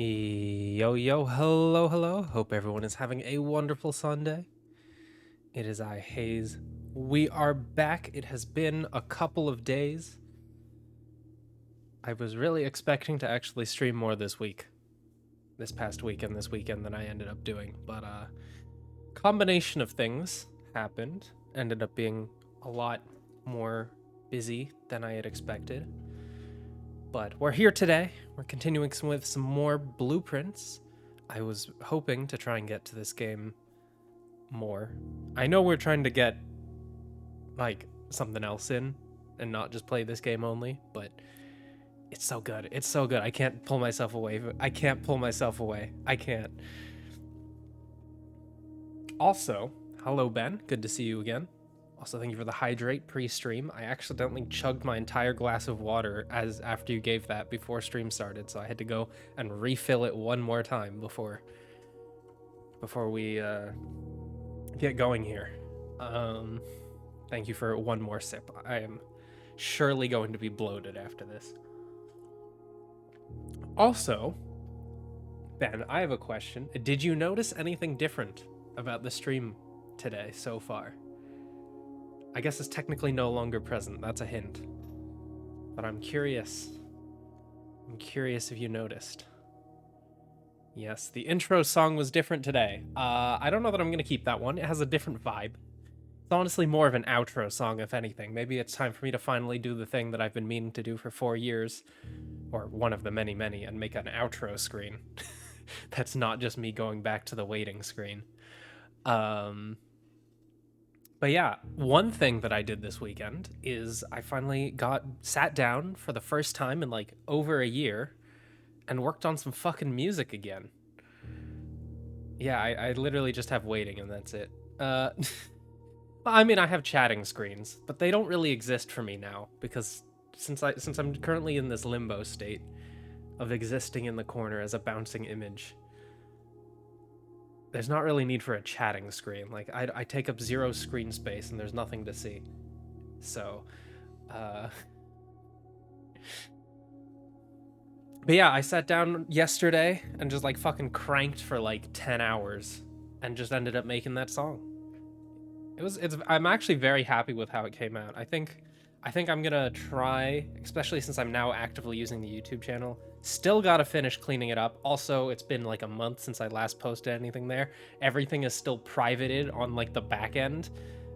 Yo, yo, hello, hello. Hope everyone is having a wonderful Sunday. It is I, Hayes. We are back. It has been a couple of days. I was really expecting to actually stream more this past week and this weekend than I ended up doing, but combination of things happened. Ended up being a lot more busy than I had expected. But we're here today. We're continuing with some more blueprints. I was hoping to try and get to this game more. I know we're trying to get like something else in and not just play this game only, but it's so good. It's so good. I can't pull myself away. I can't pull myself away. I can't. Also, hello Ben. Good to see you again. Also, thank you for the hydrate pre-stream. I accidentally chugged my entire glass of water as after you gave that before stream started, so I had to go and refill it one more time before we get going here. Thank you for one more sip. I am surely going to be bloated after this. Also, Ben, I have a question. Did you notice anything different about the stream today so far? I guess it's technically no longer present. That's a hint. But I'm curious. I'm curious if you noticed. Yes, the intro song was different today. I don't know that I'm going to keep that one. It has a different vibe. It's honestly more of an outro song, if anything. Maybe it's time for me to finally do the thing that I've been meaning to do for 4 years, or one of the many, many, and make an outro screen. That's not just me going back to the waiting screen. But yeah, one thing that I did this weekend is I finally sat down for the first time in like over a year and worked on some fucking music again. Yeah, I literally just have waiting and that's it. I mean, I have chatting screens, but they don't really exist for me now because since I'm currently in this limbo state of existing in the corner as a bouncing image, there's not really need for a chatting screen. Like I take up zero screen space and there's nothing to see. So, uh but yeah, I sat down yesterday and just like fucking cranked for like 10 hours and just ended up making that song. I'm actually very happy with how it came out. I think I'm gonna try, especially since I'm now actively using the YouTube channel. Still gotta finish cleaning it up. Also, it's been like a month since I last posted anything there. Everything is still privated on like the back end,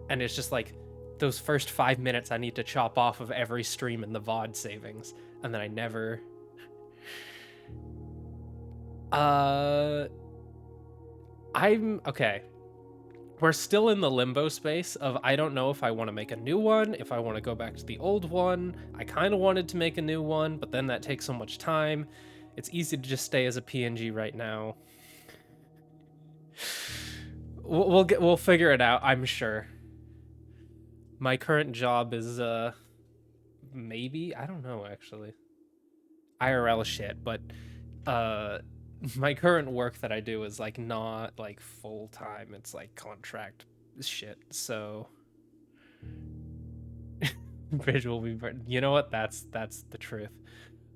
and it's just like those first 5 minutes I need to chop off of every stream in the VOD savings, and then I never. Uh, I'm okay. We're still in the limbo space of I don't know if I want to make a new one, if I want to go back to the old one. I kind of wanted to make a new one, but then that takes so much time. It's easy to just stay as a PNG right now. We'll figure it out, I'm sure. My current job is maybe, I don't know actually. IRL shit, but uh my current work that I do is like not like full time. It's like contract shit. So visual, you know what? That's the truth.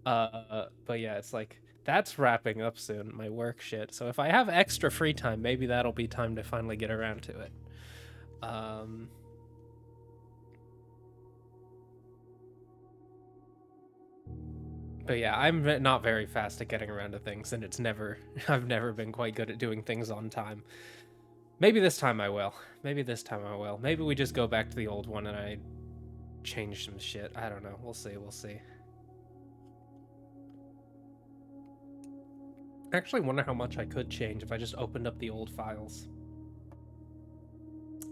But yeah, it's like that's wrapping up soon. My work shit. So if I have extra free time, maybe that'll be time to finally get around to it. But yeah, I'm not very fast at getting around to things, and I've never been quite good at doing things on time. Maybe this time I will. Maybe this time I will. Maybe we just go back to the old one and I change some shit. I don't know. We'll see. We'll see. I actually wonder how much I could change if I just opened up the old files.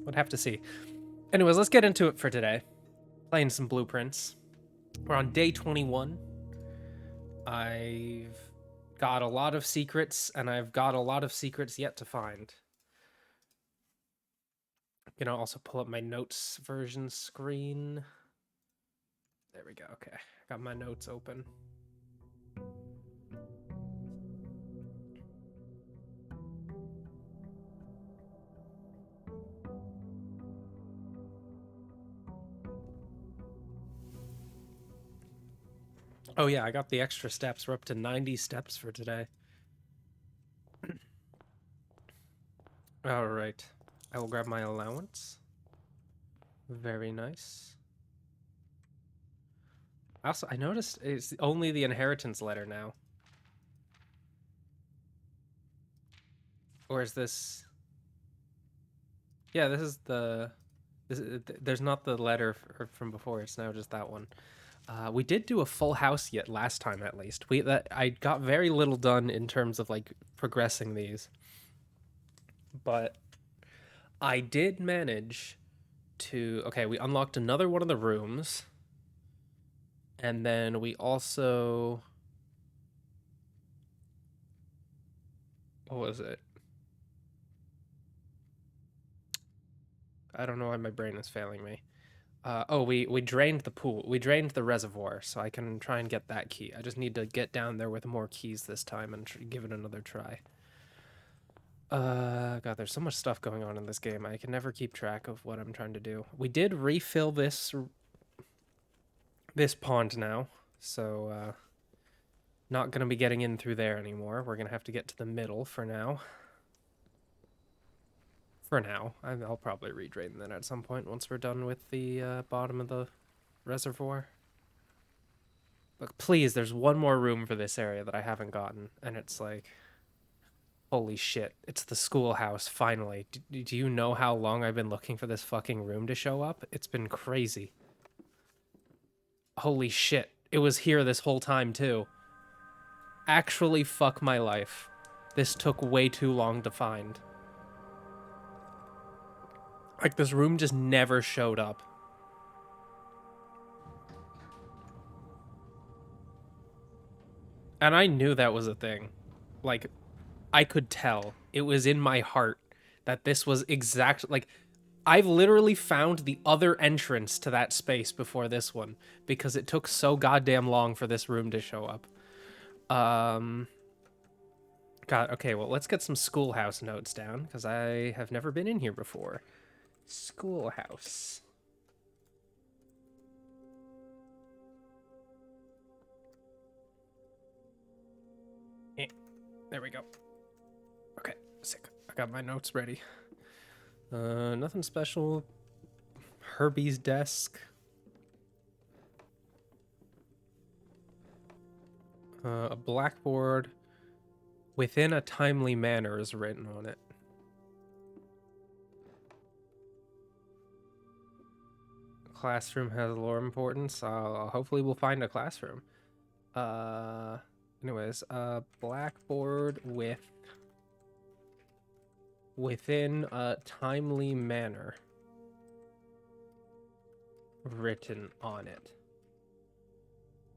Would have to see. Anyways, let's get into it for today. Playing some blueprints. We're on day 21. I've got a lot of secrets, and I've got a lot of secrets yet to find. I'm gonna also pull up my notes version screen. There we go. Okay, got my notes open. Oh yeah, I got the extra steps. We're up to 90 steps for today. All right. I will grab my allowance. Very nice. Also, I noticed it's only the inheritance letter now. Or is this... Yeah, this is the... there's not the letter from before. It's now just that one. We did do a full house yet last time, at least. I got very little done in terms of like progressing these, but I did manage to. Okay, we unlocked another one of the rooms, and then we also. What was it? I don't know why my brain is failing me. We drained the pool. We drained the reservoir, so I can try and get that key. I just need to get down there with more keys this time and give it another try. God, there's so much stuff going on in this game. I can never keep track of what I'm trying to do. We did refill this pond now, so not gonna be getting in through there anymore. We're gonna have to get to the middle for now. I'll probably redrain that at some point once we're done with the bottom of the reservoir. But please, there's one more room for this area that I haven't gotten, and it's like, holy shit, it's the schoolhouse, finally. Do you know how long I've been looking for this fucking room to show up? It's been crazy. Holy shit, it was here this whole time, too. Actually, fuck my life. This took way too long to find. Like, this room just never showed up. And I knew that was a thing. Like, I could tell. It was in my heart that this was exactly... Like, I've literally found the other entrance to that space before this one, because it took so goddamn long for this room to show up. God, okay, well, let's get some schoolhouse notes down, because I have never been in here before. Schoolhouse. There we go. Okay, sick. I got my notes ready. Nothing special. Herbie's desk. A blackboard within a timely manner is written on it. Classroom has lore importance. Hopefully we'll find a classroom. Anyways, blackboard within a timely manner written on it.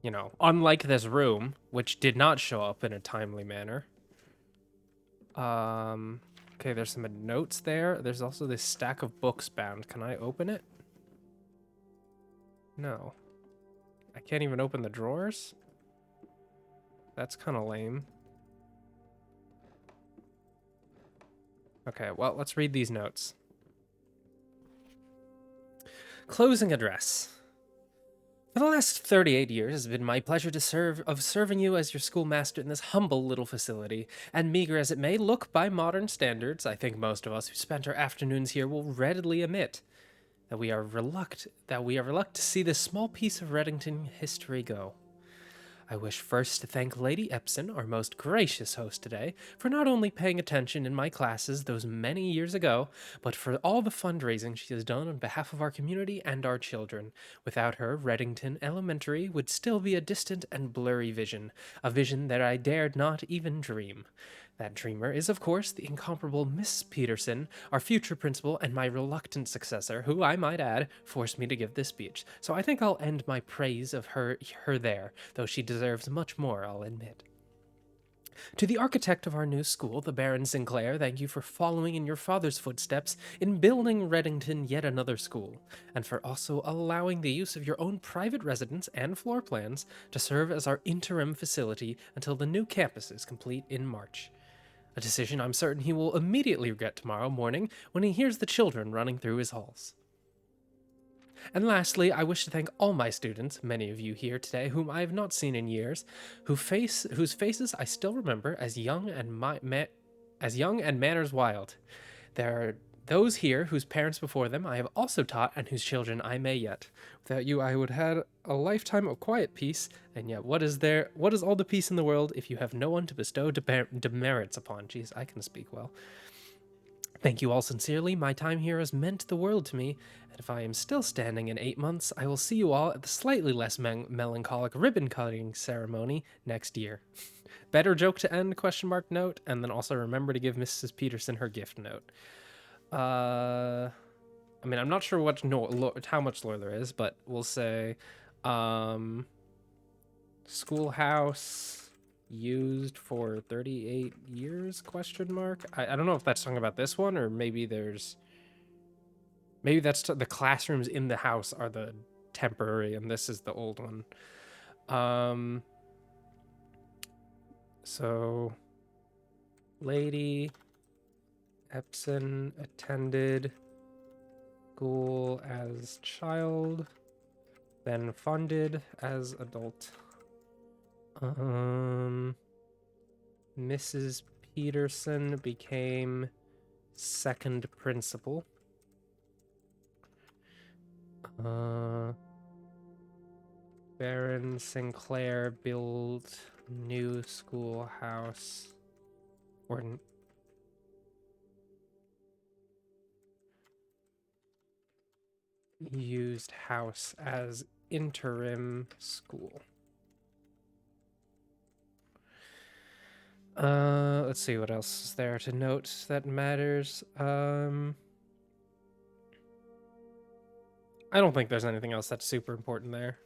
You know, unlike this room, which did not show up in a timely manner. Okay, there's some notes there. There's also this stack of books bound. Can I open it? No. I can't even open the drawers? That's kind of lame. Okay, well, let's read these notes. Closing address. For the last 38 years, it has been my pleasure to serving you as your schoolmaster in this humble little facility, and meager as it may look by modern standards, I think most of us who spent our afternoons here will readily admit that we are reluctant to see this small piece of Reddington history go. I wish first to thank Lady Epson, our most gracious host today, for not only paying attention in my classes those many years ago, but for all the fundraising she has done on behalf of our community and our children. Without her, Reddington Elementary would still be a distant and blurry vision, a vision that I dared not even dream. That dreamer is, of course, the incomparable Miss Peterson, our future principal and my reluctant successor, who, I might add, forced me to give this speech. So I think I'll end my praise of her there, though she deserves much more, I'll admit. To the architect of our new school, the Baron Sinclair, thank you for following in your father's footsteps in building Reddington yet another school, and for also allowing the use of your own private residence and floor plans to serve as our interim facility until the new campus is complete in March. A decision I'm certain he will immediately regret tomorrow morning when he hears the children running through his halls. And lastly, I wish to thank all my students, many of you here today whom I have not seen in years, whose faces I still remember as young and manners wild. There are those here whose parents before them I have also taught, and whose children I may yet. Without you, I would have had a lifetime of quiet peace, and yet what is there? What is all the peace in the world if you have no one to bestow demerits upon? Jeez, I can speak well. Thank you all sincerely. My time here has meant the world to me, and if I am still standing in 8 months, I will see you all at the slightly less melancholic ribbon cutting ceremony next year. Better joke to end? Question mark note, and then also remember to give Mrs. Peterson her gift note. I mean, I'm not sure what how much lore there is, but we'll say, schoolhouse used for 38 years? Question mark. I don't know if that's talking about this one, or maybe that's the classrooms in the house are the temporary, and this is the old one. So, Lady Epson attended school as child, then funded as adult. Mrs. Peterson became second principal. Baron Sinclair built new schoolhouse, or used house as interim school. Let's see what else is there to note that matters. I don't think there's anything else that's super important there.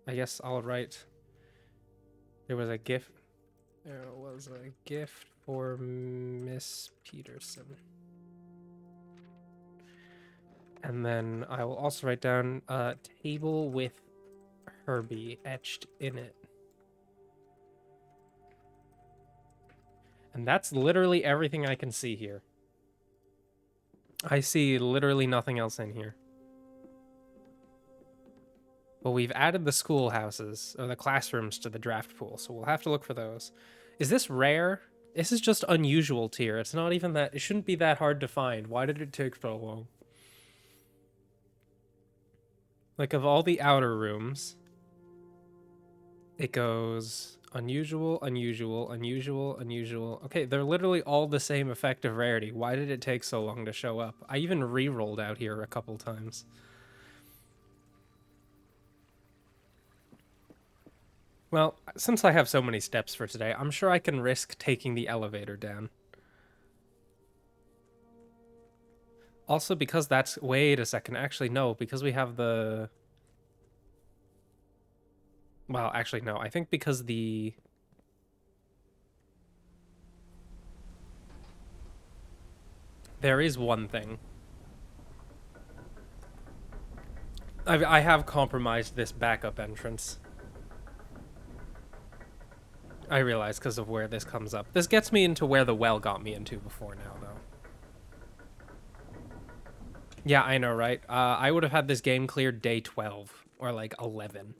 I guess I'll write. There was a gift. There was a gift for Miss Peterson. And then I will also write down a table with Herbie etched in it. And that's literally everything I can see here. I see literally nothing else in here. Well, we've added the schoolhouses, or the classrooms, to the draft pool, so we'll have to look for those. Is this rare? This is just unusual tier. It's not even that... It shouldn't be that hard to find. Why did it take so long? Like, of all the outer rooms, it goes unusual, unusual, unusual, unusual. Okay, they're literally all the same effective rarity. Why did it take so long to show up? I even re-rolled out here a couple times. Well, since I have so many steps for today, I'm sure I can risk taking the elevator down. Also, because that's... Wait a second. Actually, no, because we have the... Well, actually, no. I think because the... There is one thing. I have compromised this backup entrance. I realize because of where this comes up. This gets me into where the well got me into before now, though. Yeah, I know, right? I would have had this game cleared day 12 or like 11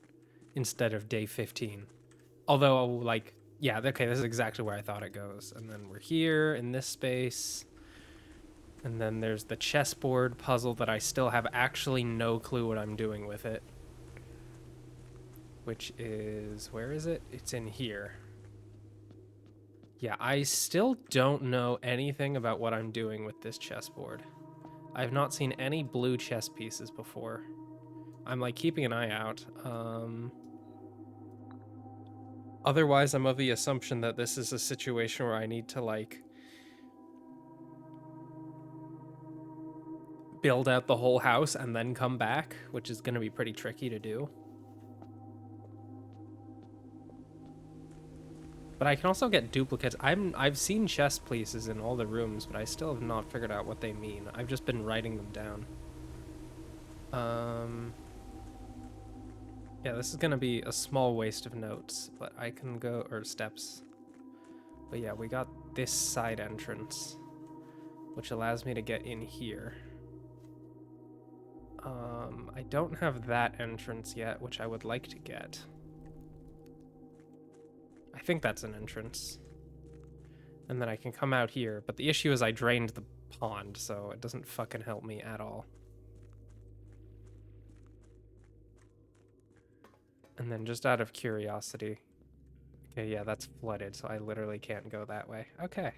instead of day 15. Although, like, yeah, okay, this is exactly where I thought it goes. And then we're here in this space. And then there's the chessboard puzzle that I still have actually no clue what I'm doing with it. Which is... Where is it? It's in here. Yeah, I still don't know anything about what I'm doing with this chessboard. I've not seen any blue chess pieces before. I'm, like, keeping an eye out. Otherwise, I'm of the assumption that this is a situation where I need to, like, build out the whole house and then come back, which is going to be pretty tricky to do. But I can also get duplicates. I've seen chess pieces in all the rooms, but I still have not figured out what they mean. I've just been writing them down. Yeah, this is gonna be a small waste of notes, but I can go, or steps. But yeah, we got this side entrance, which allows me to get in here. I don't have that entrance yet, which I would like to get. I think that's an entrance. And then I can come out here. But the issue is I drained pond, so it doesn't fucking help me at all. And then just out of curiosity, okay, yeah, that's flooded, so I literally can't go that way. Okay.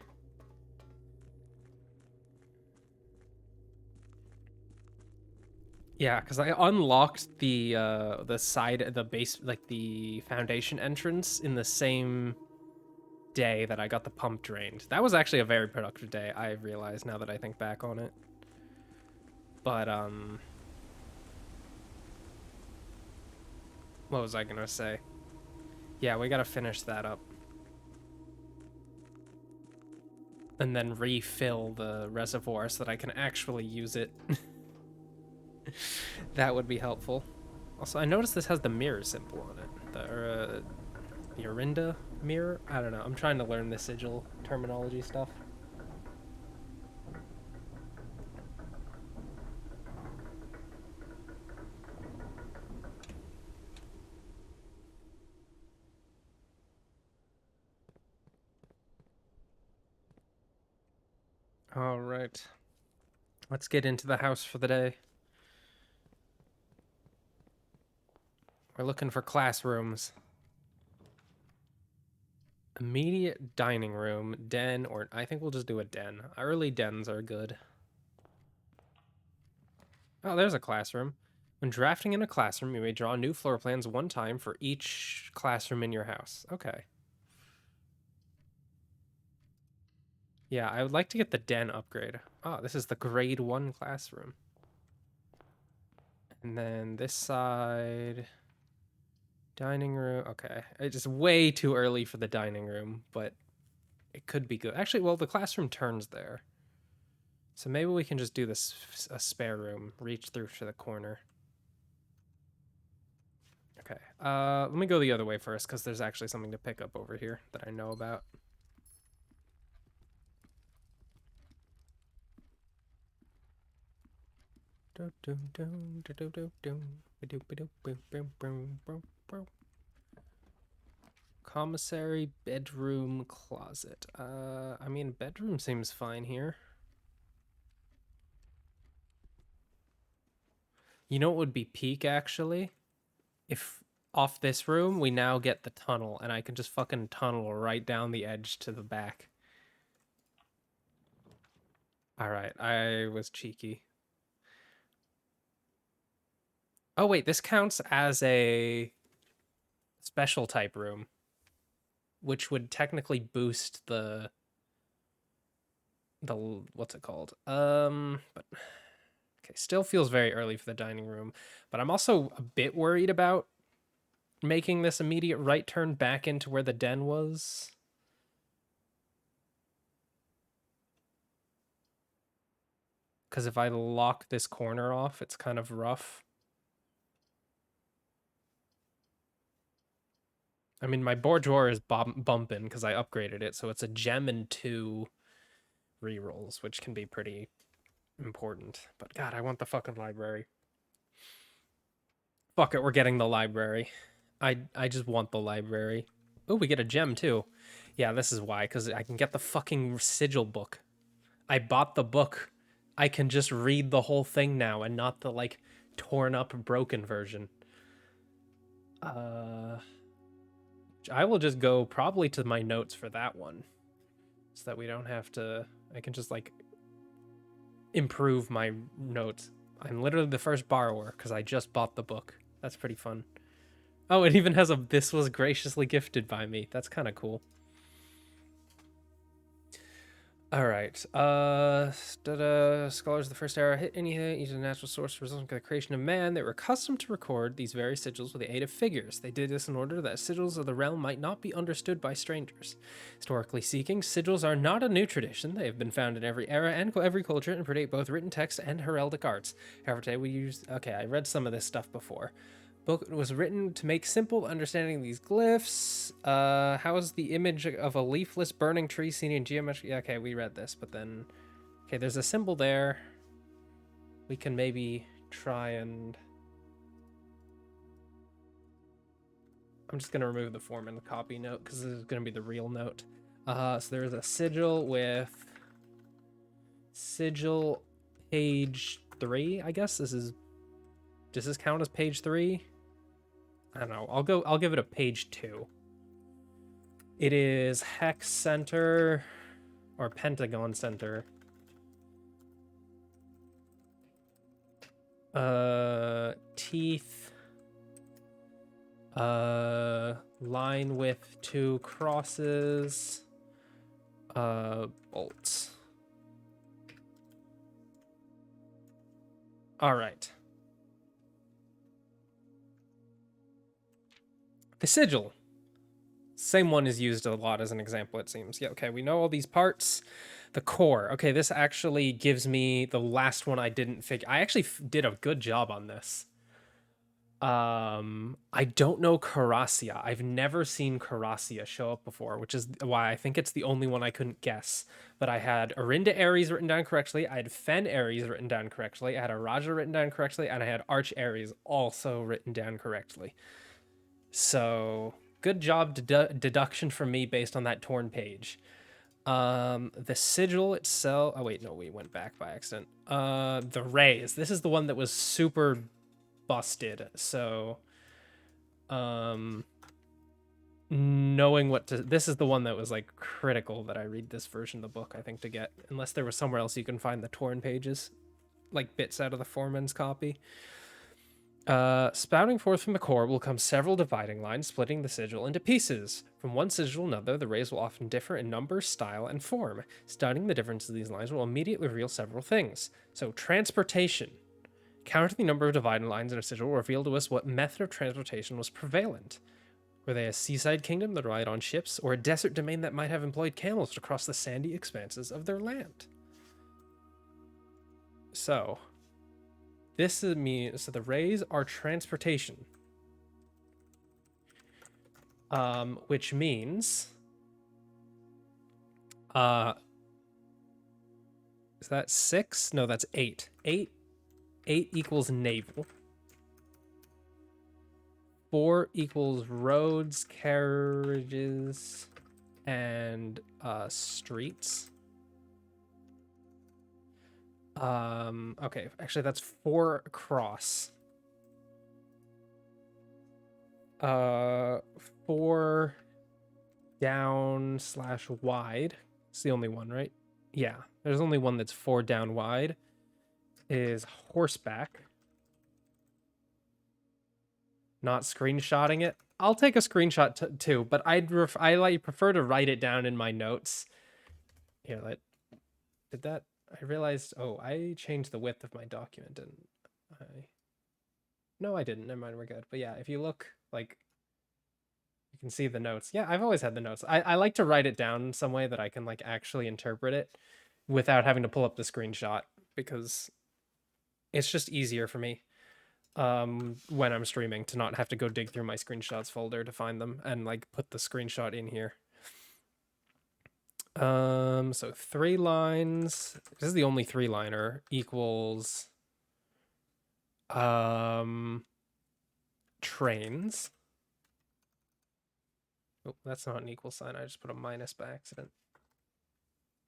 Yeah, because I unlocked the side, the base, like the foundation entrance in the same day that I got the pump drained. That was actually a very productive day, I realize now that I think back on it. But, what was I gonna say? Yeah, we gotta finish that up. And then refill the reservoir so that I can actually use it. That would be helpful. Also, I noticed this has the mirror symbol on it. The Orinda mirror? I don't know. I'm trying to learn the sigil terminology stuff. All right. Let's get into the house for the day. We're looking for classrooms. Immediate dining room, den, or I think we'll just do a den. Early dens are good. Oh, there's a classroom. When drafting in a classroom, you may draw new floor plans one time for each classroom in your house. Okay. Yeah, I would like to get the den upgrade. Oh, this is the grade 1 classroom. And then this side, dining room. Okay, it's just way too early for the dining room, but it could be good. Actually, well, the classroom turns there. So maybe we can just do this a spare room, reach through to the corner. Okay, let me go the other way first because there's actually something to pick up over here that I know about. Commissary, bedroom, closet. I mean, bedroom seems fine here. You know what would be peak, actually? If off this room, we now get the tunnel, and I can just fucking tunnel right down the edge to the back. Alright, I was cheeky. Oh, wait, this counts as a special type room, which would technically boost the what's it called? But okay, still feels very early for the dining room, but I'm also a bit worried about making this immediate right turn back into where the den was. Because if I lock this corner off, it's kind of rough. I mean, my board drawer is bumping because I upgraded it, so it's a gem and 2 rerolls, which can be pretty important. But God, I want the fucking library. Fuck it, we're getting the library. I just want the library. Oh, we get a gem too. Yeah, this is why, because I can get the fucking sigil book. I bought the book. I can just read the whole thing now and not the, like, torn up, broken version. I will just go probably to my notes for that one. So that we don't have to... I can just, like, improve my notes. I'm literally the first borrower because I just bought the book. That's pretty fun. Oh, it even has a "this was graciously gifted by me." That's kind of cool. All right. Scholars of the first era hit anything using a natural source resulting from the creation of man. They were accustomed to record these various sigils with the aid of figures. They did this in order that sigils of the realm might not be understood by strangers. Historically speaking, sigils are not a new tradition. They have been found in every era and every culture and predate both written text and heraldic arts. However, today we use... Okay, I read some of this stuff before. Book was written to make simple understanding these glyphs. How is the image of a leafless burning tree seen in geometry? Yeah, okay, we read this, but then... Okay, there's a symbol there. We can maybe try and... I'm just going to remove the form and the copy note, because this is going to be the real note. So there's a sigil with Sigil page 3, I guess. Does this count as page 3? I don't know. I'll give it a page 2. It is Hex Center or Pentagon Center. Teeth. Line with 2 crosses. Bolts. All right. The sigil. Same one is used a lot as an example, it seems. Yeah, okay, we know all these parts. The core. Okay, this actually gives me the last one I didn't figure. I actually did a good job on this. I don't know Carasia. I've never seen Carasia show up before, which is why I think it's the only one I couldn't guess. But I had Arinda Ares written down correctly, I had Fen Ares written down correctly, I had Araja written down correctly, and I had Arch Ares also written down correctly. So good job deduction from me based on that torn page. The sigil itself. Oh wait, no, we went back by accident. The rays. This is the one that was super busted. So, knowing what to. This is the one that was like critical that I read this version of the book. I think to get, unless there was somewhere else you can find the torn pages, like bits out of the Foreman's copy. Spouting forth from the core will come several dividing lines, splitting the sigil into pieces. From one sigil to another, the rays will often differ in number, style, and form. Studying the difference of these lines will immediately reveal several things. So, transportation. Counting the number of dividing lines in a sigil will reveal to us what method of transportation was prevalent. Were they a seaside kingdom that relied on ships, or a desert domain that might have employed camels to cross the sandy expanses of their land? So, this means so the rays are transportation, which means, is that 6? No, that's 8. 8 equals naval. 4 equals roads, carriages, and streets. Okay, actually that's 4 across. 4 down / wide. It's the only one, right? Yeah, there's only one that's 4 down wide. Is horseback. Not screenshotting it. I'll take a screenshot too, but I prefer to write it down in my notes. Here, did that? I realized. Oh, I changed the width of my document, and no, I didn't. Never mind, we're good. But yeah, if you look, like, you can see the notes. Yeah, I've always had the notes. I like to write it down in some way that I can like actually interpret it without having to pull up the screenshot, because it's just easier for me when I'm streaming to not have to go dig through my screenshots folder to find them and like put the screenshot in here. So 3 lines. This is the only 3-liner equals trains. Oh, that's not an equal sign. I just put a minus by accident.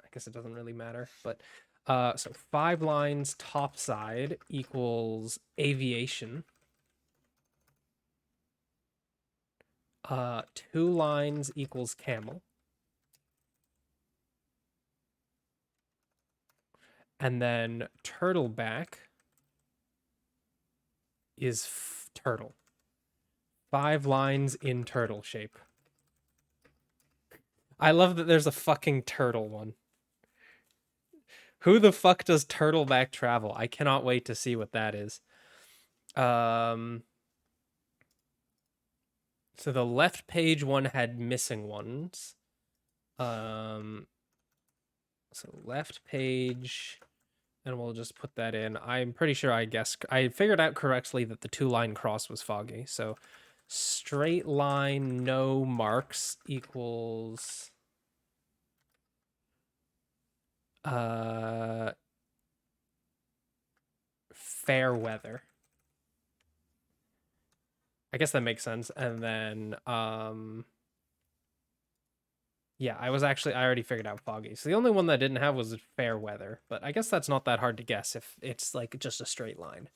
I guess it doesn't really matter, but so 5 lines top side equals aviation. 2 lines equals camel. And then turtleback is turtle. 5 lines in turtle shape. I love that there's a fucking turtle one. Who the fuck does turtleback travel? I cannot wait to see what that is. So the left page one had missing ones. So left page, and we'll just put that in. I'm pretty sure I figured out correctly that the 2-line cross was foggy. So straight line, no marks equals fair weather. I guess that makes sense. And then Yeah, I already figured out foggy. So the only one that didn't have was fair weather, but I guess that's not that hard to guess if it's like just a straight line.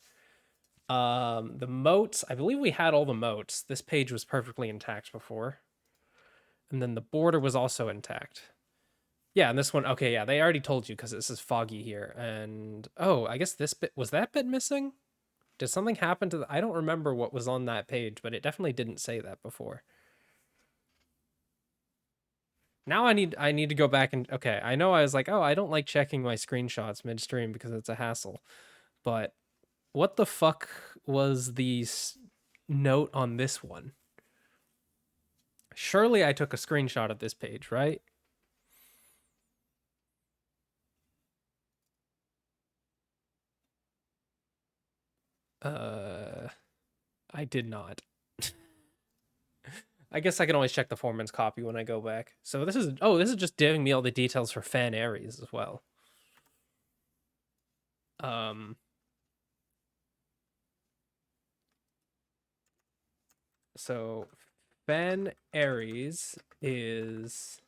The moats, I believe we had all the moats. This page was perfectly intact before. And then the border was also intact. Yeah, and this one, okay, yeah, they already told you because this is foggy here. And oh, I guess this bit was that bit missing? Did something happen to I don't remember what was on that page, but it definitely didn't say that before. Now I need to go back and okay, I know I was like, "Oh, I don't like checking my screenshots midstream because it's a hassle." But what the fuck was the note on this one? Surely I took a screenshot of this page, right? Uh I did not. I guess I can always check the foreman's copy when I go back. So this is just giving me all the details for Fan Aries as well. Um so Fan Aries is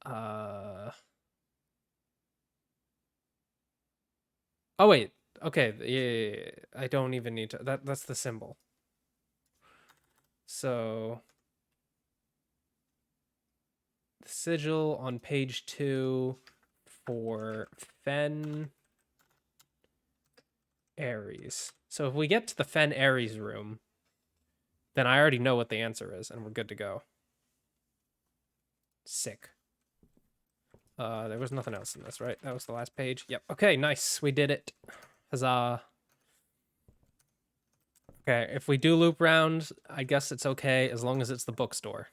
oh wait. Okay, yeah. I don't even need to that's the symbol. So the sigil on page 2 for Fen Aries. So if we get to the Fen Aries room, then I already know what the answer is, and we're good to go. Sick. There was nothing else in this, right? That was the last page. Yep. Okay, nice. We did it. Huzzah. Okay, if we do loop round, I guess it's okay as long as it's the bookstore.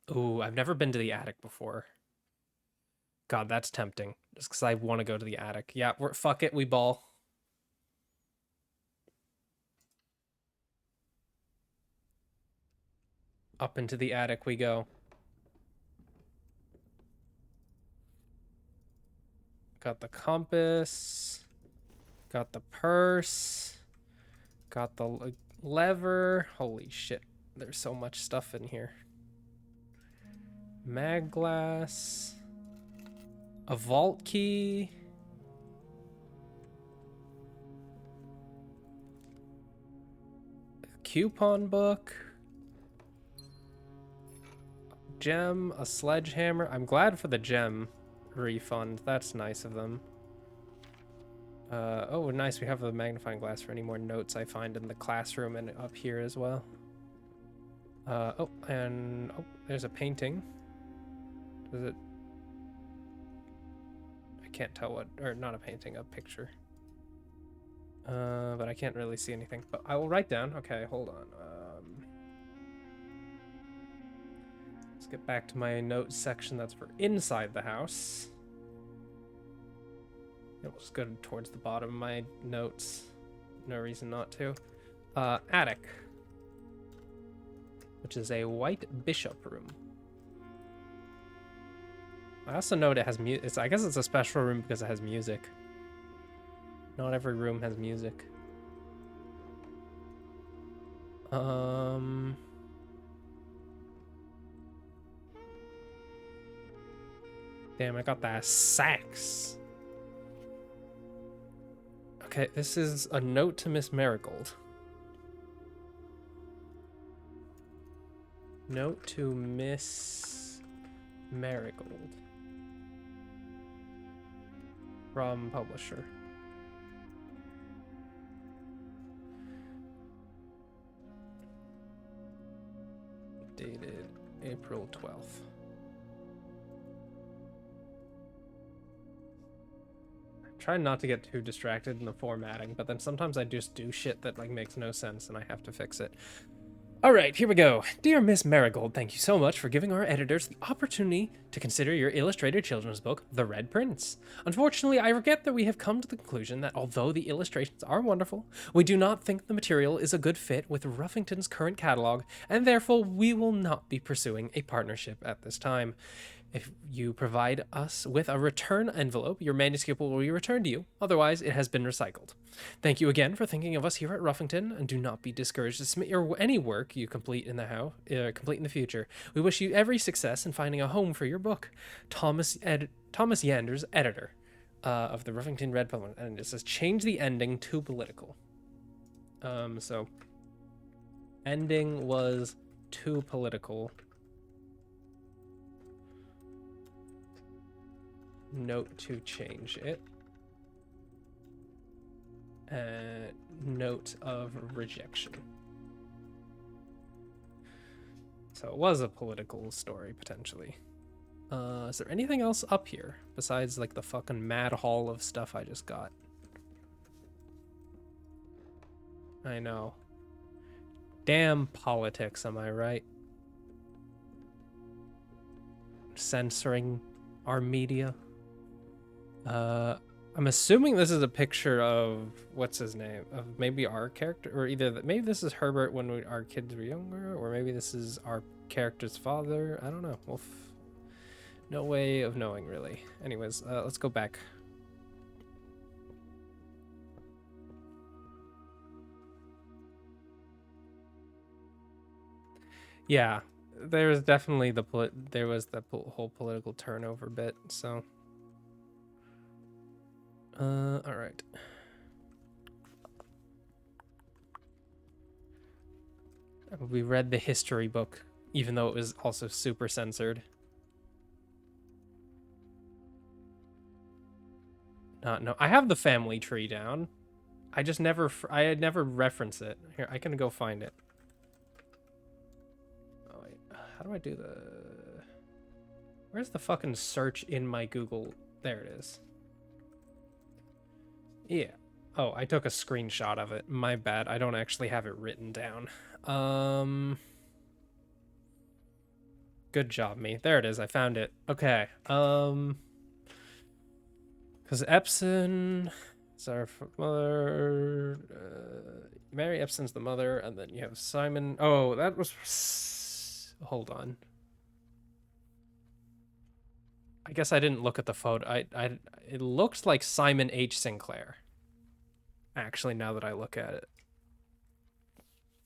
Ooh, I've never been to the attic before. God, that's tempting. Just because I want to go to the attic. Yeah, fuck it, we ball. Up into the attic we go. Got the compass. Got the purse. Got the lever. Holy shit. There's so much stuff in here. Mag glass. A vault key. A coupon book. Gem. A sledgehammer. I'm glad for the gem refund. That's nice of them. Oh, nice. We have a magnifying glass for any more notes I find in the classroom and up here as well. Oh, there's a painting. Is it? I can't tell what, or not a painting, a picture. But I can't really see anything. But I will write down. Okay, hold on. Let's get back to my notes section. That's for inside the house. It was good towards the bottom of my notes. No reason not to. Attic, which is a white bishop room. I also know it has music. I guess it's a special room because it has music. Not every room has music. Damn, I got that sax. Okay, this is a note to Miss Marigold. Note to Miss Marigold. From publisher. Dated April 12th. Try not to get too distracted in the formatting, but then sometimes I just do shit that like makes no sense and I have to fix it. All right, here we go. Dear Miss Marigold, thank you so much for giving our editors the opportunity to consider your illustrated children's book, The Red Prince. Unfortunately, I regret that we have come to the conclusion that although the illustrations are wonderful, we do not think the material is a good fit with Ruffington's current catalog, and therefore we will not be pursuing a partnership at this time. If you provide us with a return envelope, your manuscript will be returned to you. Otherwise, it has been recycled. Thank you again for thinking of us here at Ruffington, and do not be discouraged to submit any work you complete in the future. We wish you every success in finding a home for your book. Thomas Yanders, editor of the Ruffington Red Pill, and it says change the ending to political. So ending was too political. Note to change it. Note of rejection. So it was a political story, potentially. Is there anything else up here besides like the fucking mad haul of stuff I just got? I know. Damn politics, am I right? Censoring our media. I'm assuming this is a picture of what's his name, of maybe our character, or either that maybe this is Herbert when our kids were younger, or maybe this is our character's father. I don't know. Well, no way of knowing really. Anyways, let's go back. Yeah, there's definitely there was the whole political turnover bit. So, all right. We read the history book, even though it was also super censored. No, I have the family tree down. I had never reference it. Here, I can go find it. Oh wait, how do I do the? Where's the fucking search in my Google? There it is. Yeah. Oh, I took a screenshot of it. My bad. I don't actually have it written down. Good job, me. There it is. I found it. Okay. Because Epson is our mother. Mary Epson's the mother, and then you have Simon. Oh, that was. Hold on. I guess I didn't look at the photo. It looks like Simon H. Sinclair. Actually, now that I look at it,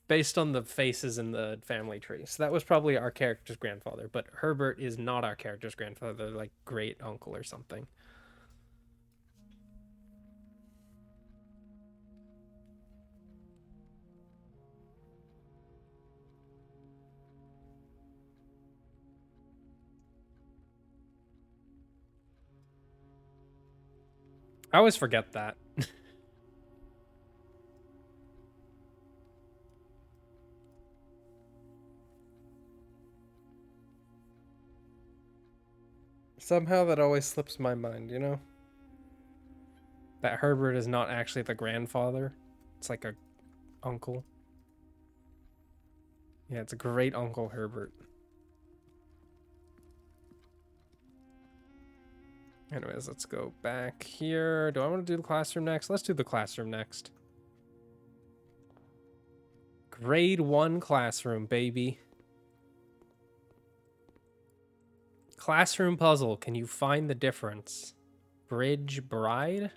based on the faces in the family tree, so that was probably our character's grandfather. But Herbert is not our character's grandfather, like great uncle or something. I always forget that. Somehow that always slips my mind, you know? That Herbert is not actually the grandfather. It's like a uncle. Yeah, it's a great uncle Herbert. Anyways, let's go back here. Do I want to do the classroom next? Let's do the classroom next. Grade 1 classroom, baby. Classroom puzzle. Can you find the difference? Bridge bride?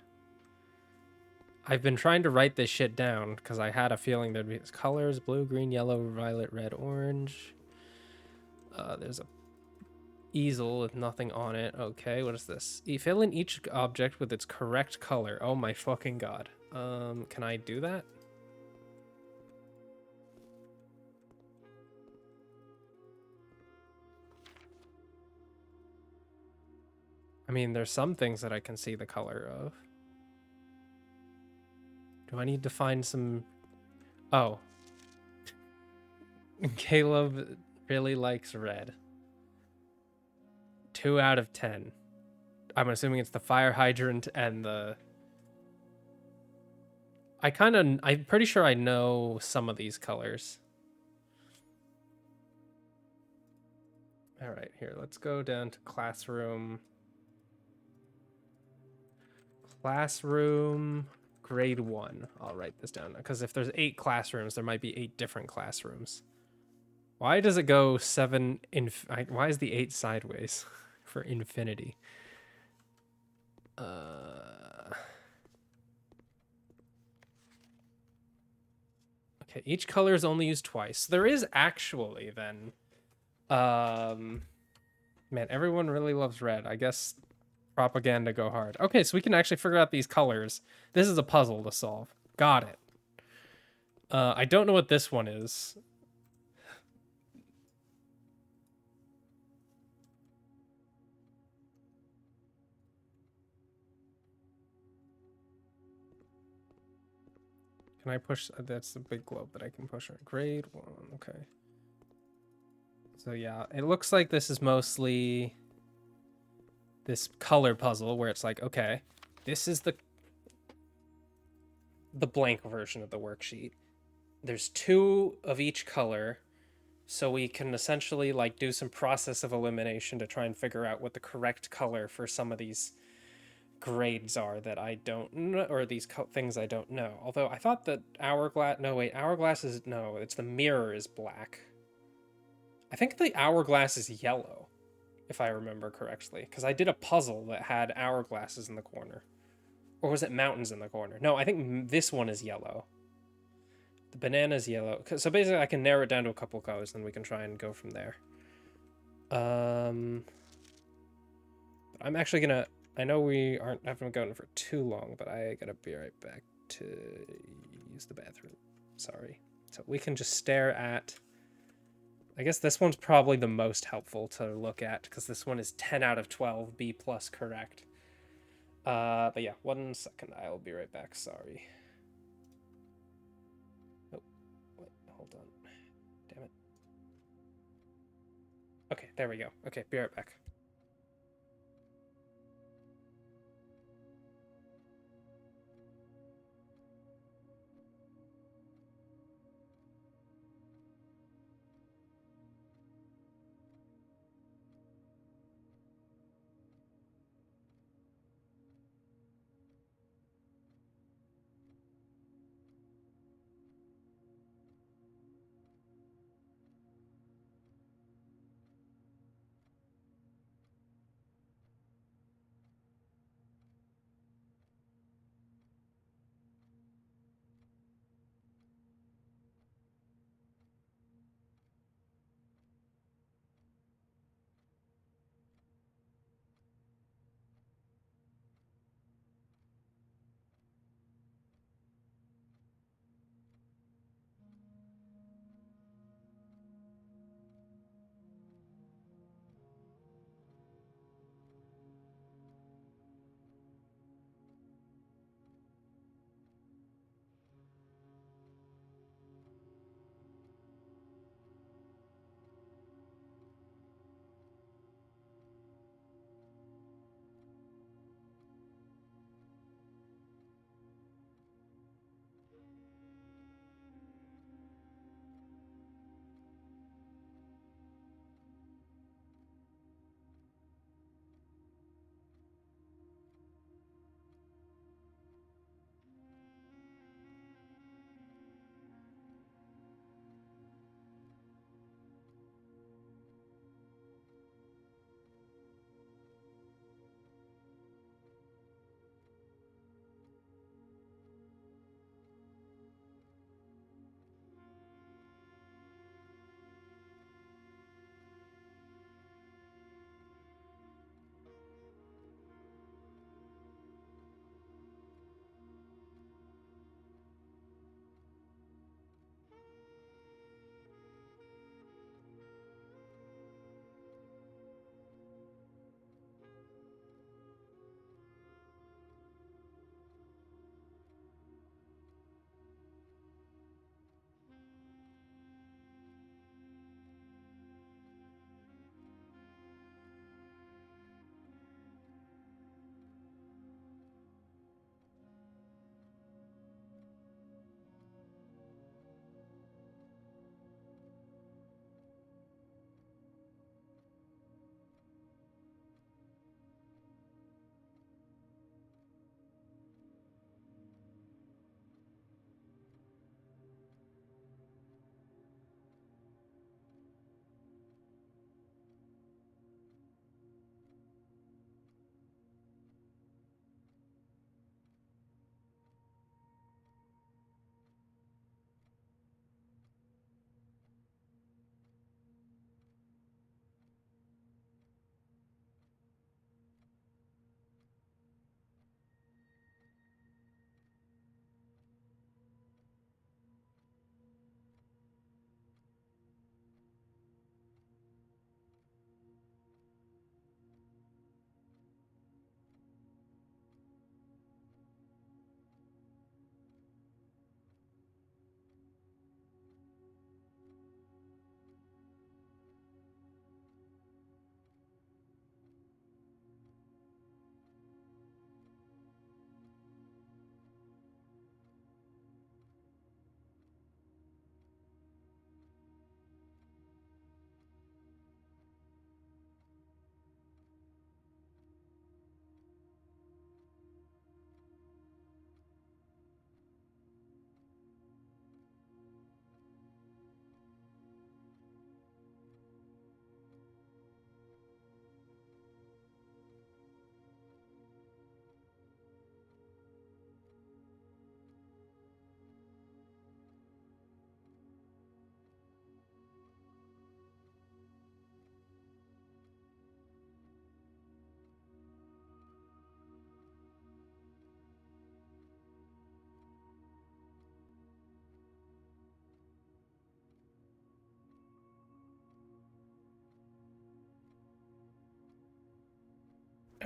I've been trying to write this shit down because I had a feeling there'd be colors: blue, green, yellow, violet, red, orange. There's a easel with nothing on it. Okay, what is this? You fill in each object with its correct color. Oh my fucking god. Can I do that? I mean, there's some things that I can see the color of. Do I need to find some... Oh. Caleb really likes red. 2 out of 10. I'm assuming it's the fire hydrant and the... I'm pretty sure I know some of these colors. All right, here, let's go down to classroom. Classroom grade 1. I'll write this down because if there's 8 classrooms, there might be 8 different classrooms. Why does it go 7 in... Why is the 8 sideways? for infinity. Okay, each color is only used twice. There is actually then, man, everyone really loves red. I guess propaganda go hard. Okay, so we can actually figure out these colors. This is a puzzle to solve. Got it. I don't know what this one is. Can I push? That's the big globe that I can push. Grade 1. Okay. So yeah, it looks like this is mostly this color puzzle where it's like, okay, this is the blank version of the worksheet. There's 2 of each color, so we can essentially like do some process of elimination to try and figure out what the correct color for some of these grades are that I don't know, or these things I don't know. Although I thought that hourglass, no wait, hourglass is, no, it's the mirror is black. I think the hourglass is yellow, if I remember correctly, because I did a puzzle that had hourglasses in the corner. Or was it mountains in the corner? No, I think this one is yellow. The banana's yellow. So basically I can narrow it down to a couple colors, and we can try and go from there. I'm actually gonna, I know we haven't gone for too long, but I gotta be right back to use the bathroom. Sorry. So we can just stare at, I guess this one's probably the most helpful to look at, because this one is 10 out of 12, B+ correct. But yeah, 1 second, I'll be right back, sorry. Oh, wait, hold on. Damn it. Okay, there we go. Okay, be right back.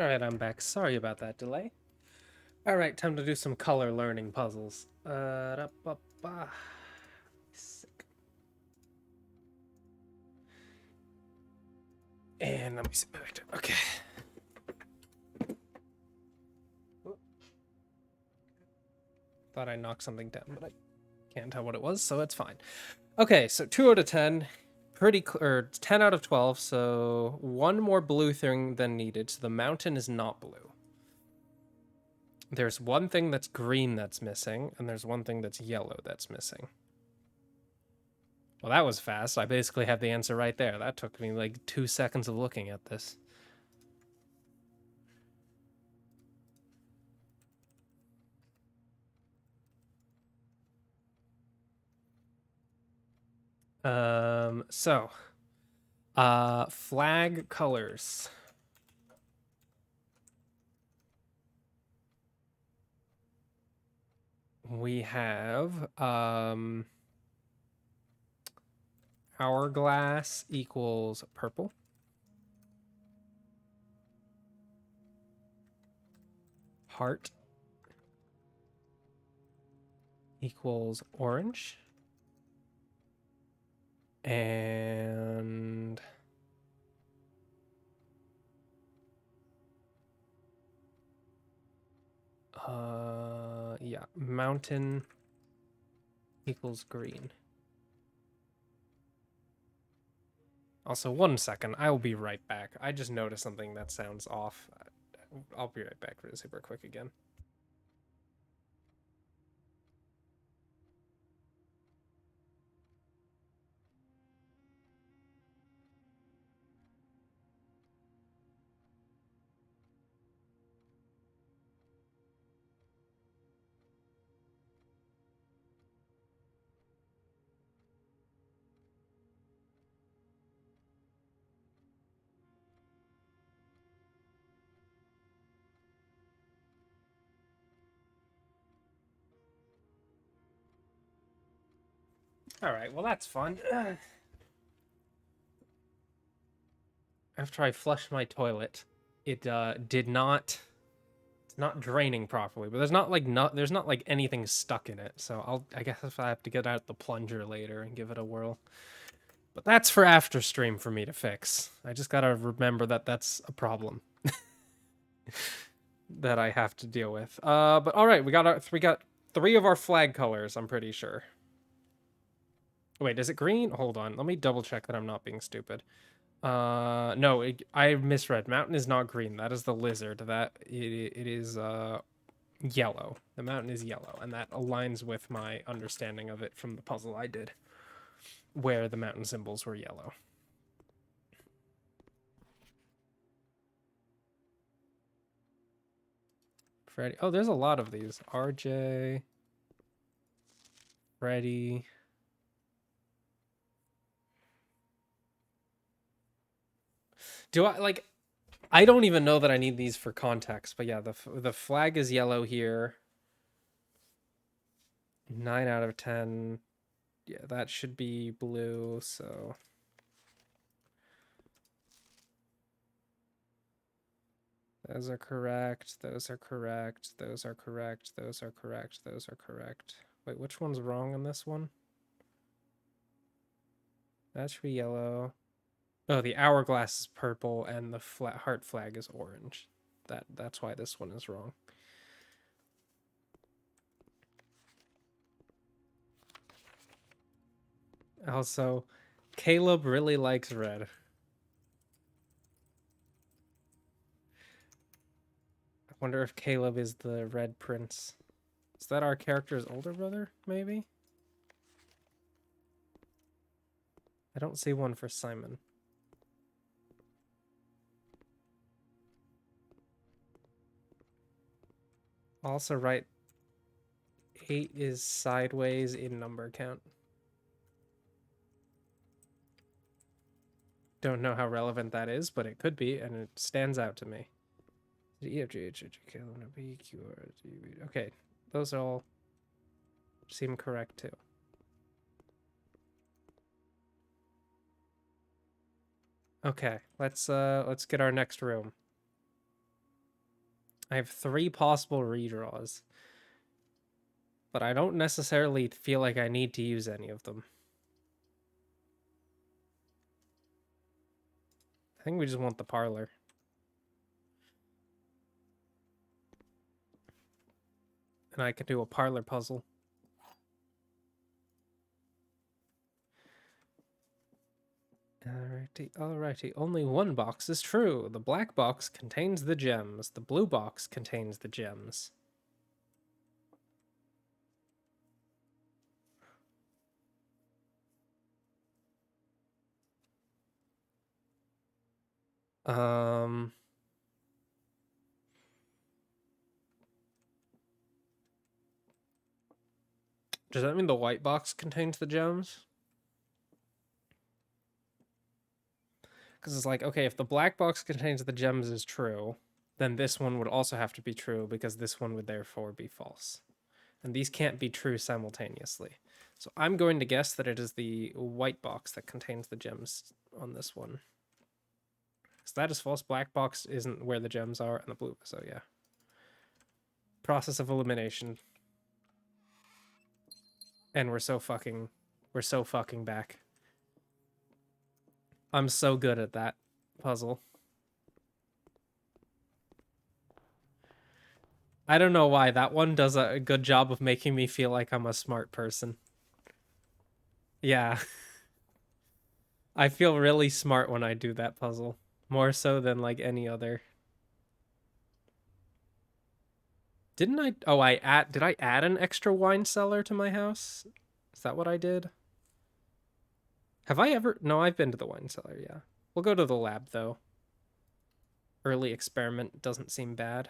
All right, I'm back. Sorry about that delay. All right, time to do some color learning puzzles. Sick. And let me see. Okay. Thought I knocked something down, but I can't tell what it was, so it's fine. Okay, so 2 out of 10. Pretty or 10 out of 12, so one more blue thing than needed. So the mountain is not blue. There's one thing that's green that's missing, and there's one thing that's yellow that's missing. Well, that was fast. I basically have the answer right there. That took me like 2 seconds of looking at this. So, flag colors. We have, hourglass equals purple. Heart equals orange. And yeah, mountain equals green. Also, 1 second, I will be right back. I just noticed something that sounds off. I'll be right back super quick again. All right, well that's fun. After I flushed my toilet, it did not. It's not draining properly, but there's not like anything stuck in it. So I guess if I have to get out the plunger later and give it a whirl. But that's for after stream for me to fix. I just gotta remember that that's a problem that I have to deal with. But all right, we got 3 of our flag colors. I'm pretty sure. Wait, is it green? Hold on, let me double check that I'm not being stupid. No, I misread. Mountain is not green. That is the lizard. It is yellow. The mountain is yellow, and that aligns with my understanding of it from the puzzle I did, where the mountain symbols were yellow. Freddy. Oh, there's a lot of these. RJ. Freddy. Do I like? I don't even know that I need these for context, but yeah, the flag is yellow here. 9 out of 10. Yeah, that should be blue. So those are correct. Those are correct. Those are correct. Those are correct. Those are correct. Wait, which one's wrong on this one? That should be yellow. Oh, the hourglass is purple and the heart flag is orange. That's why this one is wrong. Also, Caleb really likes red. I wonder if Caleb is the red prince. Is that our character's older brother, maybe? I don't see one for Simon. Also, right, 8 is sideways in number count. Don't know how relevant that is, but it could be, and it stands out to me. Okay, those all seem correct too. Okay, let's get our next room. I have 3 possible redraws, but I don't necessarily feel like I need to use any of them. I think we just want the parlor. And I could do a parlor puzzle. Alrighty, alrighty. Only one box is true. The black box contains the gems. The blue box contains the gems. Um... Does that mean the white box contains the gems? Because it's like, okay, if the black box contains the gems is true, then this one would also have to be true because this one would therefore be false. And these can't be true simultaneously. So I'm going to guess that it is the white box that contains the gems on this one. Because that is false. Black box isn't where the gems are, and the blue. So yeah. Process of elimination. And we're so fucking back. I'm so good at that puzzle. I don't know why. That one does a good job of making me feel like I'm a smart person. Yeah. I feel really smart when I do that puzzle. More so than like any other. Didn't I? Oh, did I add an extra wine cellar to my house? Is that what I did? Have I ever? No, I've been to the wine cellar, yeah. We'll go to the lab, though. Early experiment doesn't seem bad.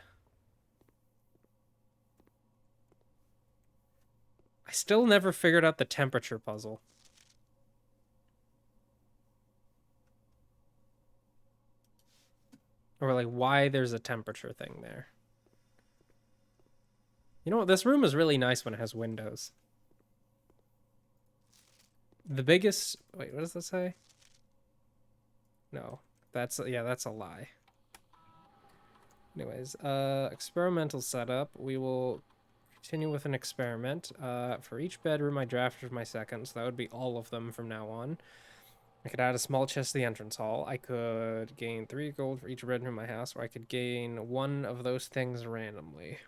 I still never figured out the temperature puzzle. Or, like, why there's a temperature thing there. You know what? This room is really nice when it has windows. The biggest... Wait, what does that say? No. That's a lie. Anyways, experimental setup. We will continue with an experiment. For each bedroom, I drafted my second, so that would be all of them from now on. I could add a small chest to the entrance hall. I could gain 3 gold for each bedroom in my house, or I could gain one of those things randomly.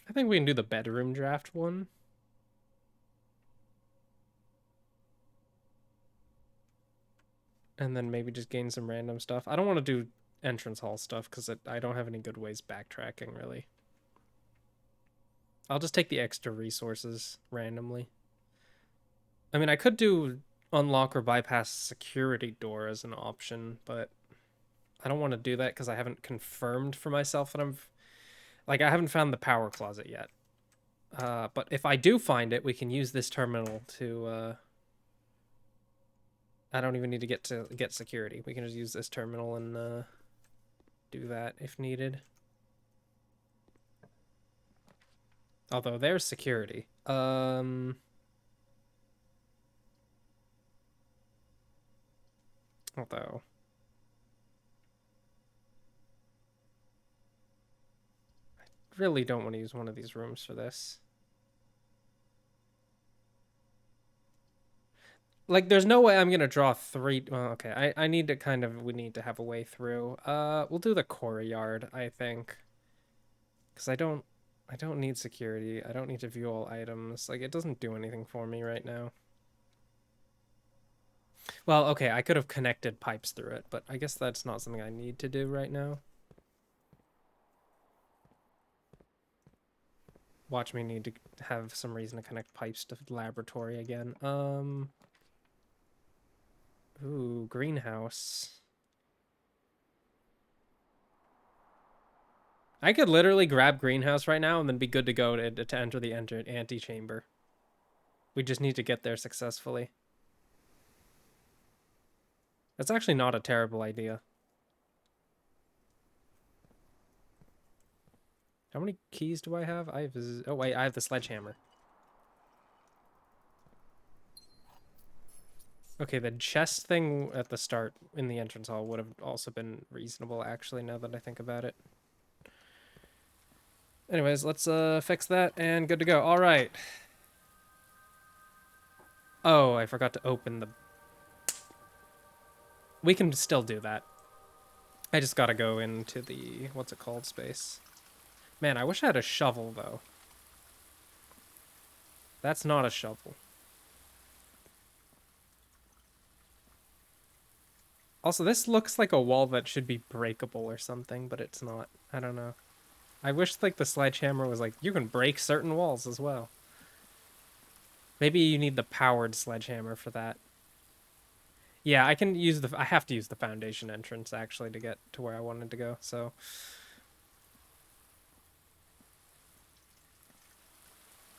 I think we can do the bedroom draft one. And then maybe just gain some random stuff. I don't want to do entrance hall stuff because I don't have any good ways backtracking, really. I'll just take the extra resources randomly. I mean, I could do unlock or bypass security door as an option, but I don't want to do that because I haven't confirmed for myself that I'm... Like, I haven't found the power closet yet. But if I do find it, we can use this terminal to... I don't even need to get security. We can just use this terminal and do that if needed. Although there's security. Although I really don't want to use one of these rooms for this. Like, there's no way I'm gonna draw 3. Well, okay, I need to kind of... We need to have a way through. We'll do the courtyard, I think. Because I don't need security. I don't need to view all items. Like, it doesn't do anything for me right now. Well, okay, I could have connected pipes through it, but I guess that's not something I need to do right now. Watch me need to have some reason to connect pipes to the laboratory again. Ooh, greenhouse. I could literally grab greenhouse right now and then be good to go to enter the antechamber. We just need to get there successfully. That's actually not a terrible idea. How many keys do I have? Oh wait, I have the sledgehammer. Okay, the chest thing at the start in the entrance hall would have also been reasonable, actually, now that I think about it. Anyways, let's fix that and good to go. All right. Oh, I forgot to open the... We can still do that. I just gotta go into the... What's it called? Space. Man, I wish I had a shovel, though. That's not a shovel. Also, this looks like a wall that should be breakable or something, but it's not. I don't know. I wish, like, the sledgehammer was like, you can break certain walls as well. Maybe you need the powered sledgehammer for that. Yeah, I can use the... I have to use the foundation entrance, actually, to get to where I wanted to go, so...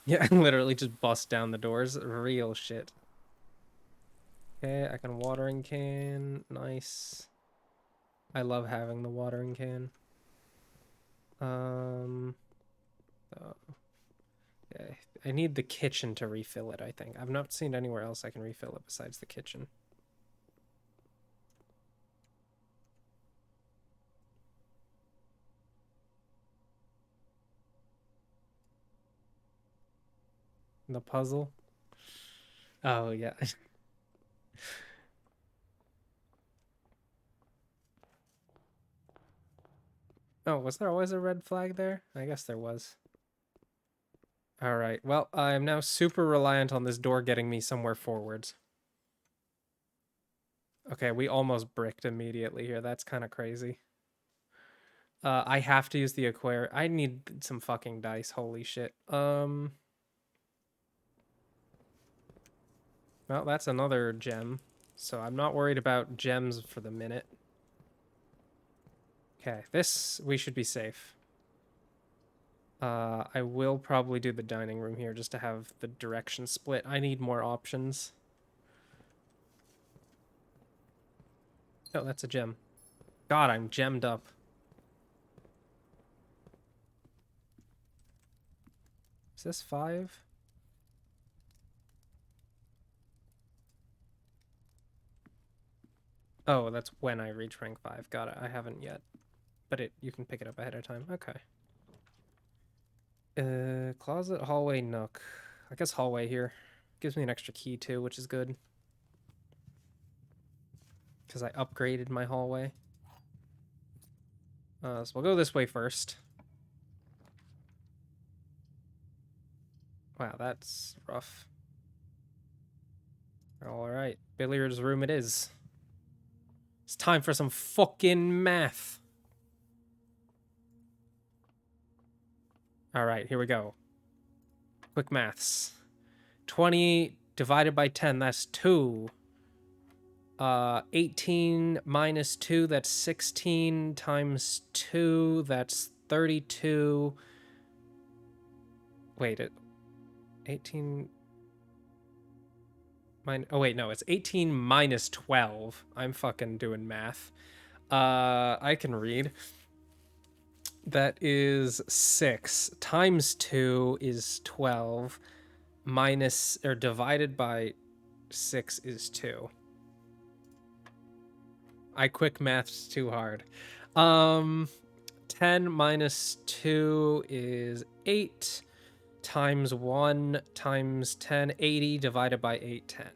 Yeah, literally just bust down the doors. Real shit. Okay, I can watering can. Nice. I love having the watering can. Oh, okay. I need the kitchen to refill it, I think. I've not seen anywhere else I can refill it besides the kitchen. The puzzle? Oh, yeah. Oh, was there always a red flag there? I guess there was. All right. Well, I'm now super reliant on this door getting me somewhere forwards. Okay, we almost bricked immediately here. That's kind of crazy. I have to use the aquarium. I need some fucking dice. Holy shit. Well, that's another gem. So I'm not worried about gems for the minute. Okay, this, we should be safe. I will probably do the dining room here just to have the direction split. I need more options. Oh, that's a gem. God, I'm gemmed up. Is this 5? Oh, that's when I reach rank 5. Got it. I haven't yet. But you can pick it up ahead of time. Okay. Closet, hallway, nook. I guess hallway here. Gives me an extra key too, which is good. Because I upgraded my hallway. So we'll go this way first. Wow, that's rough. Alright, billiards room it is. It's time for some fucking math. Alright, here we go. Quick maths. 20 divided by 10, that's 2. 18 minus 2, that's 16 times 2, that's 32. Wait, 18 oh wait, no, it's 18 minus 12. I'm fucking doing math. I can read. That is 6 times 2 is 12 minus or divided by 6 is 2. I quick maths too hard. 10 minus 2 is 8 times 1 times 10, 80 divided by 8, 10.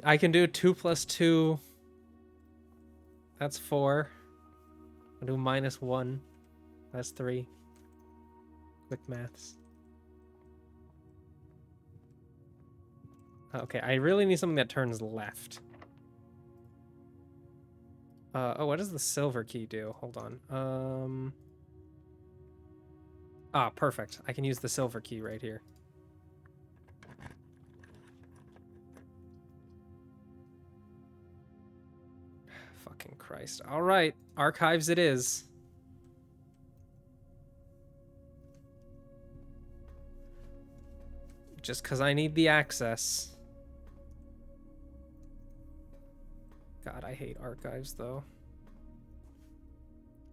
I can do 2 plus 2. That's 4. I'll do minus 1. That's 3. Quick maths. Okay, I really need something that turns left. Oh, what does the silver key do? Hold on. Ah, perfect. I can use the silver key right here. Fucking Christ. All right, archives it is. Just because I need the access. God, I hate archives, though.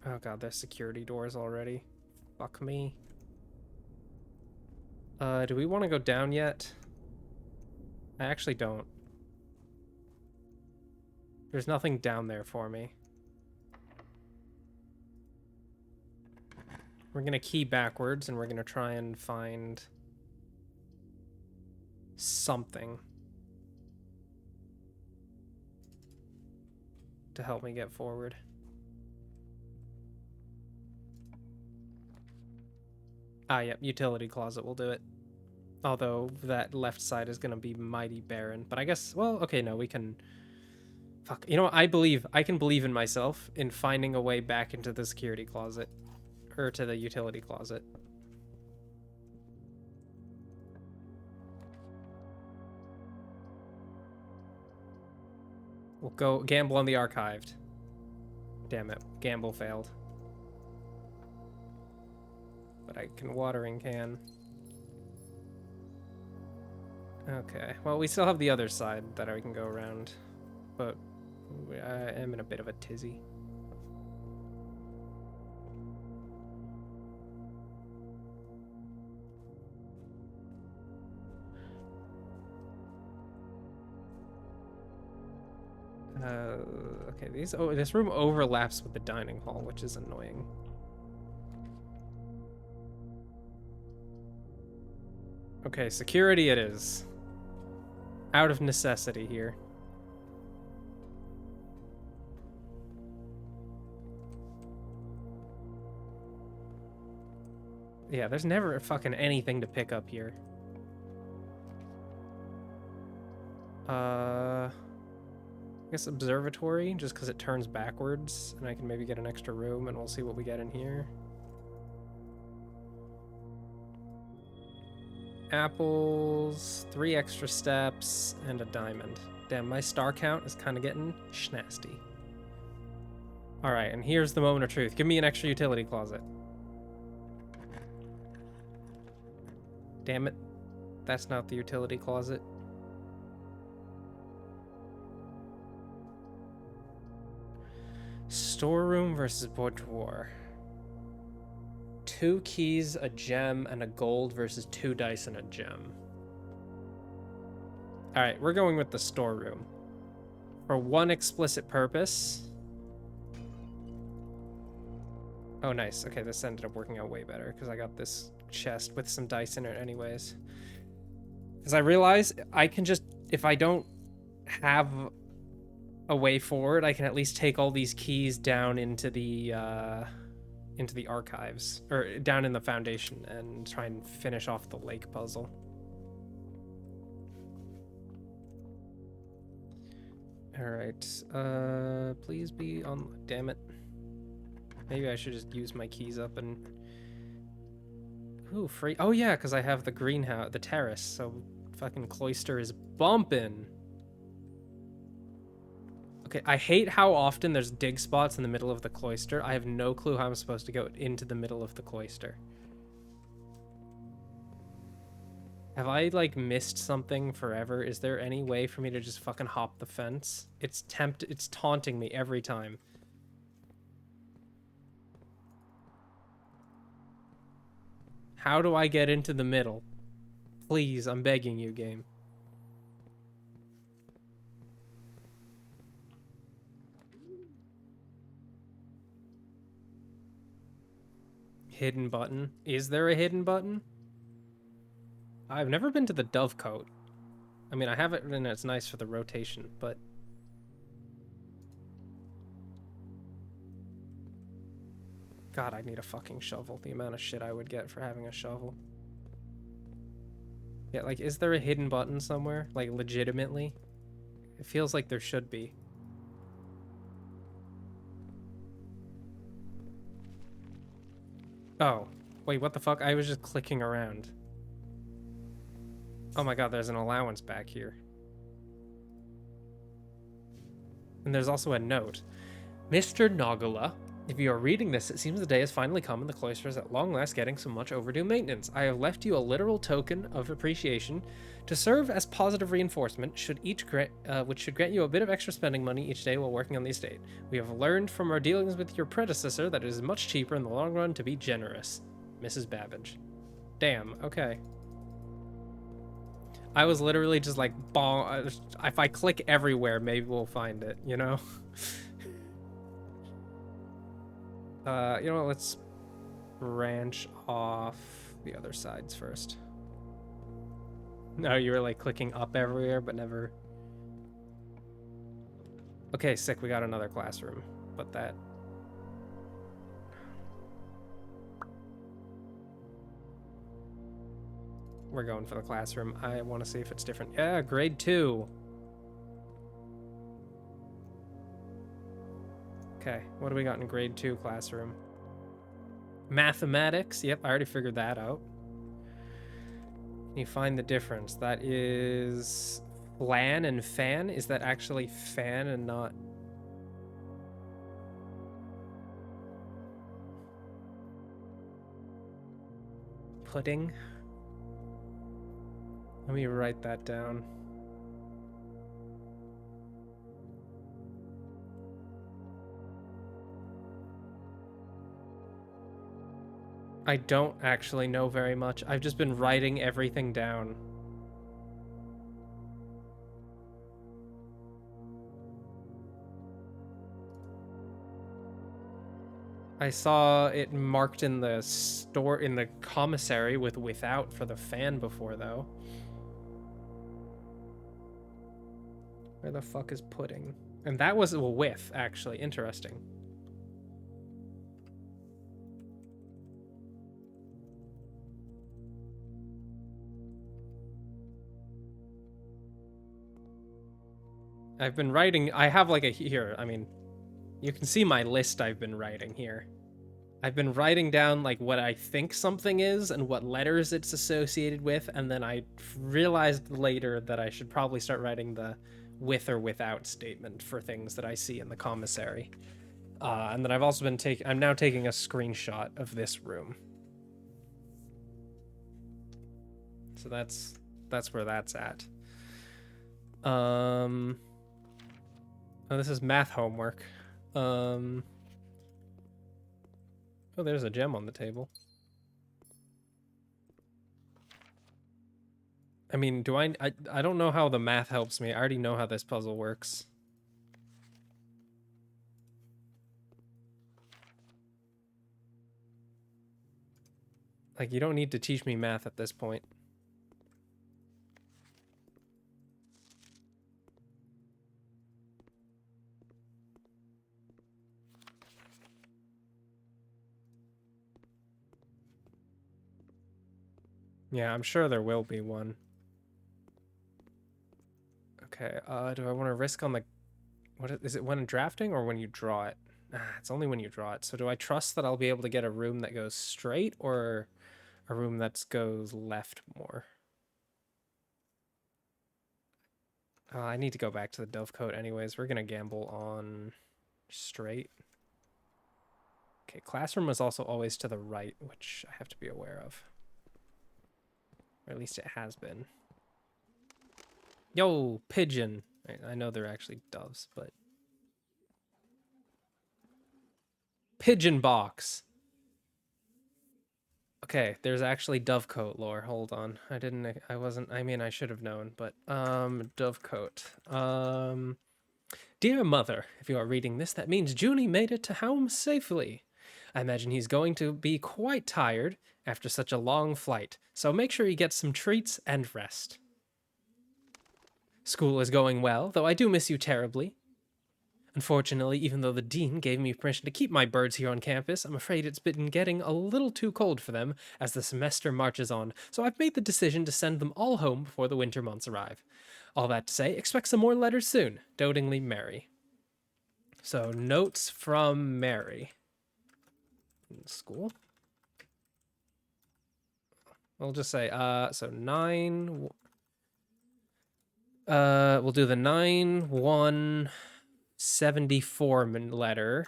Oh god, there's security doors already. Fuck me. Do we want to go down yet? I actually don't. There's nothing down there for me. We're gonna key backwards and we're gonna try and find something to help me get forward. Ah, yep, utility closet will do it. Although that left side is gonna be mighty barren. But I guess, well, okay, no, we can... Fuck, you know what, I can believe in myself in finding a way back into the security closet. Or to the utility closet. We'll go gamble on the archived. Damn it, gamble failed. But I can watering can. Okay, well, we still have the other side that I can go around. But I am in a bit of a tizzy. Okay, this room overlaps with the dining hall, which is annoying. Okay, security it is. Out of necessity here. Yeah, there's never fucking anything to pick up here. I guess observatory, just because it turns backwards, and I can maybe get an extra room, and we'll see what we get in here. Apples, 3 extra steps, and a diamond. Damn, my star count is kind of getting schnasty. Alright, and here's the moment of truth. Give me an extra utility closet. Damn it. That's not the utility closet. Storeroom versus boudoir. 2 keys, a gem, and a gold versus 2 dice and a gem. Alright, we're going with the storeroom. For one explicit purpose. Oh, nice. Okay, this ended up working out way better because I got this chest with some dice in it anyways. Because I realize I can just, if I don't have a way forward, I can at least take all these keys down into the archives, or down in the foundation, and try and finish off the lake puzzle. Alright, please be on, damn it. Maybe I should just use my keys up and... Ooh, free, oh yeah, because I have the greenhouse, the terrace, so fucking cloister is bumping. Okay, I hate how often there's dig spots in the middle of the cloister. I have no clue how I'm supposed to go into the middle of the cloister. Have I, like, missed something forever? Is there any way for me to just fucking hop the fence? It's taunting me every time. How do I get into the middle? Please, I'm begging you, game. Hidden button. Is there a hidden button? I've never been to the Dovecote. I mean, I have it and it's nice for the rotation, but... God, I need a fucking shovel. The amount of shit I would get for having a shovel. Yeah, like, is there a hidden button somewhere? Like, legitimately? It feels like there should be. Oh. Wait, what the fuck? I was just clicking around. Oh my god, there's an allowance back here. And there's also a note. Mr. Nogula, if you are reading this, it seems the day has finally come and the cloister is at long last getting some much overdue maintenance. I have left you a literal token of appreciation to serve as positive reinforcement, which should grant you a bit of extra spending money each day while working on the estate. We have learned from our dealings with your predecessor that it is much cheaper in the long run to be generous. Mrs. Babbage. Damn, okay. I was literally just like, if I click everywhere, maybe we'll find it, you know? You know what, let's branch off the other sides first. No, you were like clicking up everywhere, but never... Okay, sick, we got another classroom. But that... We're going for the classroom. I want to see if it's different. Yeah, grade 2. Okay, what do we got in grade 2 classroom? Mathematics. Yep, I already figured that out. Can you find the difference? That is flan and fan. Is that actually fan and not pudding? Let me write that down. I don't actually know very much. I've just been writing everything down. I saw it marked in the store, in the commissary with without for the fan before, though. Where the fuck is pudding? And that was, well, with, actually. Interesting. I've been writing, I have like a, here, I mean, you can see my list I've been writing here. I've been writing down like what I think something is and what letters it's associated with, and then I realized later that I should probably start writing the with or without statement for things that I see in the commissary. And then I've also been I'm now taking a screenshot of this room. So that's where that's at. Oh, this is math homework. Oh, there's a gem on the table. I mean, I don't know how the math helps me. I already know how this puzzle works. Like, you don't need to teach me math at this point. Yeah, I'm sure there will be one. Okay, do I want to risk on the... What is it, when drafting or when you draw it? It's only when you draw it. So do I trust that I'll be able to get a room that goes straight or a room that goes left more? I need to go back to the dovecote anyways. We're going to gamble on straight. Okay, classroom was also always to the right, which I have to be aware of. Or at least it has been. Yo, pigeon. I know they're actually doves, but... Pigeon box. Okay, there's actually dovecote lore. Hold on. I mean, I should have known, but, dovecote. Dear Mother, if you are reading this, that means Junie made it to home safely. I imagine he's going to be quite tired after such a long flight, so make sure he gets some treats and rest. School is going well, though I do miss you terribly. Unfortunately, even though the dean gave me permission to keep my birds here on campus, I'm afraid it's been getting a little too cold for them as the semester marches on, so I've made the decision to send them all home before the winter months arrive. All that to say, expect some more letters soon. Dotingly, Mary. So, notes from Mary. In school? We'll just say, so 9... we'll do the 9/1/74 letter.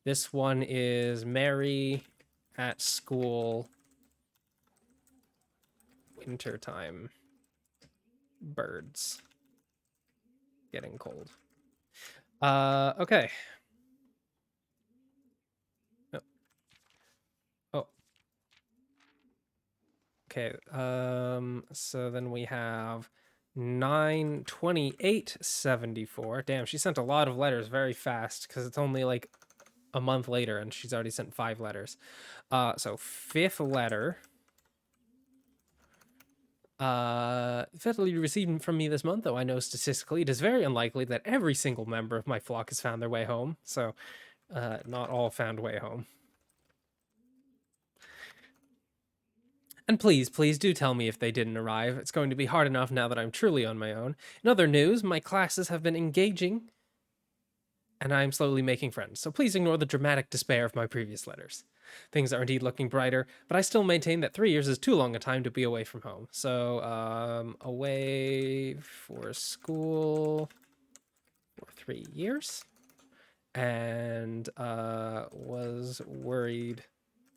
This one is Mary at school. Wintertime. Birds. Getting cold. Okay. Oh. Oh. Okay, so then we have 9/28/74. Damn, she sent a lot of letters very fast because it's only like a month later and she's already sent 5 letters. So fifth letter. Federally received from me this month, though I know statistically it is very unlikely that every single member of my flock has found their way home. So, not all found way home. And please, please do tell me if they didn't arrive. It's going to be hard enough now that I'm truly on my own. In other news, my classes have been engaging and I am slowly making friends, so please ignore the dramatic despair of my previous letters. Things are indeed looking brighter, but I still maintain that 3 years is too long a time to be away from home. So, away for school for 3 years, and was worried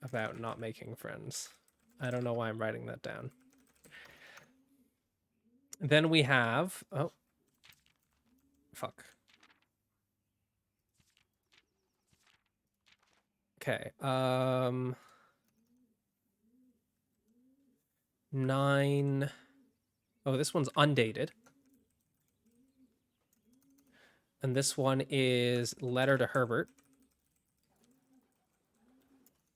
about not making friends. I don't know why I'm writing that down. Then we have, oh, fuck. Okay, 9. Oh, this one's undated. And this one is Letter to Herbert.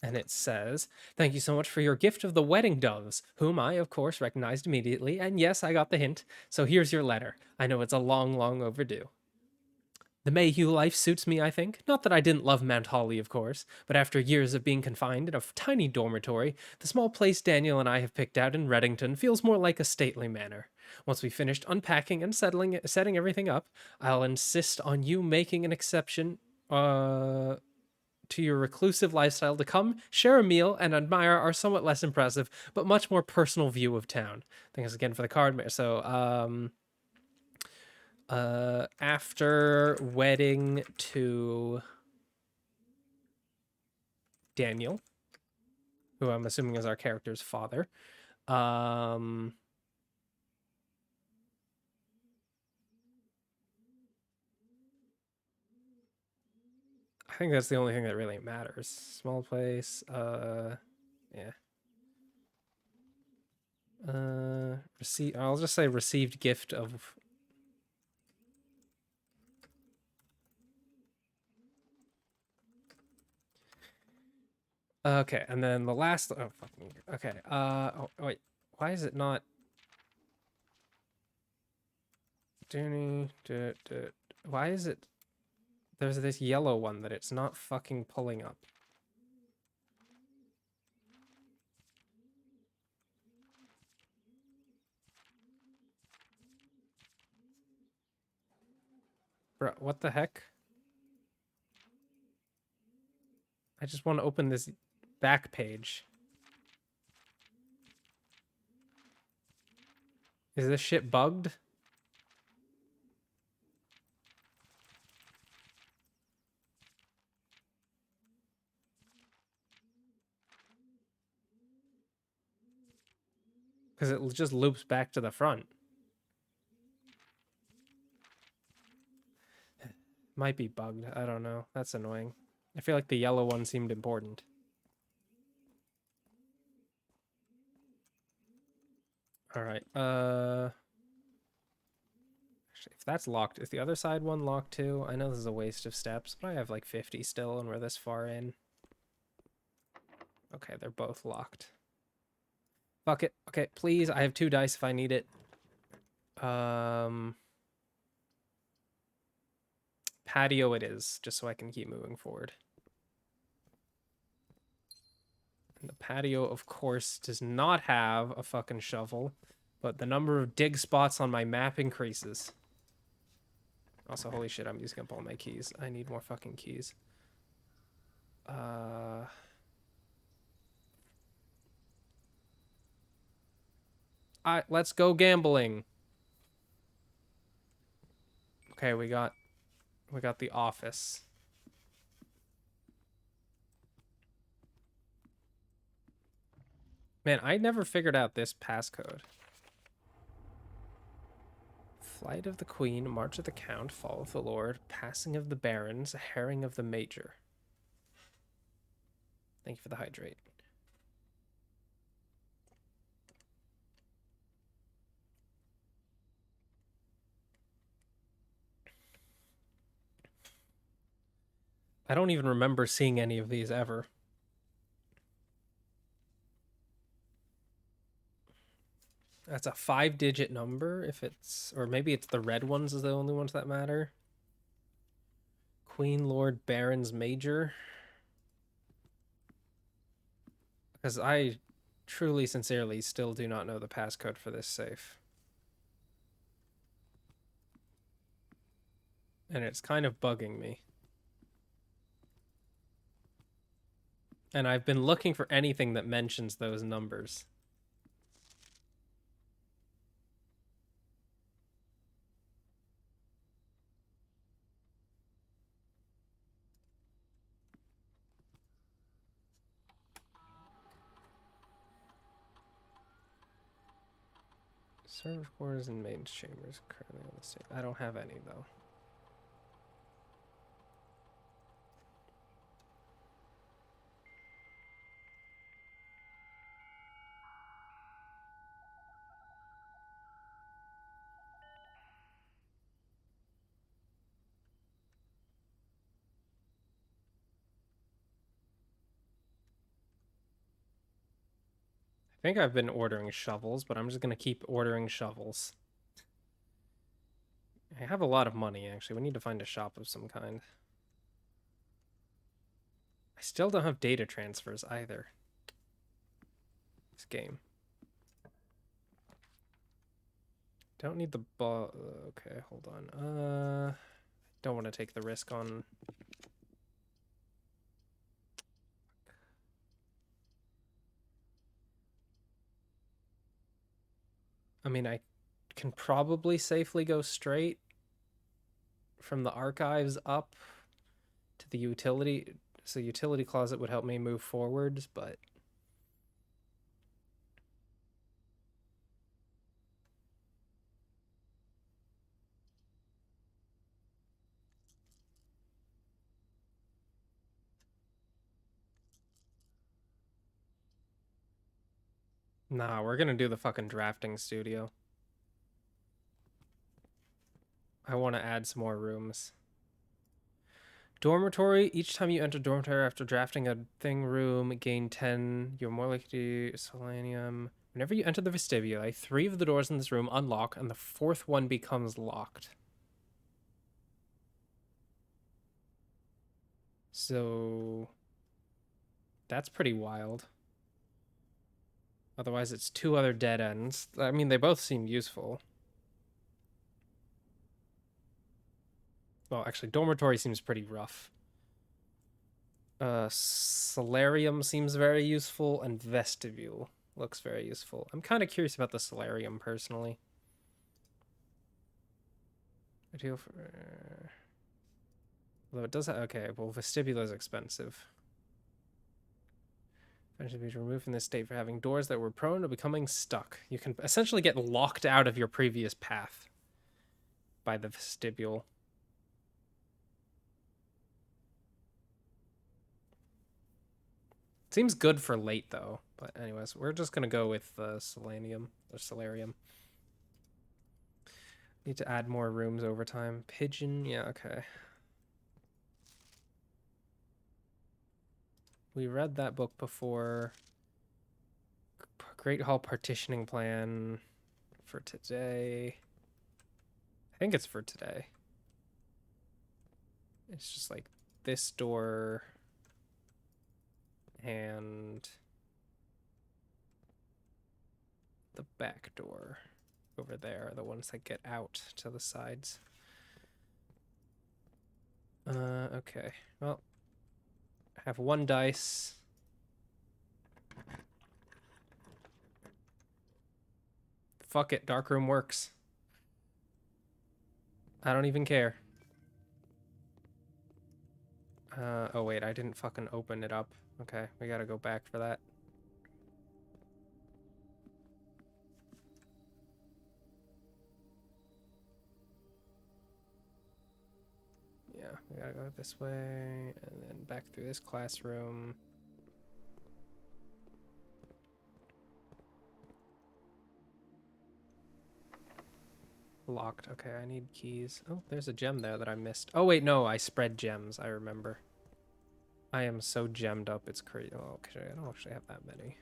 And it says, "Thank you so much for your gift of the wedding doves, whom I, of course, recognized immediately. And yes, I got the hint. So here's your letter. I know it's a long, long overdue. The Mayhew life suits me, I think. Not that I didn't love Mount Holly, of course, but after years of being confined in a tiny dormitory, the small place Daniel and I have picked out in Reddington feels more like a stately manor. Once we've finished unpacking and setting everything up, I'll insist on you making an exception to your reclusive lifestyle to come share a meal and admire our somewhat less impressive but much more personal view of town." Thanks again for the card. So after wedding to Daniel, who I'm assuming is our character's father, um I think that's the only thing that really matters. Small place, yeah. I'll just say received gift of. Okay, and then the last. Oh, fucking. Okay. Oh, wait. Why is it not? Why is it? There's this yellow one that it's not fucking pulling up. Bro, what the heck? I just want to open this back page. Is this shit bugged? Because it just loops back to the front. Might be bugged. I don't know. That's annoying. I feel like the yellow one seemed important. All right. Actually, if that's locked, is the other side one locked too? I know this is a waste of steps, but I have like 50 still, and we're this far in. Okay, they're both locked. Fuck it. Okay, please. I have 2 dice if I need it. Patio it is, just so I can keep moving forward. And the patio, of course, does not have a fucking shovel, but the number of dig spots on my map increases. Also, holy shit, I'm using up all my keys. I need more fucking keys. Let's go gambling. Okay, we got the office. Man, I never figured out this passcode. Flight of the Queen, March of the Count, Fall of the Lord, Passing of the Barons, Herring of the Major. Thank you for the hydrate. I don't even remember seeing any of these ever. That's a 5-digit number if it's, or maybe it's the red ones is the only ones that matter. Queen, Lord, Barons, Major. Because I truly, sincerely still do not know the passcode for this safe. And it's kind of bugging me. And I've been looking for anything that mentions those numbers. Server quarters and mains chambers currently on the state. I don't have any though. I think I've been ordering shovels, but I'm just gonna keep ordering shovels. I have a lot of money actually. We need to find a shop of some kind. I still don't have data transfers either. This game. Don't need the ball. Okay, hold on. Don't want to take the risk on. I mean, I can probably safely go straight from the archives up to the utility. So utility closet would help me move forwards, but nah, we're gonna do the fucking drafting studio. I want to add some more rooms. Dormitory. Each time you enter dormitory after drafting a thing room, gain 10. You're more likely to selenium. Whenever you enter the vestibule, 3 of the doors in this room unlock, and the 4th one becomes locked. So that's pretty wild. Otherwise, it's 2 other dead ends. I mean, they both seem useful. Well, actually, dormitory seems pretty rough. Solarium seems very useful, and vestibule looks very useful. I'm kind of curious about the solarium personally. Ideal for. Although it does have. Okay, well, vestibule is expensive. Eventually be removed from this state for having doors that were prone to becoming stuck. You can essentially get locked out of your previous path by the vestibule. Seems good for late though. But anyways, we're just gonna go with selenium or solarium. Need to add more rooms over time. Pigeon, yeah, okay. We read that book before. Great Hall partitioning plan for today. I think it's for today. It's just like this door and the back door over there are the ones that get out to the sides. Okay. Well, I have 1 dice. Fuck it, darkroom works. I don't even care. Oh wait, I didn't fucking open it up. Okay, we gotta go back for that. Yeah, we gotta go this way, and then back through this classroom. Locked. Okay, I need keys. Oh, there's a gem there that I missed. Oh wait, no, I spread gems, I remember. I am so gemmed up, it's crazy. Oh, okay, I don't actually have that many.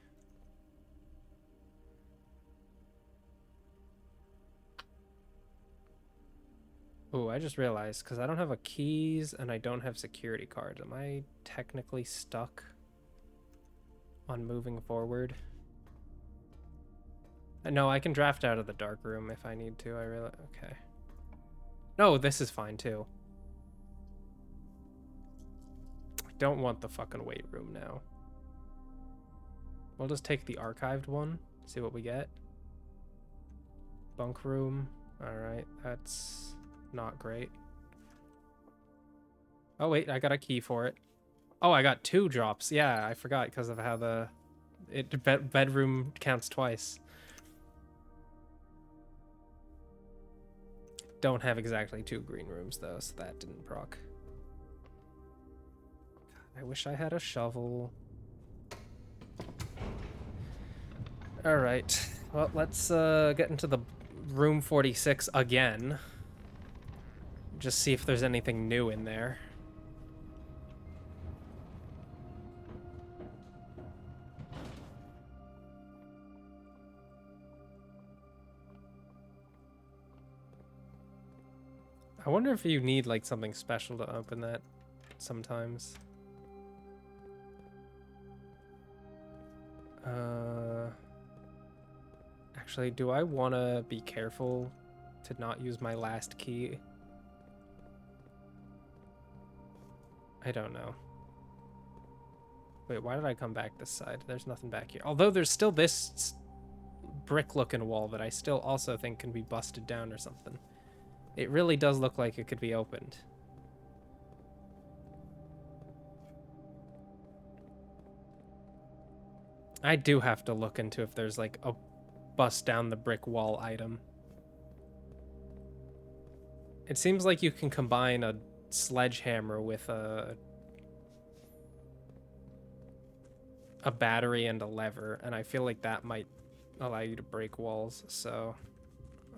Oh, I just realized, because I don't have a keys and I don't have security cards, am I technically stuck on moving forward? No, I can draft out of the dark room if I need to. I really... Okay. No, this is fine too. I don't want the fucking weight room now. We'll just take the archived one, see what we get. Bunk room. Alright, that's not great. Oh wait, I got a key for it. Oh, I got 2 drops. Yeah, I forgot because of how the bedroom counts twice. Don't have exactly 2 green rooms though, so that didn't proc. I wish I had a shovel. Alright, well, let's get into the room 46 again. Just see if there's anything new in there. I wonder if you need like something special to open that sometimes. Actually, do I want to be careful to not use my last key? I don't know. Wait, why did I come back this side? There's nothing back here. Although there's still this brick-looking wall that I still also think can be busted down or something. It really does look like it could be opened. I do have to look into if there's like a bust down the brick wall item. It seems like you can combine a sledgehammer with a battery and a lever, and I feel like that might allow you to break walls, so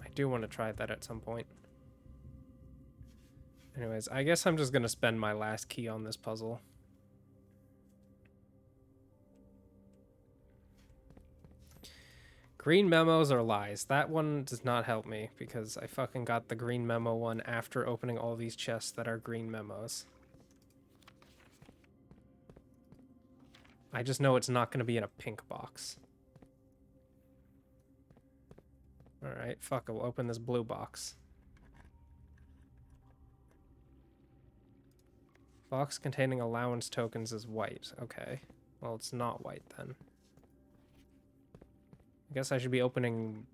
I do want to try that at some point. Anyways, I guess I'm just gonna spend my last key on this puzzle. Green memos are lies. That one does not help me because I fucking got the green memo one after opening all these chests that are green memos. I just know it's not going to be in a pink box. Alright, fuck it. We'll open this blue box. Box containing allowance tokens is white. Okay. Well, it's not white then. I guess I should be opening...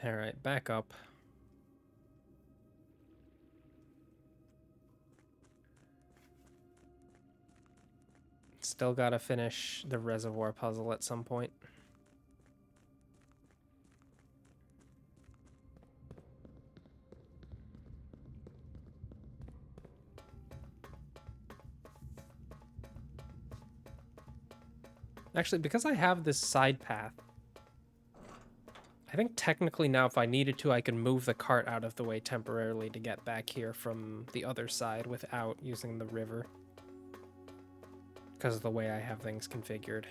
Alright, back up. Still gotta finish the reservoir puzzle at some point. Actually, because I have this side path, I think technically now if I needed to, I could move the cart out of the way temporarily to get back here from the other side without using the river. Because of the way I have things configured.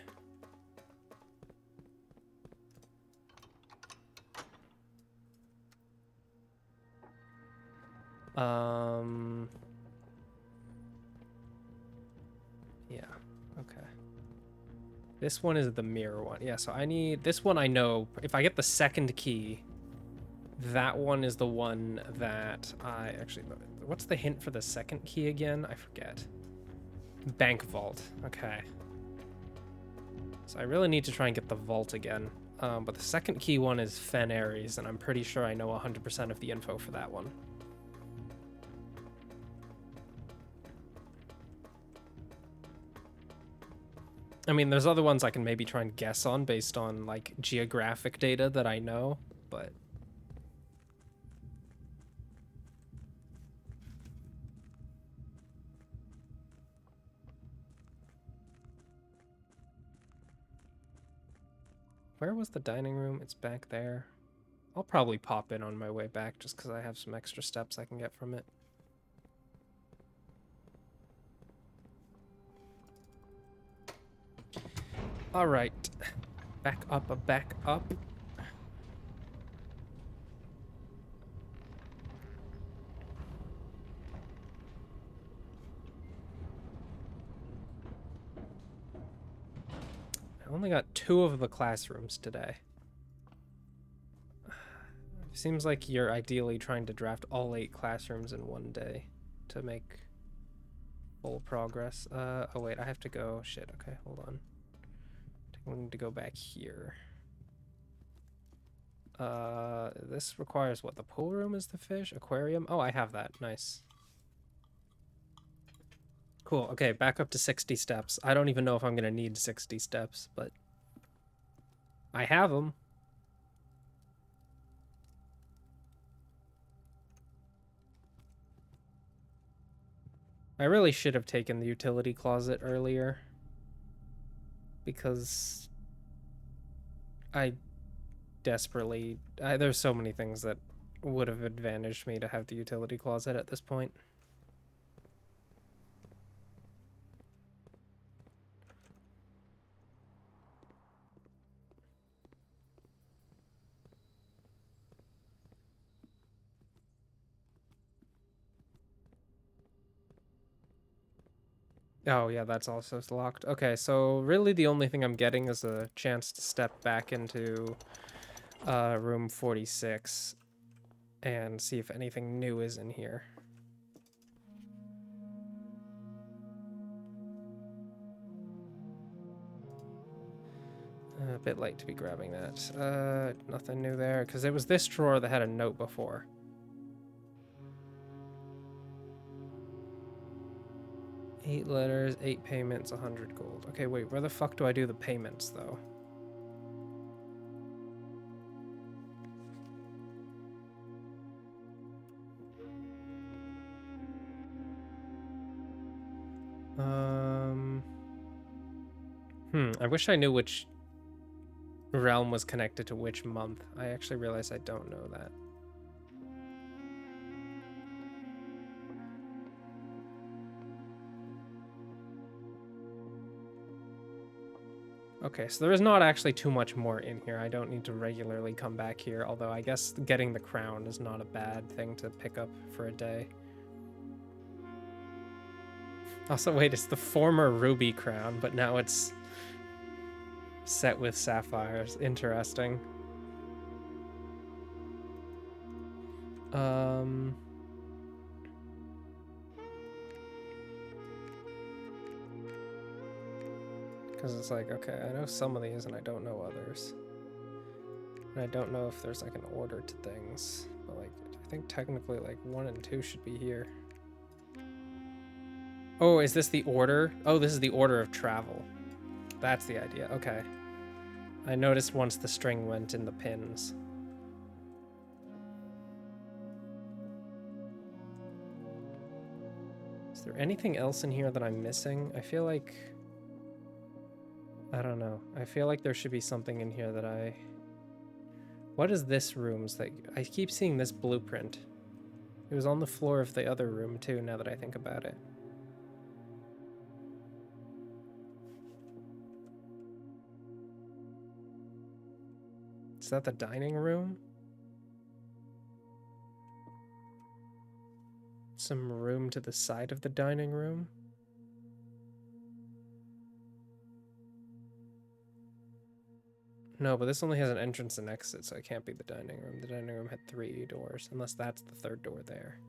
Yeah, okay. This one is the mirror one. Yeah, so I need... This one I know. If I get the second key, that one is the one that I... Actually, what's the hint for the second key again? I forget. Bank vault. Okay. So I really need to try and get the vault again. But the second key one is Fen Ares, and I'm pretty sure I know 100% of the info for that one. I mean, there's other ones I can maybe try and guess on based on, like, geographic data that I know, but... where was the dining room? It's back there. I'll probably pop in on my way back just because I have some extra steps I can get from it. All right, back up, back up. I only got 2 of the classrooms today. Seems like you're ideally trying to draft all 8 classrooms in one day to make full progress. Oh wait, I have to go. Shit, okay, hold on. I need to go back here. This requires what? The pool room is the fish? Aquarium? Oh, I have that. Nice. Cool. Okay, back up to 60 steps. I don't even know if I'm going to need 60 steps, but I have them. I really should have taken the utility closet earlier because I desperately... there's so many things that would have advantaged me to have the utility closet at this point. Oh, yeah, that's also locked. Okay, so really the only thing I'm getting is a chance to step back into room 46 and see if anything new is in here. A bit late to be grabbing that. Nothing new there, because it was this drawer that had a note before. Eight letters, 8 payments, 100 gold. Okay, wait, where the fuck do I do the payments, though? I wish I knew which realm was connected to which month. I actually realize I don't know that. Okay, so there is not actually too much more in here. I don't need to regularly come back here, although I guess getting the crown is not a bad thing to pick up for a day. Also, wait, it's the former ruby crown, but now it's set with sapphires. Interesting. Because it's like, okay, I know some of these and I don't know others. And I don't know if there's like an order to things, but like, I think technically like 1 and 2 should be here. Oh, is this the order? Oh, this is the order of travel. That's the idea. Okay. I noticed once the string went in the pins. Is there anything else in here that I'm missing? I feel like... I don't know. I feel like there should be something in here that I... What is this room's that... I keep seeing this blueprint. It was on the floor of the other room too, now that I think about it. Is that the dining room? Some room to the side of the dining room? No, but this only has an entrance and exit, so it can't be the dining room. The dining room had 3 doors, unless that's the 3rd door there.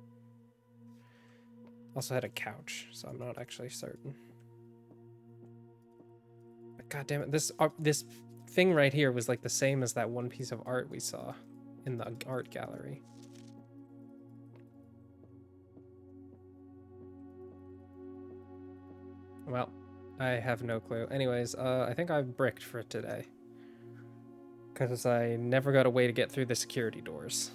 Also had a couch, so I'm not actually certain. But God damn it, this thing right here was like the same as that one piece of art we saw in the art gallery. Well, I have no clue. Anyways, I think I've bricked for today. Because I never got a way to get through the security doors.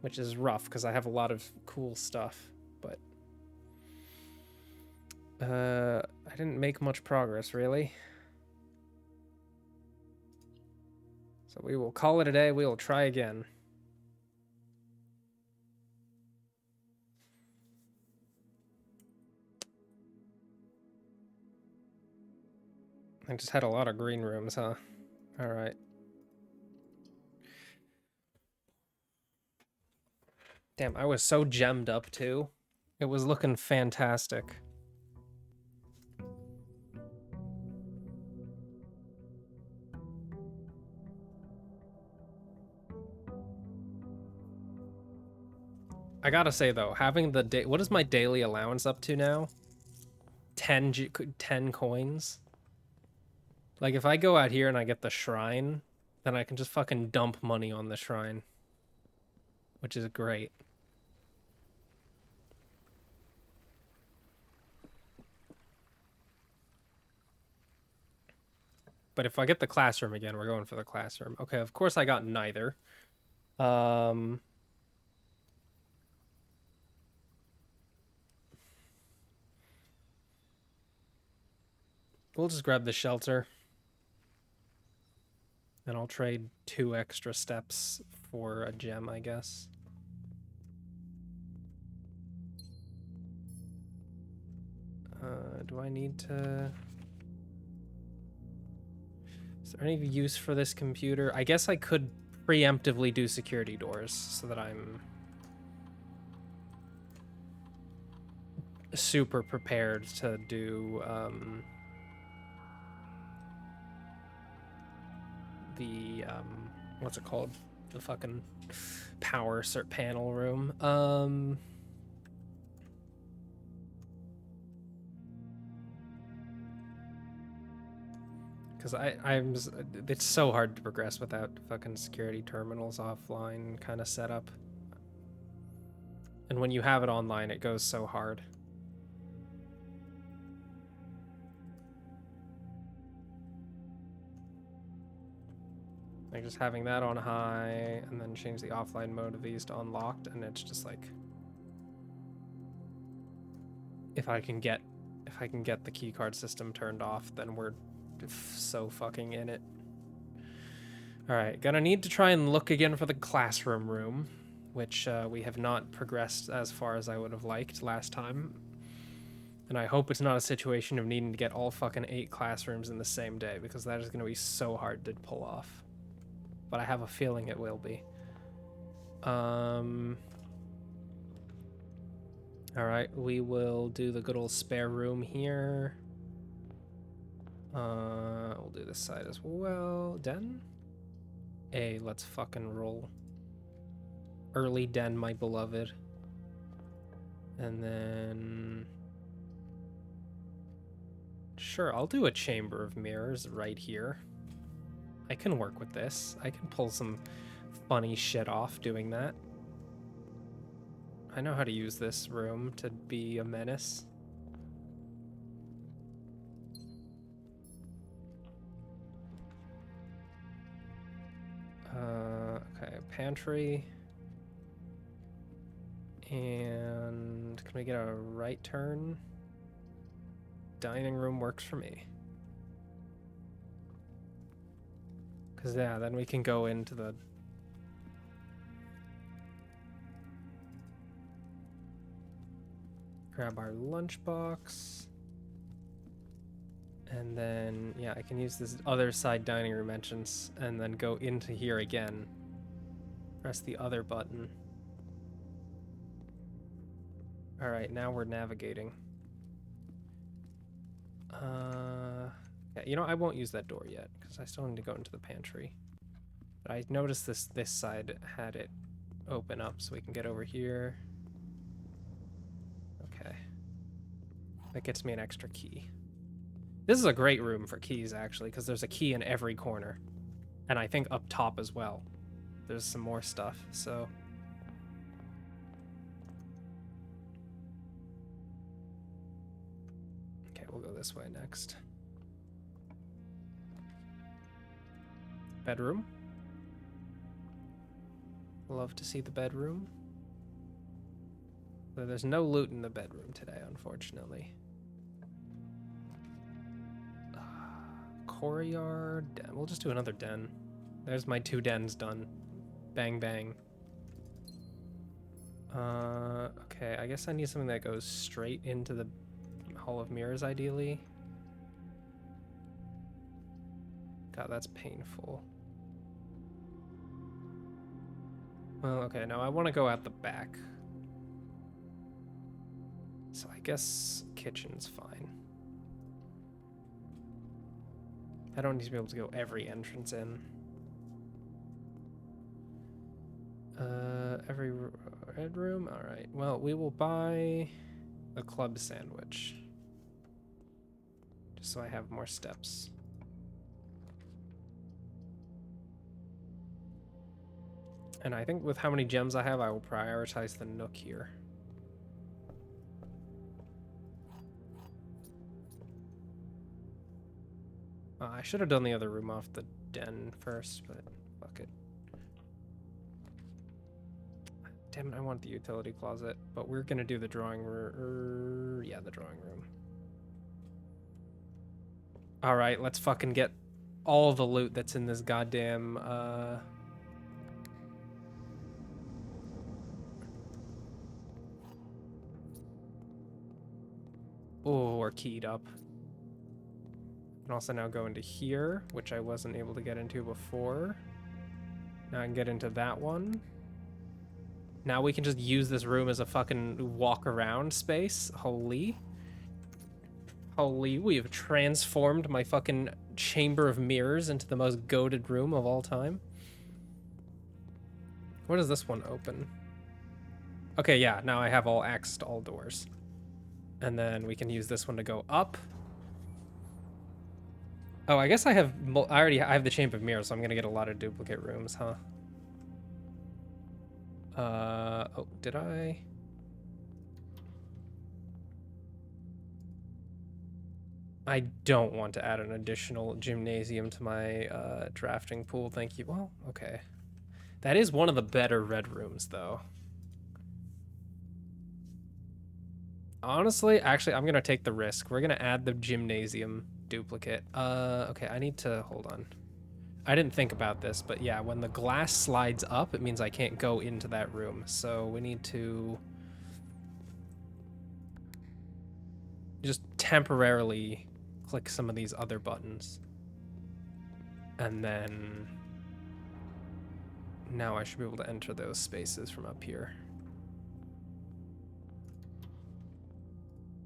Which is rough, because I have a lot of cool stuff, but... I didn't make much progress, really. So we will call it a day. We will try again. I just had a lot of green rooms, huh? All right. Damn, I was so gemmed up too. It was looking fantastic. I gotta say though, having the day, what is my daily allowance up to now? 10 coins. Like if I go out here and I get the shrine, then I can just fucking dump money on the shrine, which is great. But if I get the classroom again, we're going for the classroom. Okay, of course I got neither. We'll just grab the shelter. And I'll trade 2 extra steps for a gem, I guess. Do I need to... Is there any use for this computer? I guess I could preemptively do security doors so that I'm super prepared to do the what's it called? The fucking power cert panel room. Because it's so hard to progress without fucking security terminals offline kind of setup. And when you have it online, it goes so hard. Like just having that on high and then change the offline mode of these to unlocked, and it's just like if I can get the keycard system turned off, then we're so fucking in it. All right, gonna need to try and look again for the classroom room, which we have not progressed as far as I would have liked last time. And I hope it's not a situation of needing to get all fucking 8 classrooms in the same day, because that is gonna be so hard to pull off. But I have a feeling it will be. All right, we will do the good old spare room here. We'll do this side as well. Den? Hey, let's fucking roll. Early den, my beloved. And then... Sure, I'll do a chamber of mirrors right here. I can work with this. I can pull some funny shit off doing that. I know how to use this room to be a menace. Okay, pantry. And can we get a right turn? Dining room works for me. Because, yeah, then we can go into the... Grab our lunchbox. And then, yeah, I can use this other side dining room entrance and then go into here again. Press the other button. All right, now we're navigating. Yeah, you know, I won't use that door yet because I still need to go into the pantry. But I noticed this side had it open up so we can get over here. Okay. That gets me an extra key. This is a great room for keys, actually, because there's a key in every corner. And I think up top as well. There's some more stuff, so... Okay, we'll go this way next. Bedroom. Love to see the bedroom. Though there's no loot in the bedroom today, unfortunately. Courtyard. Den. We'll just do another den. There's my 2 dens done. Bang, bang. Okay, I guess I need something that goes straight into the Hall of Mirrors, ideally. God, that's painful. Well, okay, no, I want to go out the back. So I guess kitchen's fine. I don't need to be able to go every entrance in. Every red room? Alright, well, we will buy a club sandwich. Just so I have more steps. And I think with how many gems I have, I will prioritize the nook here. I should have done the other room off the den first, but fuck it. Damn it, I want the utility closet, but we're gonna do the drawing room. Yeah, the drawing room. All right, let's fucking get all the loot that's in this goddamn, Oh, we're keyed up. I can also now go into here, which I wasn't able to get into before. Now I can get into that one. Now we can just use this room as a fucking walk around space. Holy. Holy, we have transformed my fucking chamber of mirrors into the most goated room of all time. What does this one open? Okay, yeah, now I have all access to all doors. And then we can use this one to go up. Oh, I guess I already have the chamber of mirrors, so I'm gonna get a lot of duplicate rooms, huh? Oh, did I? I don't want to add an additional gymnasium to my drafting pool, thank you. Well, okay. That is one of the better red rooms, though. Honestly, actually, I'm gonna take the risk. We're gonna add the gymnasium duplicate. Okay, I need to, hold on. I didn't think about this, but yeah, when the glass slides up, it means I can't go into that room. So we need to just temporarily click some of these other buttons. And then now I should be able to enter those spaces from up here.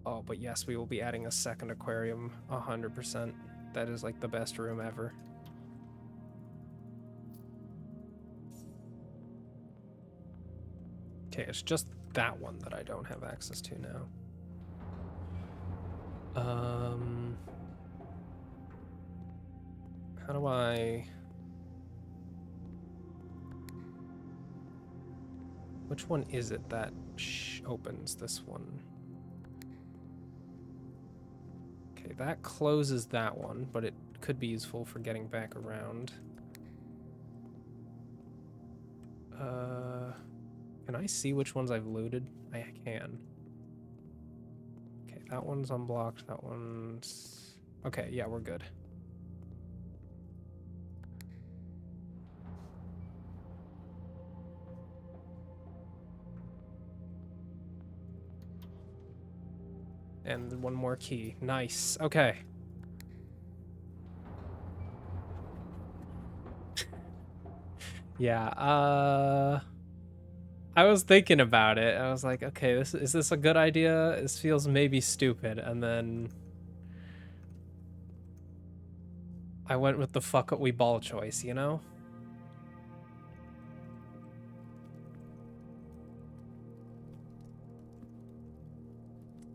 Oh, but yes, we will be adding a second aquarium, 100%. That is like the best room ever. Okay, it's just that one that I don't have access to now. How do I... Which one is it that opens this one? Okay, that closes that one, but it could be useful for getting back around. Can I see which ones I've looted? I can. Okay, that one's unblocked, that one's... Okay, yeah, we're good. And one more key. Nice. Okay. Yeah, I was thinking about it. I was like, okay, is this a good idea? This feels maybe stupid. And then I went with the fuck it we ball choice, you know?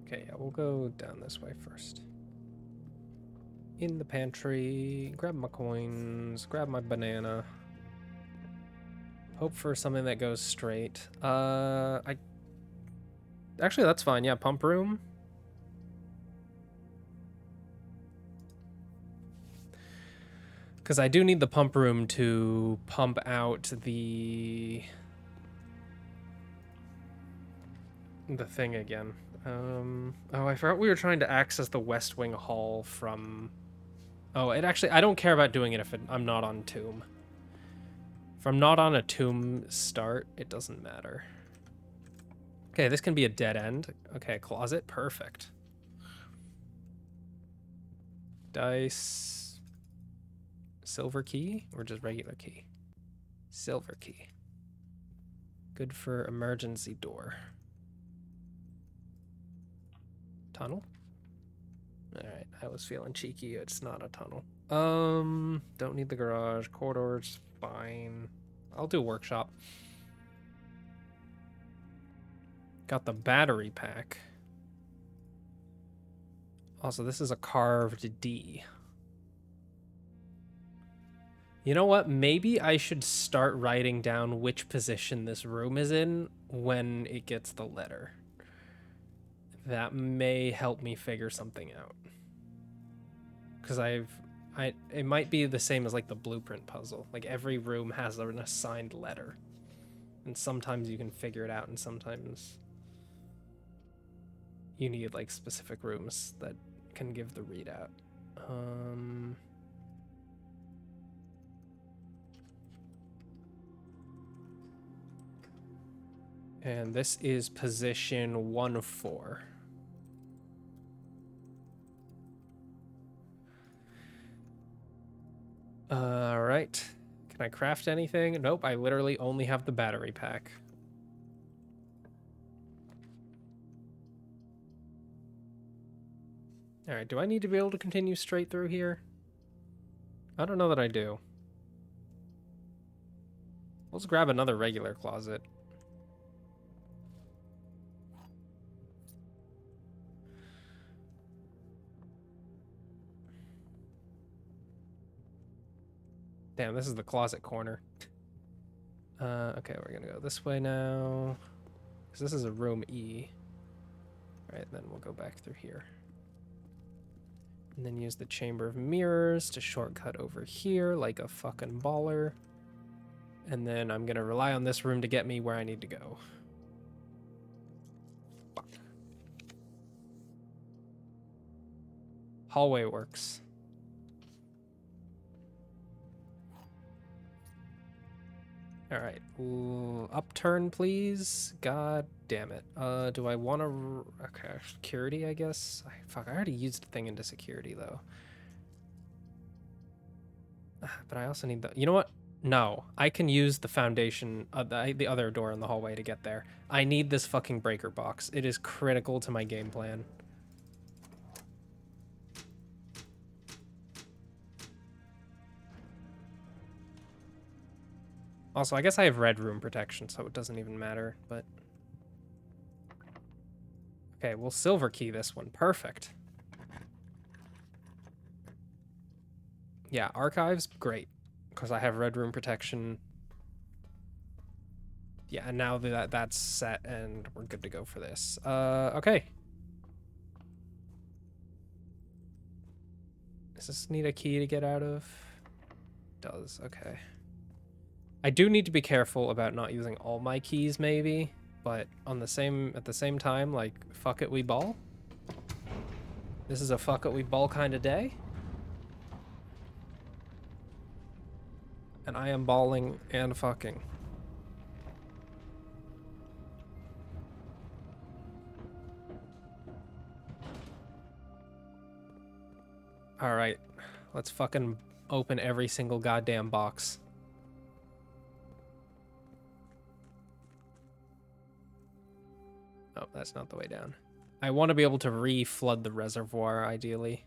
Okay, yeah, we'll go down this way first. In the pantry, grab my coins, grab my banana. Hope for something that goes straight. Actually, that's fine. Yeah, pump room. Because I do need the pump room to pump out the thing again. Oh, I forgot we were trying to access the West Wing Hall from... Oh, it actually... I don't care about doing it if I'm not on Tomb. If I'm not on a tomb start, it doesn't matter. Okay, this can be a dead end. Okay, closet, perfect. Dice. Silver key or just regular key? Silver key. Good for emergency door. Tunnel? Alright, I was feeling cheeky. It's not a tunnel. Don't need the garage. Corridors, fine. I'll do workshop. Got the battery pack. Also, this is a carved D. You know what? Maybe I should start writing down which position this room is in when it gets the letter. That may help me figure something out. Because it might be the same as like the blueprint puzzle. Like every room has an assigned letter. And sometimes you can figure it out and sometimes you need like specific rooms that can give the readout. And this is position 1 of 4. All right. Can I craft anything? Nope, I literally only have the battery pack. All right, do I need to be able to continue straight through here? I don't know that I do. Let's grab another regular closet. Damn, this is the closet corner. Okay, we're gonna go this way now. Because this is a room E. All right, then we'll go back through here. And then use the chamber of mirrors to shortcut over here like a fucking baller. And then I'm gonna rely on this room to get me where I need to go. Fuck. Hallway works. All right, upturn, please. God damn it. Do I want to? Okay, security, I guess. Fuck, I already used the thing into security though. But I also need the. You know what? No, I can use the foundation, the other door in the hallway to get there. I need this fucking breaker box. It is critical to my game plan. Also, I guess I have red room protection, so it doesn't even matter, but... Okay, we'll silver key this one. Perfect. Yeah, archives, great. Because I have red room protection. Yeah, and now that that's set and we're good to go for this. Okay. Does this need a key to get out of? It does, okay. I do need to be careful about not using all my keys, maybe, but at the same time, like, fuck it, we ball. This is a fuck it, we ball kind of day. And I am balling and fucking. All right, let's fucking open every single goddamn box. Oh, that's not the way down. I want to be able to re-flood the reservoir, ideally.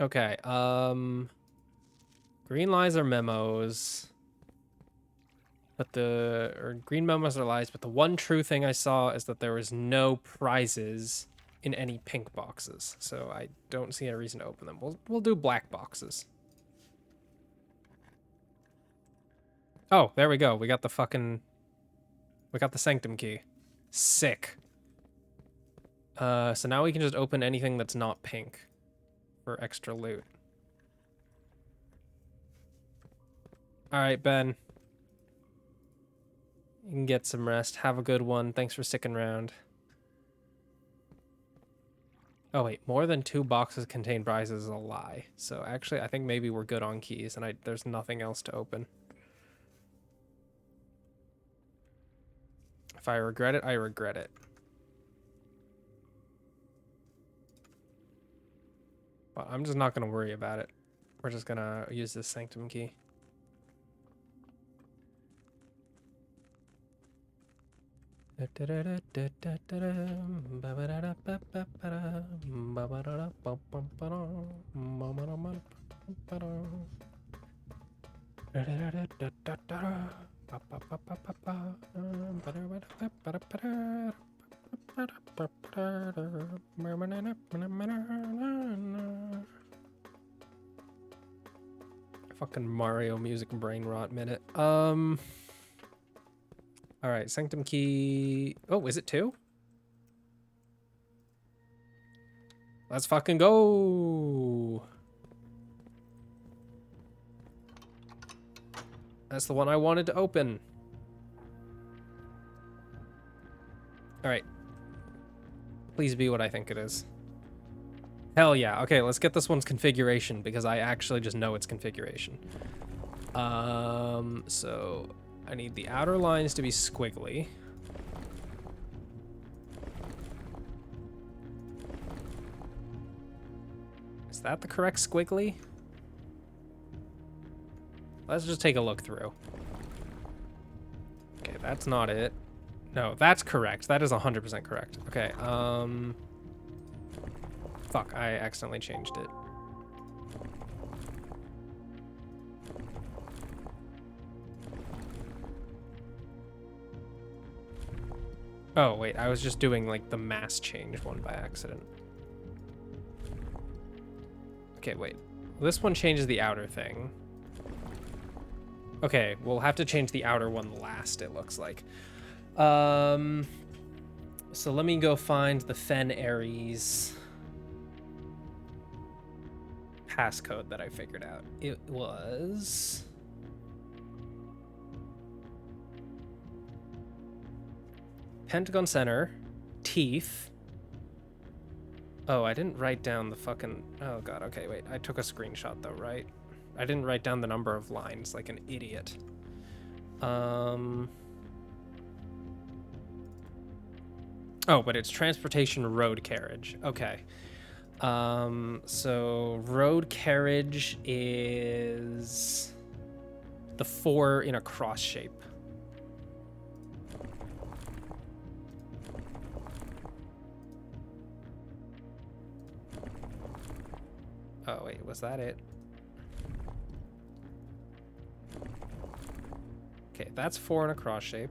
Okay, green lies are memos. But green memos are lies, but the one true thing I saw is that there was no prizes in any pink boxes. So I don't see a reason to open them. We'll do black boxes. Oh, there we go. We got the sanctum key. Sick. So now we can just open anything that's not pink for extra loot. All right, Ben. You can get some rest. Have a good one. Thanks for sticking around. Oh wait, more than 2 boxes contain prizes is a lie. So actually, I think maybe we're good on keys, and there's nothing else to open. If I regret it, I regret it. But I'm just not going to worry about it. We're just going to use this sanctum key. Fucking Mario music brain rot minute. All right, sanctum key. Oh, is it 2? Let's fucking go. That's the one I wanted to open. All right. Please be what I think it is. Hell yeah. Okay, let's get this one's configuration because I actually just know its configuration. So I need the outer lines to be squiggly. Is that the correct squiggly? Let's just take a look through. Okay, that's not it. No, that's correct. That is 100% correct. Okay, fuck, I accidentally changed it. Oh, wait, I was just doing, like, the mass change one by accident. Okay, wait. This one changes the outer thing. Okay, we'll have to change the outer one last, it looks like. So let me go find the Fen Ares passcode that I figured out. It was... Pentagon Center, teeth. Oh, I didn't write down the fucking... Oh, God, okay, wait. I took a screenshot, though, right? I didn't write down the number of lines like an idiot. Oh, but it's transportation road carriage. Okay. So road carriage is the 4 in a cross shape. Oh, wait, was that it? Okay, that's 4 in a cross shape.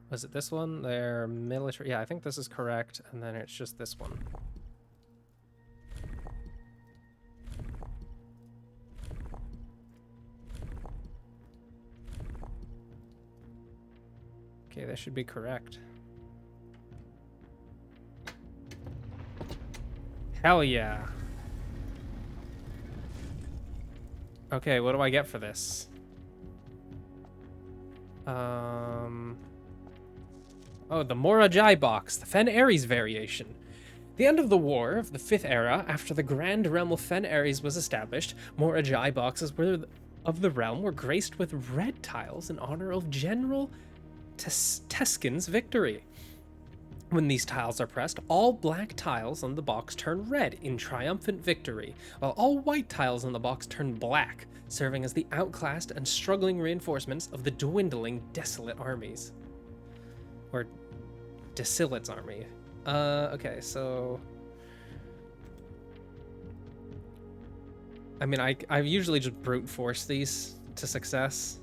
Was it this one? They're military. Yeah, I think this is correct. And then it's just this one. Okay, that should be correct. Hell yeah. Okay, what do I get for this? Oh, the Morajai box, the Fen Ares variation. The end of the War of the 5th Era, after the Grand Realm of Fen Ares was established, Morajai boxes of the realm were graced with red tiles in honor of General Teskin's victory. When these tiles are pressed, all black tiles on the box turn red in triumphant victory, while all white tiles on the box turn black, serving as the outclassed and struggling reinforcements of the dwindling desolate armies. Or Decilit's army. Okay, so... I mean, I usually just brute force these to success.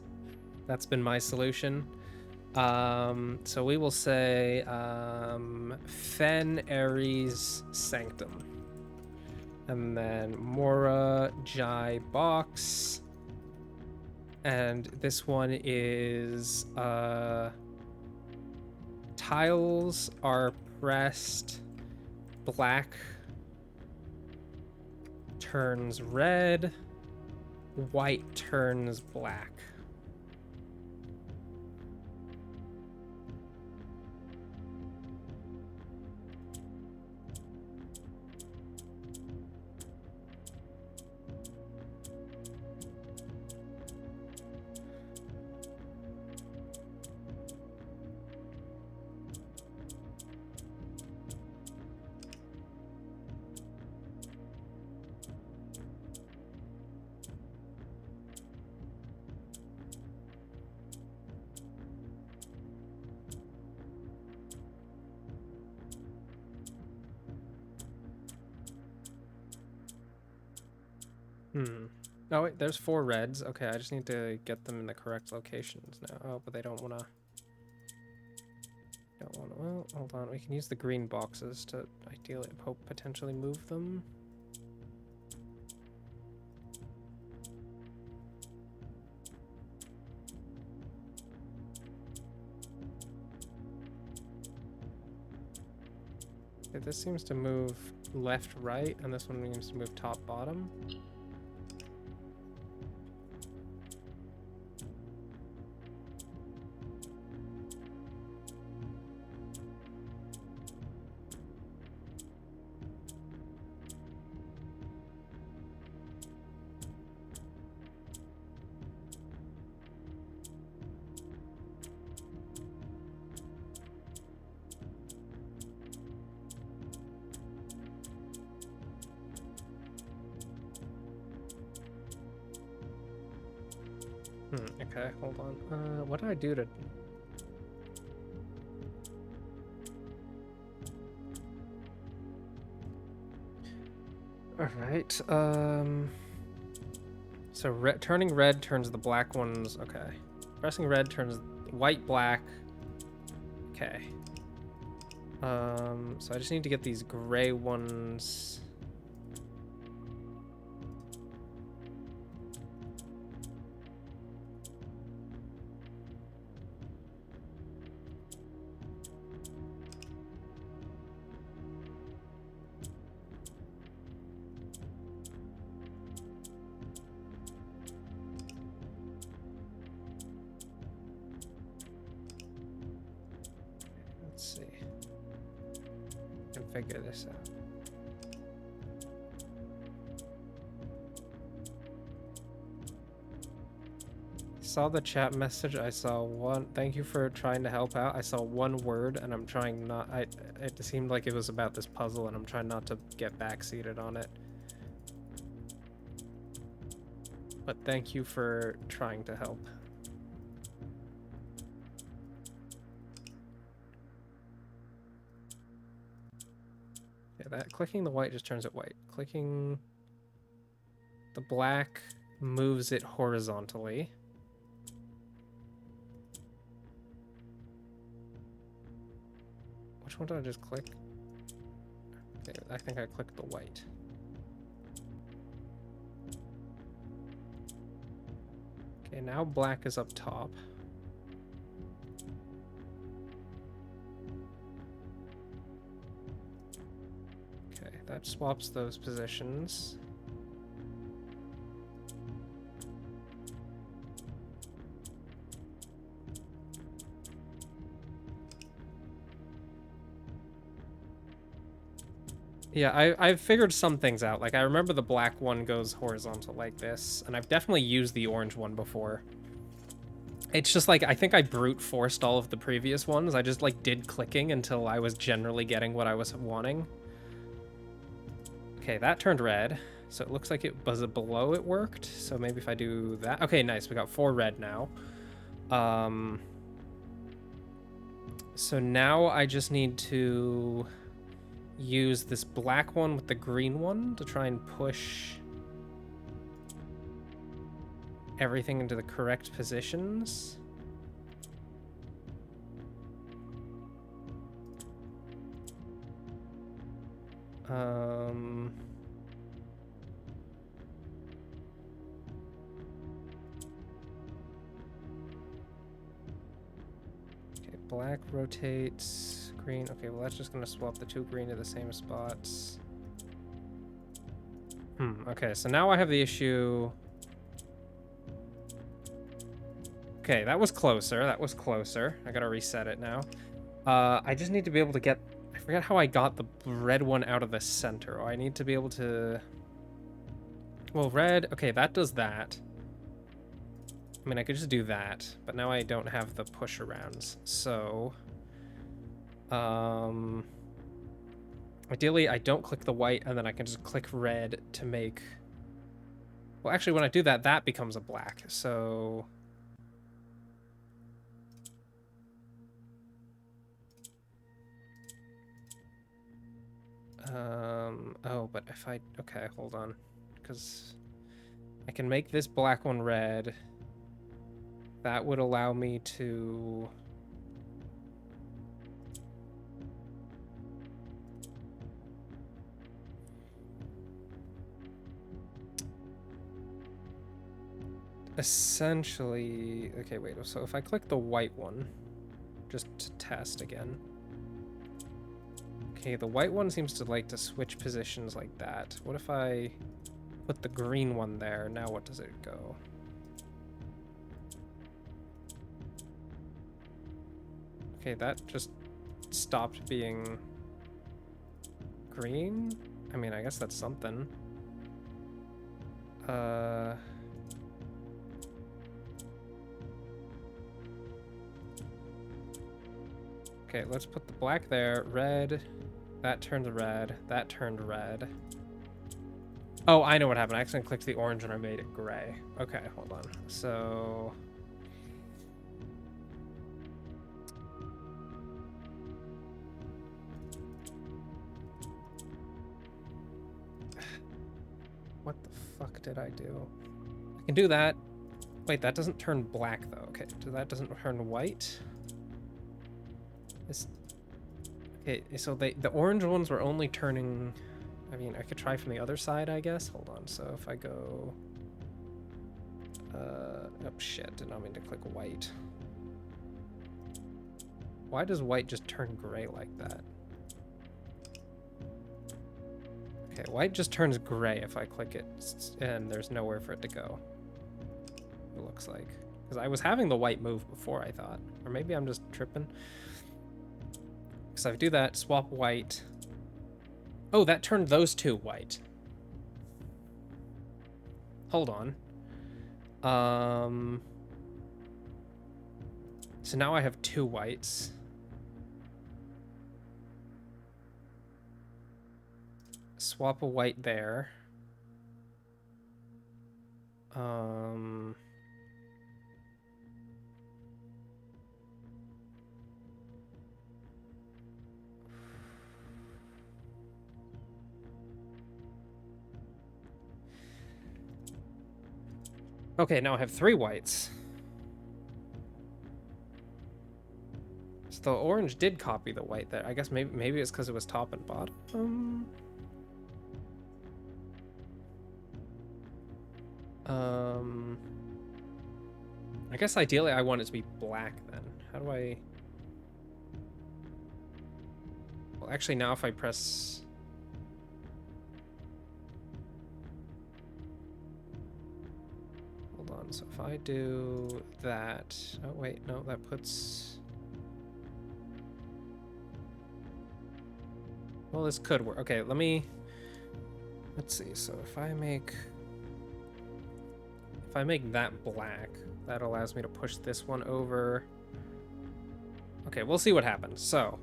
That's been my solution. So we will say Fen Ares Sanctum. And then Mora Jai box. And this one is tiles are pressed, black turns red, white turns black. Hmm. Oh wait, there's 4 reds. Okay, I just need to get them in the correct locations now. Oh, but they don't wanna... Don't wanna... Well, hold on. We can use the green boxes to ideally potentially move them. Okay, this seems to move left, right, and this one seems to move top, bottom. Okay, hold on. What do I do to... Alright, so turning red turns the black ones... Okay. Pressing red turns white, black. Okay. So I just need to get these gray ones... Let's see. I can figure this out. Saw the chat message. I saw one. Thank you for trying to help out. I saw one word, and I'm trying not. It seemed like it was about this puzzle, and I'm trying not to get backseated on it. But thank you for trying to help. Yeah, that clicking the white just turns it white. Clicking the black moves it horizontally. Which one did I just click? Okay, I think I clicked the white. Okay, now black is up top. Okay, that swaps those positions. Yeah, I've figured some things out. Like, I remember the black one goes horizontal like this, and I've definitely used the orange one before. It's just like, I think I brute forced all of the previous ones. I just like did clicking until I was generally getting what I was wanting. Okay, that turned red. So it looks like it was below it worked. So maybe if I do that. Okay, nice. We got 4 red now. So now I just need to use this black one with the green one to try and push everything into the correct positions. Okay, black rotates, green. Okay, well that's just gonna swap the 2 green to the same spots. Okay, so now I have the issue. Okay, that was closer. That was closer. I gotta reset it now. I just need to be able to get... I forget how I got the red one out of the center. Oh, I need to be able to... Well, red... Okay, that does that. I mean, I could just do that, but now I don't have the push arounds. So... Ideally, I don't click the white, and then I can just click red to make... Well, actually, when I do that, that becomes a black, so... Oh, but if I... Okay, hold on. Because I can make this black one red. That would allow me to... essentially... Okay, wait. So if I click the white one, just to test again. Okay, the white one seems to like to switch positions like that. What if I put the green one there? Now what does it go? Okay, that just stopped being green? I mean, I guess that's something. Okay, let's put the black there. Red. That turned red. That turned red. Oh, I know what happened. I accidentally clicked the orange and I made it gray. Okay, hold on. So... what the fuck did I do? I can do that. Wait, that doesn't turn black though. Okay, so that doesn't turn white. This... Okay, so the orange ones were only turning... I mean, I could try from the other side, I guess. Hold on. So if I go... oh shit, did not mean to click white. Why does white just turn gray like that? Okay, white just turns gray if I click it, and there's nowhere for it to go. It looks like. Because I was having the white move before, I thought. Or maybe I'm just tripping. Because if I do that, swap white. Oh, that turned those two white. Hold on. So now I have two whites. Swap a white there. Okay, now I have three whites. So the orange did copy the white there. I guess maybe it's because it was top and bottom. I guess ideally I want it to be black then. How do I... Well, actually now if I press... Hold on, so if I do that... Oh, wait, no, that puts... Well, this could work. Okay, let me... Let's see, so if I make that black, that allows me to push this one over. Okay, we'll see what happens. So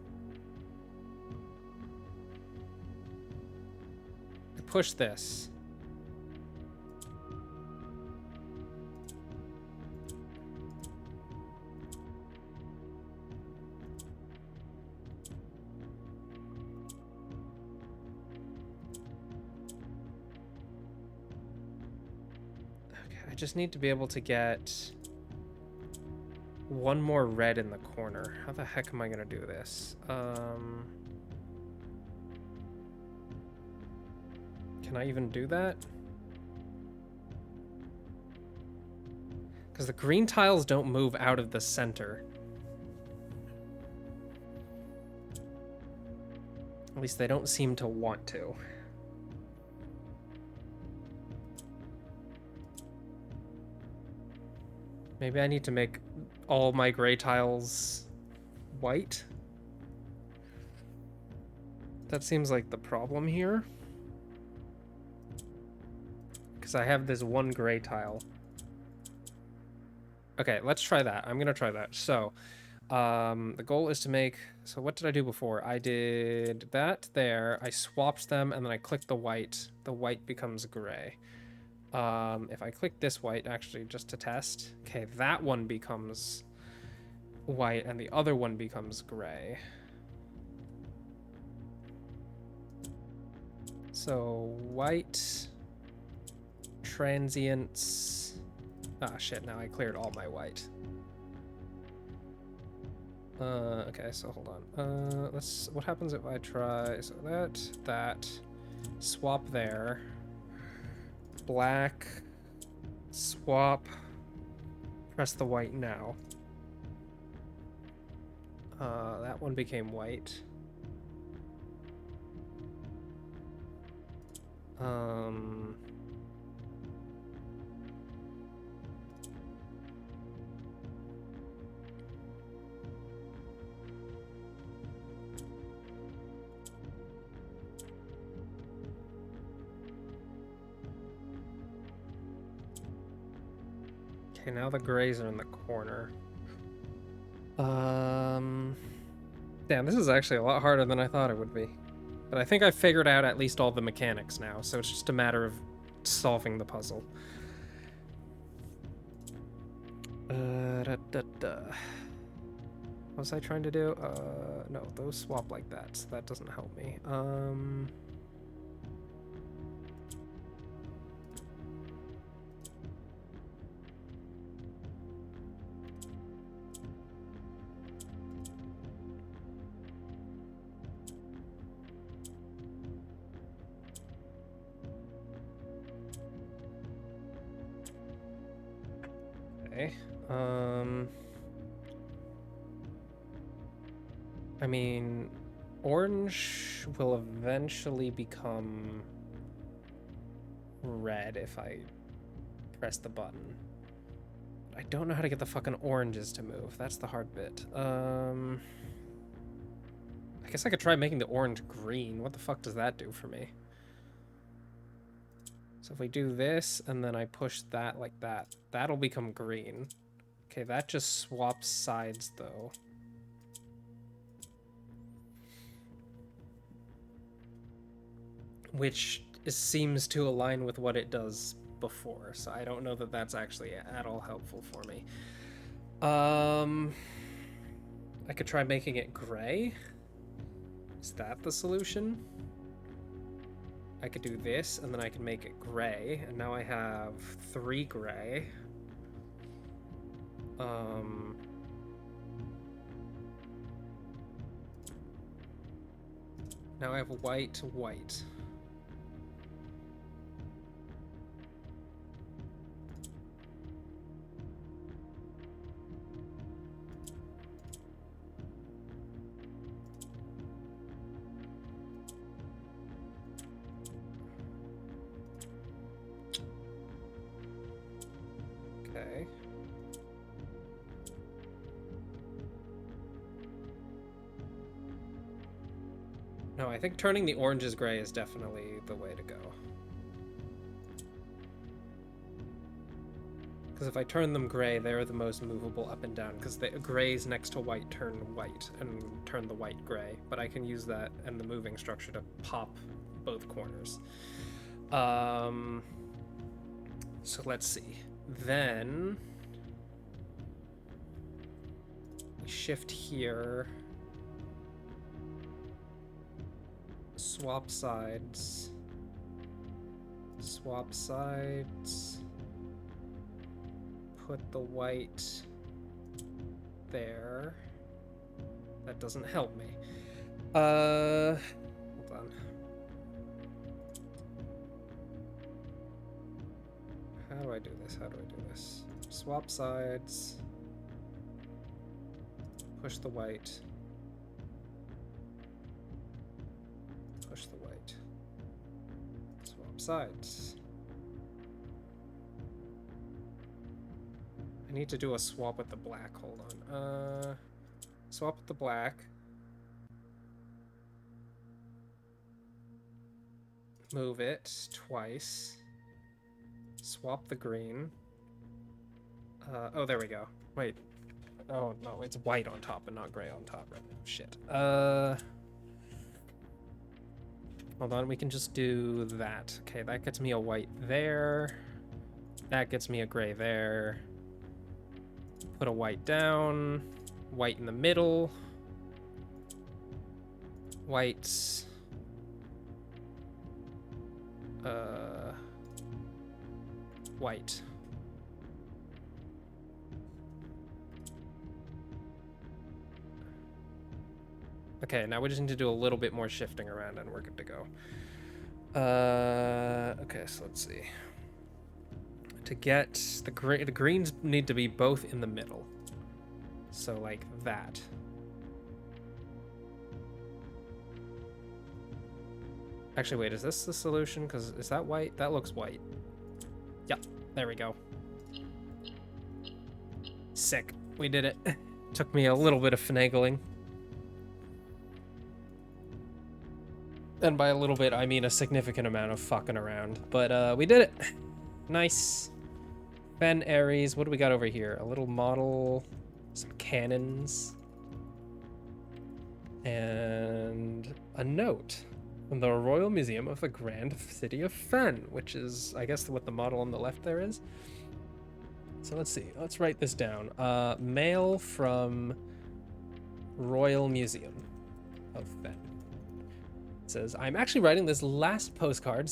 I push this. I just need to be able to get one more red in the corner. How the heck am I gonna do this? Can I even do that? Because the green tiles don't move out of the center. At least they don't seem to want to. Maybe I need to make all my gray tiles white. That seems like the problem here. Because I have this one gray tile. Okay, let's try that. I'm gonna try that. So, the goal is to make... So what did I do before? I did that there. I swapped them, and then I clicked the white. The white becomes gray. If I click this white, actually, just to test, okay, that one becomes white and the other one becomes gray. So white, Transients. Ah, shit, now I cleared all my white. Okay, so hold on. What happens if I try, so that, swap there. Black, swap, press the white now. That one became white. Okay, now the grays are in the corner. Damn, this is actually a lot harder than I thought it would be. But I think I figured out at least all the mechanics now, so it's just a matter of solving the puzzle. What was I trying to do? No, those swap like that, so that doesn't help me. Okay. I mean, orange will eventually become red if I press the button. I don't know how to get the fucking oranges to move. That's the hard bit. I guess I could try making the orange green. What the fuck does that do for me? So if we do this, and then I push that like that, that'll become green. Okay, that just swaps sides, though. Which seems to align with what it does before, so I don't know that that's actually at all helpful for me. I could try making it gray. Is that the solution? I could do this, and then I can make it gray, and now I have 3 gray. Now I have white, white. Okay. No, I think turning the oranges gray is definitely the way to go. Because if I turn them gray, they're the most movable up and down, because the grays next to white turn white and turn the white gray. But I can use that and the moving structure to pop both corners. So let's see. Then we shift here. Swap sides. Swap sides. Put the white there. That doesn't help me. Hold on. How do I do this? How do I do this? Swap sides. Push the white. Push the white. Swap sides. I need to do a swap with the black. Hold on. Swap with the black. Move it twice. Swap the green. Oh, there we go. Wait. Oh, no, it's white on top and not gray on top right now. Shit. Hold on, we can just do that. Okay, that gets me a white there. That gets me a gray there. Put a white down. White in the middle. Whites. white. Okay, now we just need to do a little bit more shifting around and we're good to go. Okay, so let's see. To get the greens need to be both in the middle. So like that. Actually, wait, is this the solution? Because is that white? That looks white. Yep, there we go. Sick. We did it. Took me a little bit of finagling. And by a little bit, I mean a significant amount of fucking around. But we did it. Nice. Ben Aries. What do we got over here? A little model. Some cannons. And a note from the Royal Museum of the Grand City of Fen, which is, I guess, what the model on the left there is. So let's see. Let's write this down. Mail from Royal Museum of Fen. It says, I'm actually writing this last postcard.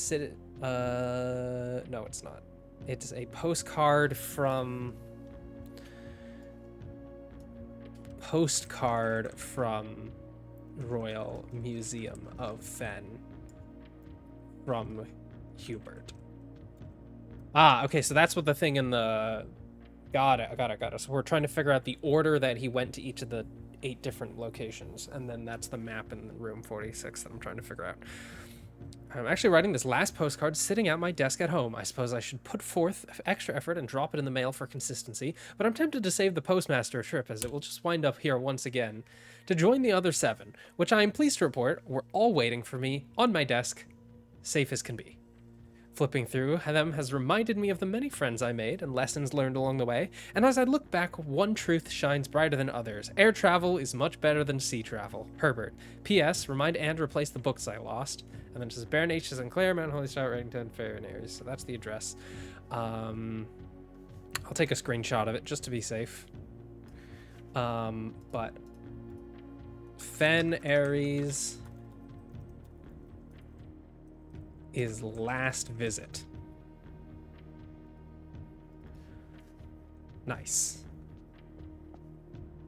No, it's not. It's a postcard from Royal Museum of Fen from Hubert. Ah, okay, so that's what the thing in the... Got it. So we're trying to figure out the order that he went to each of the 8 different locations, and then that's the map in room 46 that I'm trying to figure out. I'm actually writing this last postcard sitting at my desk at home. I suppose I should put forth extra effort and drop it in the mail for consistency, but I'm tempted to save the postmaster a trip, as it will just wind up here once again to join the other 7, which I am pleased to report were all waiting for me on my desk, safe as can be. Flipping through them has reminded me of the many friends I made and lessons learned along the way, and as I look back, one truth shines brighter than others. Air travel is much better than sea travel. Herbert. P.S. Remind Anne to replace the books I lost. And then it says Baron H. Sinclair, Mount Holy Star, Reddington, Fair and Aries. So that's the address. I'll take a screenshot of it just to be safe. But Fen Aries is last visit. Nice.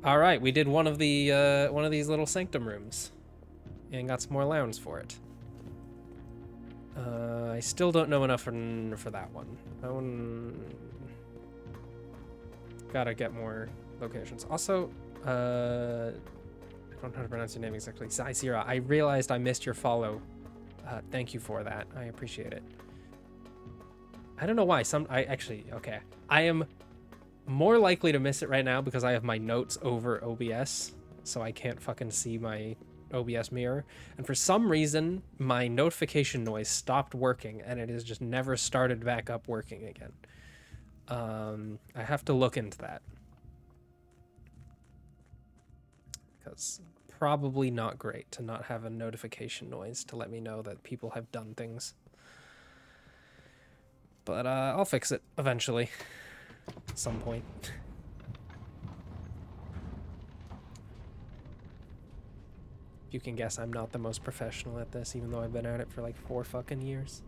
All right, we did one of these little sanctum rooms, and got some more allowance for it. I still don't know enough for that one. That one gotta get more locations. Also, I don't know how to pronounce your name exactly. Zaisira, I realized I missed your follow. Thank you for that. I appreciate it. I don't know why. Okay. I am more likely to miss it right now because I have my notes over OBS, so I can't fucking see my OBS mirror. And for some reason, my notification noise stopped working, and it has just never started back up working again. I have to look into that. Because probably not great to not have a notification noise to let me know that people have done things. But I'll fix it eventually, at some point. You can guess I'm not the most professional at this, even though I've been at it for like 4 fucking years.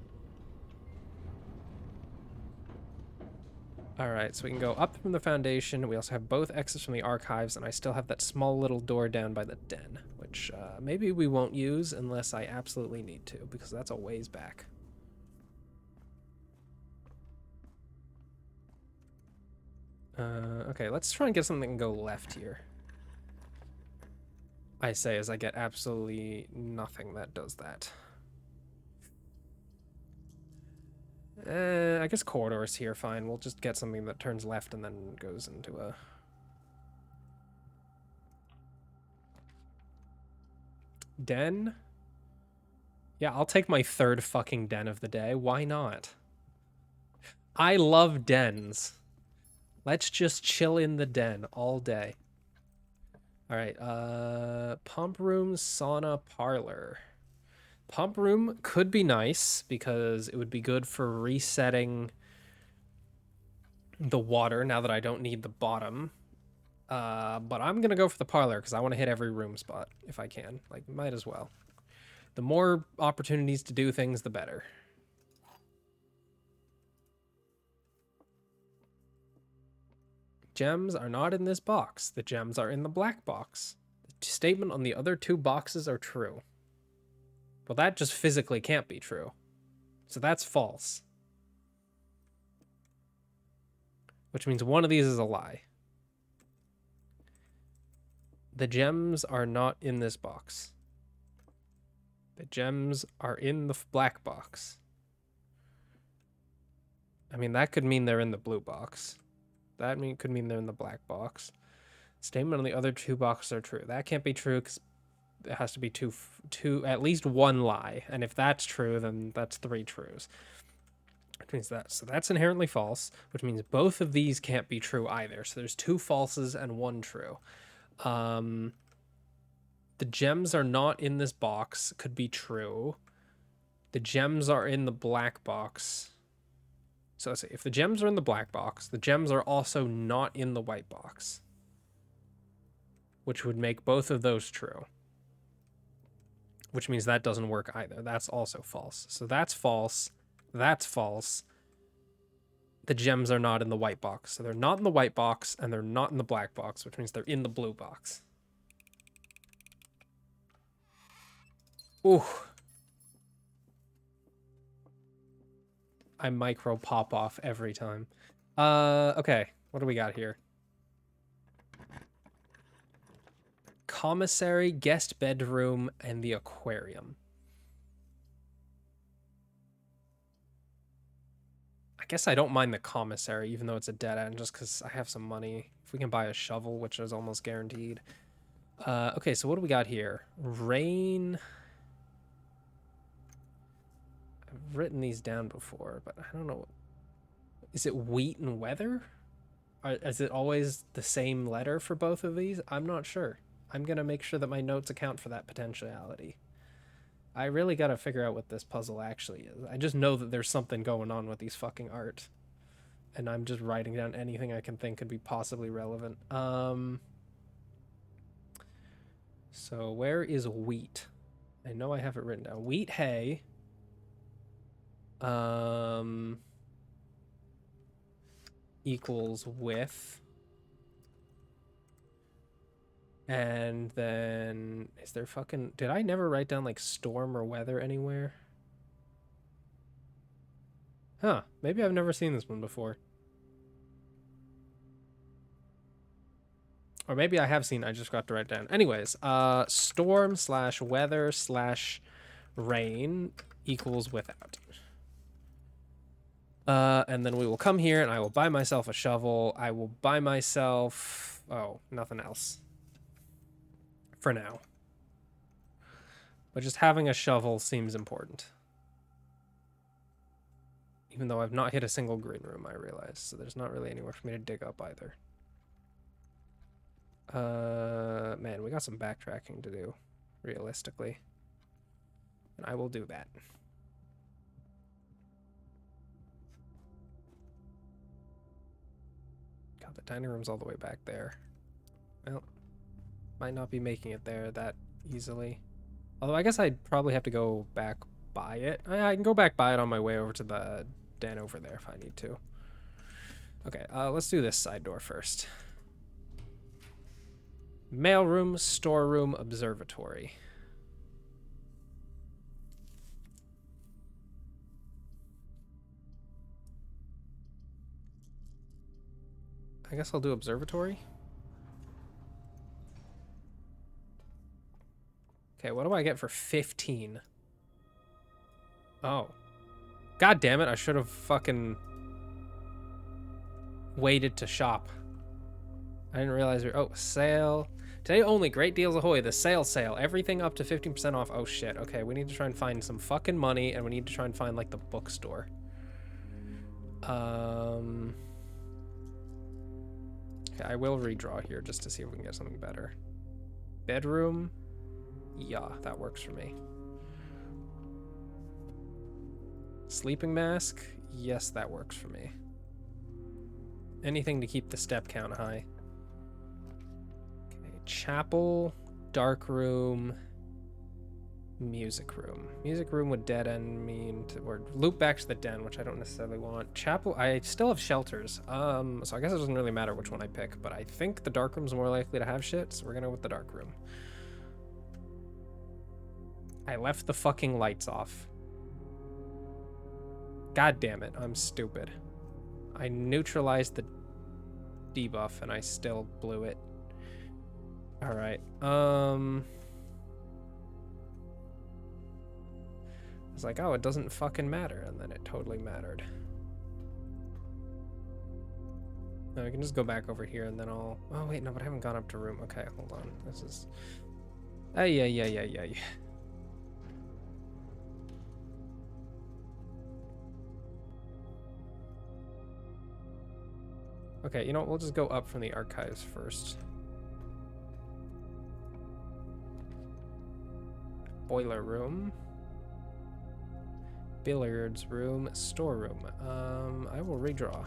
Alright, so we can go up from the foundation. We also have both exits from the archives, and I still have that small little door down by the den, which maybe we won't use unless I absolutely need to, because that's a ways back. Okay, let's try and get something that can go left here. I say as I get absolutely nothing that does that. I guess corridors here, fine. We'll just get something that turns left and then goes into a... Den? Yeah, I'll take my 3rd fucking den of the day. Why not? I love dens. Let's just chill in the den all day. Alright, pump room, sauna, parlor. Pump room could be nice because it would be good for resetting the water now that I don't need the bottom. But I'm going to go for the parlor because I want to hit every room spot if I can. Like, might as well. The more opportunities to do things, the better. Gems are not in this box. The gems are in the black box. The statement on the other two boxes are true. Well, that just physically can't be true. So that's false. Which means one of these is a lie. The gems are not in this box. The gems are in the black box. I mean, that could mean they're in the blue box. That could mean they're in the black box. Statement on the other two boxes are true. That can't be true because it has to be at least one lie. And if that's true, then that's 3 trues. Which means that. So that's inherently false, which means both of these can't be true either. So there's 2 falses and 1 true. The gems are not in this box could be true. The gems are in the black box. So let's see. If the gems are in the black box, the gems are also not in the white box, which would make both of those true. Which means that doesn't work either. That's also false. So that's false. That's false. The gems are not in the white box. So they're not in the white box and they're not in the black box, which means they're in the blue box. Ooh. I micro pop off every time. Okay. What do we got here? Commissary, guest bedroom, and the aquarium. I guess I don't mind the commissary, even though it's a dead end, just because I have some money. If we can buy a shovel, which is almost guaranteed. Okay, so what do we got here? Rain. I've written these down before, but I don't know. Is it wheat and weather? Is it always the same letter for both of these? I'm not sure. I'm going to make sure that my notes account for that potentiality. I really got to figure out what this puzzle actually is. I just know that there's something going on with these fucking art. And I'm just writing down anything I can think could be possibly relevant. So where is wheat? I know I have it written down. Wheat, hay. Equals with. And then is there fucking, did I never write down like storm or weather anywhere? Huh, maybe I've never seen this one before. Or maybe I have seen, I just got to write down. Anyways, storm / weather / rain equals without. And then we will come here and I will buy myself a shovel. I will buy myself, oh, nothing else. For now. But just having a shovel seems important. Even though I've not hit a single green room, I realize. So there's not really anywhere for me to dig up either. Man, we got some backtracking to do, realistically. And I will do that. God, the dining room's all the way back there. Well, might not be making it there that easily. Although I guess I'd probably have to go back by it. I can go back by it on my way over to the den over there if I need to. Okay, let's do this side door first. Mailroom, storeroom, observatory. I guess I'll do observatory. Okay, what do I get for 15? Oh. God damn it, I should have fucking waited to shop. I didn't realize oh, sale. Today only, great deals ahoy, the sale. Everything up to 15% off. Oh shit, okay, we need to try and find some fucking money and we need to try and find like the bookstore. Okay, I will redraw here just to see if we can get something better. Bedroom. Yeah, that works for me. Sleeping mask. Yes, that works for me. Anything to keep the step count high. Okay, chapel, dark room, Music room. Music room would dead end mean to, or loop back to the den, which I don't necessarily want. Chapel, I still have shelters. So I guess it doesn't really matter which one I pick, but I think the dark room's more likely to have shit, so we're gonna go with the dark room. I left the fucking lights off. God damn it, I'm stupid. I neutralized the debuff and I still blew it. Alright, I was like, oh, it doesn't fucking matter, and then it totally mattered. No, I can just go back over here and then I'll... Oh, wait, no, but I haven't gone up to room. Okay, hold on. This is... Yeah. Okay, you know what? We'll just go up from the archives first. Boiler room. Billiards room. Storeroom. I will redraw.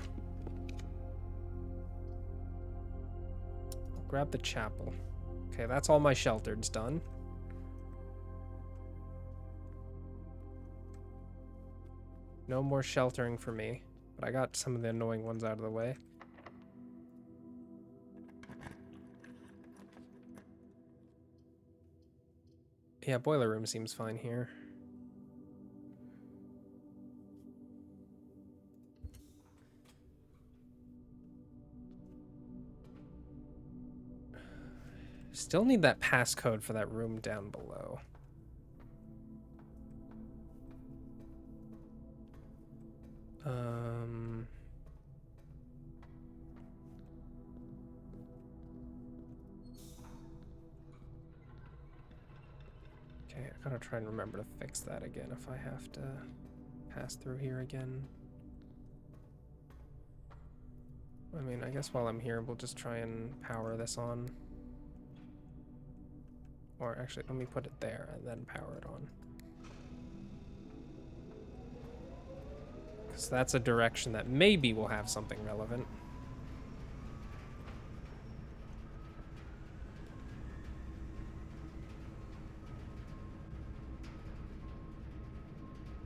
I'll grab the chapel. Okay, that's all my shelters done. No more sheltering for me, but I got some of the annoying ones out of the way. Yeah, boiler room seems fine here. Still need that passcode for that room down below. Okay, I gotta try and remember to fix that again if I have to pass through here again. I mean, I guess while I'm here, we'll just try and power this on. Or actually, let me put it there and then power it on. Because that's a direction that maybe will have something relevant.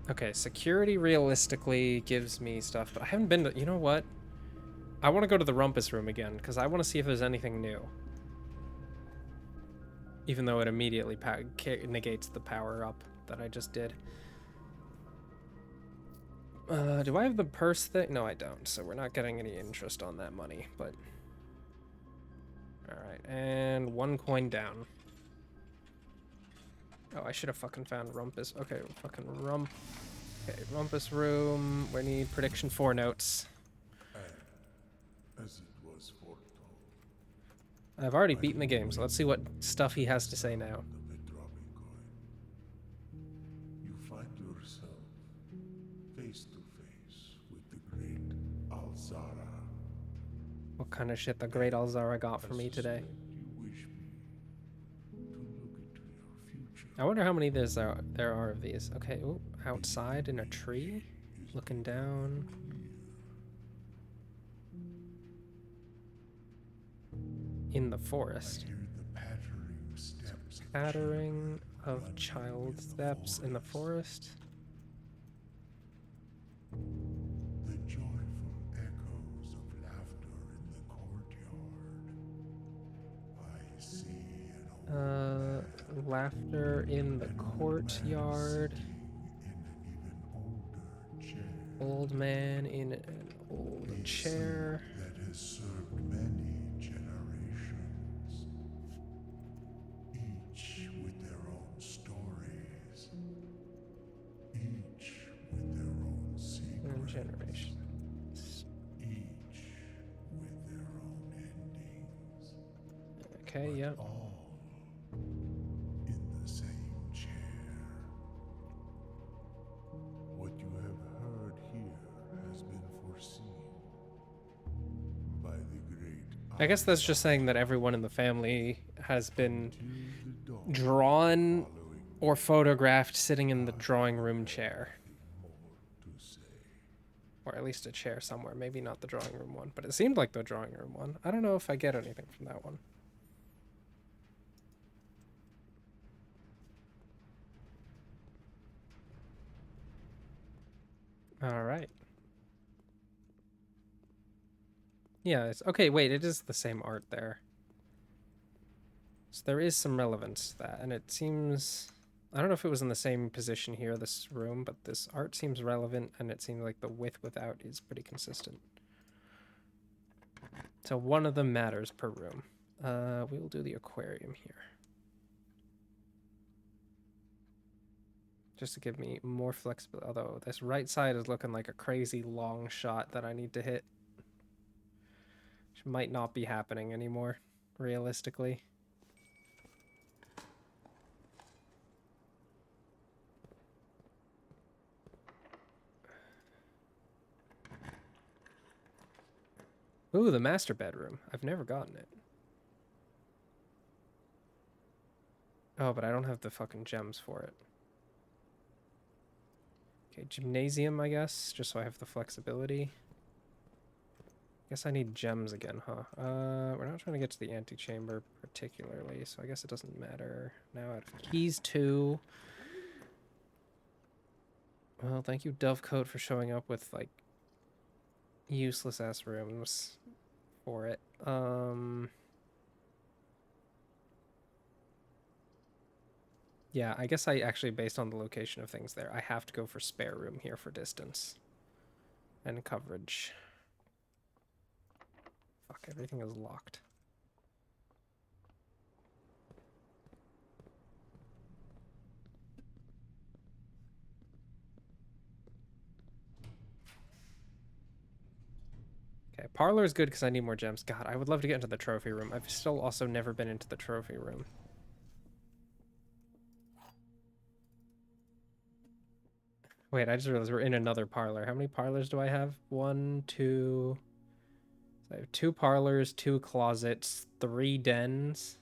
Okay, security realistically gives me stuff, but I haven't been to... You know what? I want to go to the rumpus room again, because I want to see if there's anything new. Even though it immediately negates the power up that I just did. Do I have the purse thing? No, I don't, so we're not getting any interest on that money, but... Alright, and 1 coin down. Oh, I should have fucking found rumpus. Okay, fucking Okay, rumpus room. We need prediction 4 notes. As it was foretold, I've already beaten the game, so let's see what stuff he has to say now. you find yourself face to face with the great Alzara. What kind of shit the great Alzara got for me today? You wish me to look into your future. I wonder how many there are of these. Okay, ooh, outside in a tree, looking down. In the forest. Pattering of child steps in the forest. The joyful echoes of laughter in the courtyard. I see an old Laughter in the courtyard. Old man in an old chair. that has served many generations, each with their own stories, each with their own secrets, Generations. each with their own endings. Okay, yep. All in the same chair. What you have heard here has been foreseen by the great. I guess that's just saying that everyone in the family has been drawn or photographed sitting in the drawing room chair. Or at least a chair somewhere. Maybe not the drawing room one, but it seemed like the drawing room one. I don't know if I get anything from that one. All right. Yeah, it's okay. Wait, it is the same art there. So there is some relevance to that, and it seems I don't know if it was in the same position here, this room, but this art seems relevant, and it seems like the with without is pretty consistent. So one of them matters per room. We will do the aquarium here. Just to give me more flexibility. Although this right side is looking like a crazy long shot that I need to hit. Which might not be happening anymore, realistically. Ooh, the master bedroom. I've never gotten it. Oh, but I don't have the fucking gems for it. Okay, gymnasium, I guess, just so I have the flexibility. Guess I need gems again, huh? We're not trying to get to the antechamber particularly, so I guess it doesn't matter. Now out of keys 2. Well, thank you, Dovecoat, for showing up with, like, useless-ass rooms for it. Yeah, I guess I actually, based on the location of things there, I have to go for spare room here for distance and coverage. Fuck, everything is locked. Okay, parlor is good because I need more gems. God, I would love to get into the trophy room. I've still also never been into the trophy room. Wait, I just realized we're in another parlor. How many parlors do I have? 1, 2. So I have 2 parlors, 2 closets, 3 dens.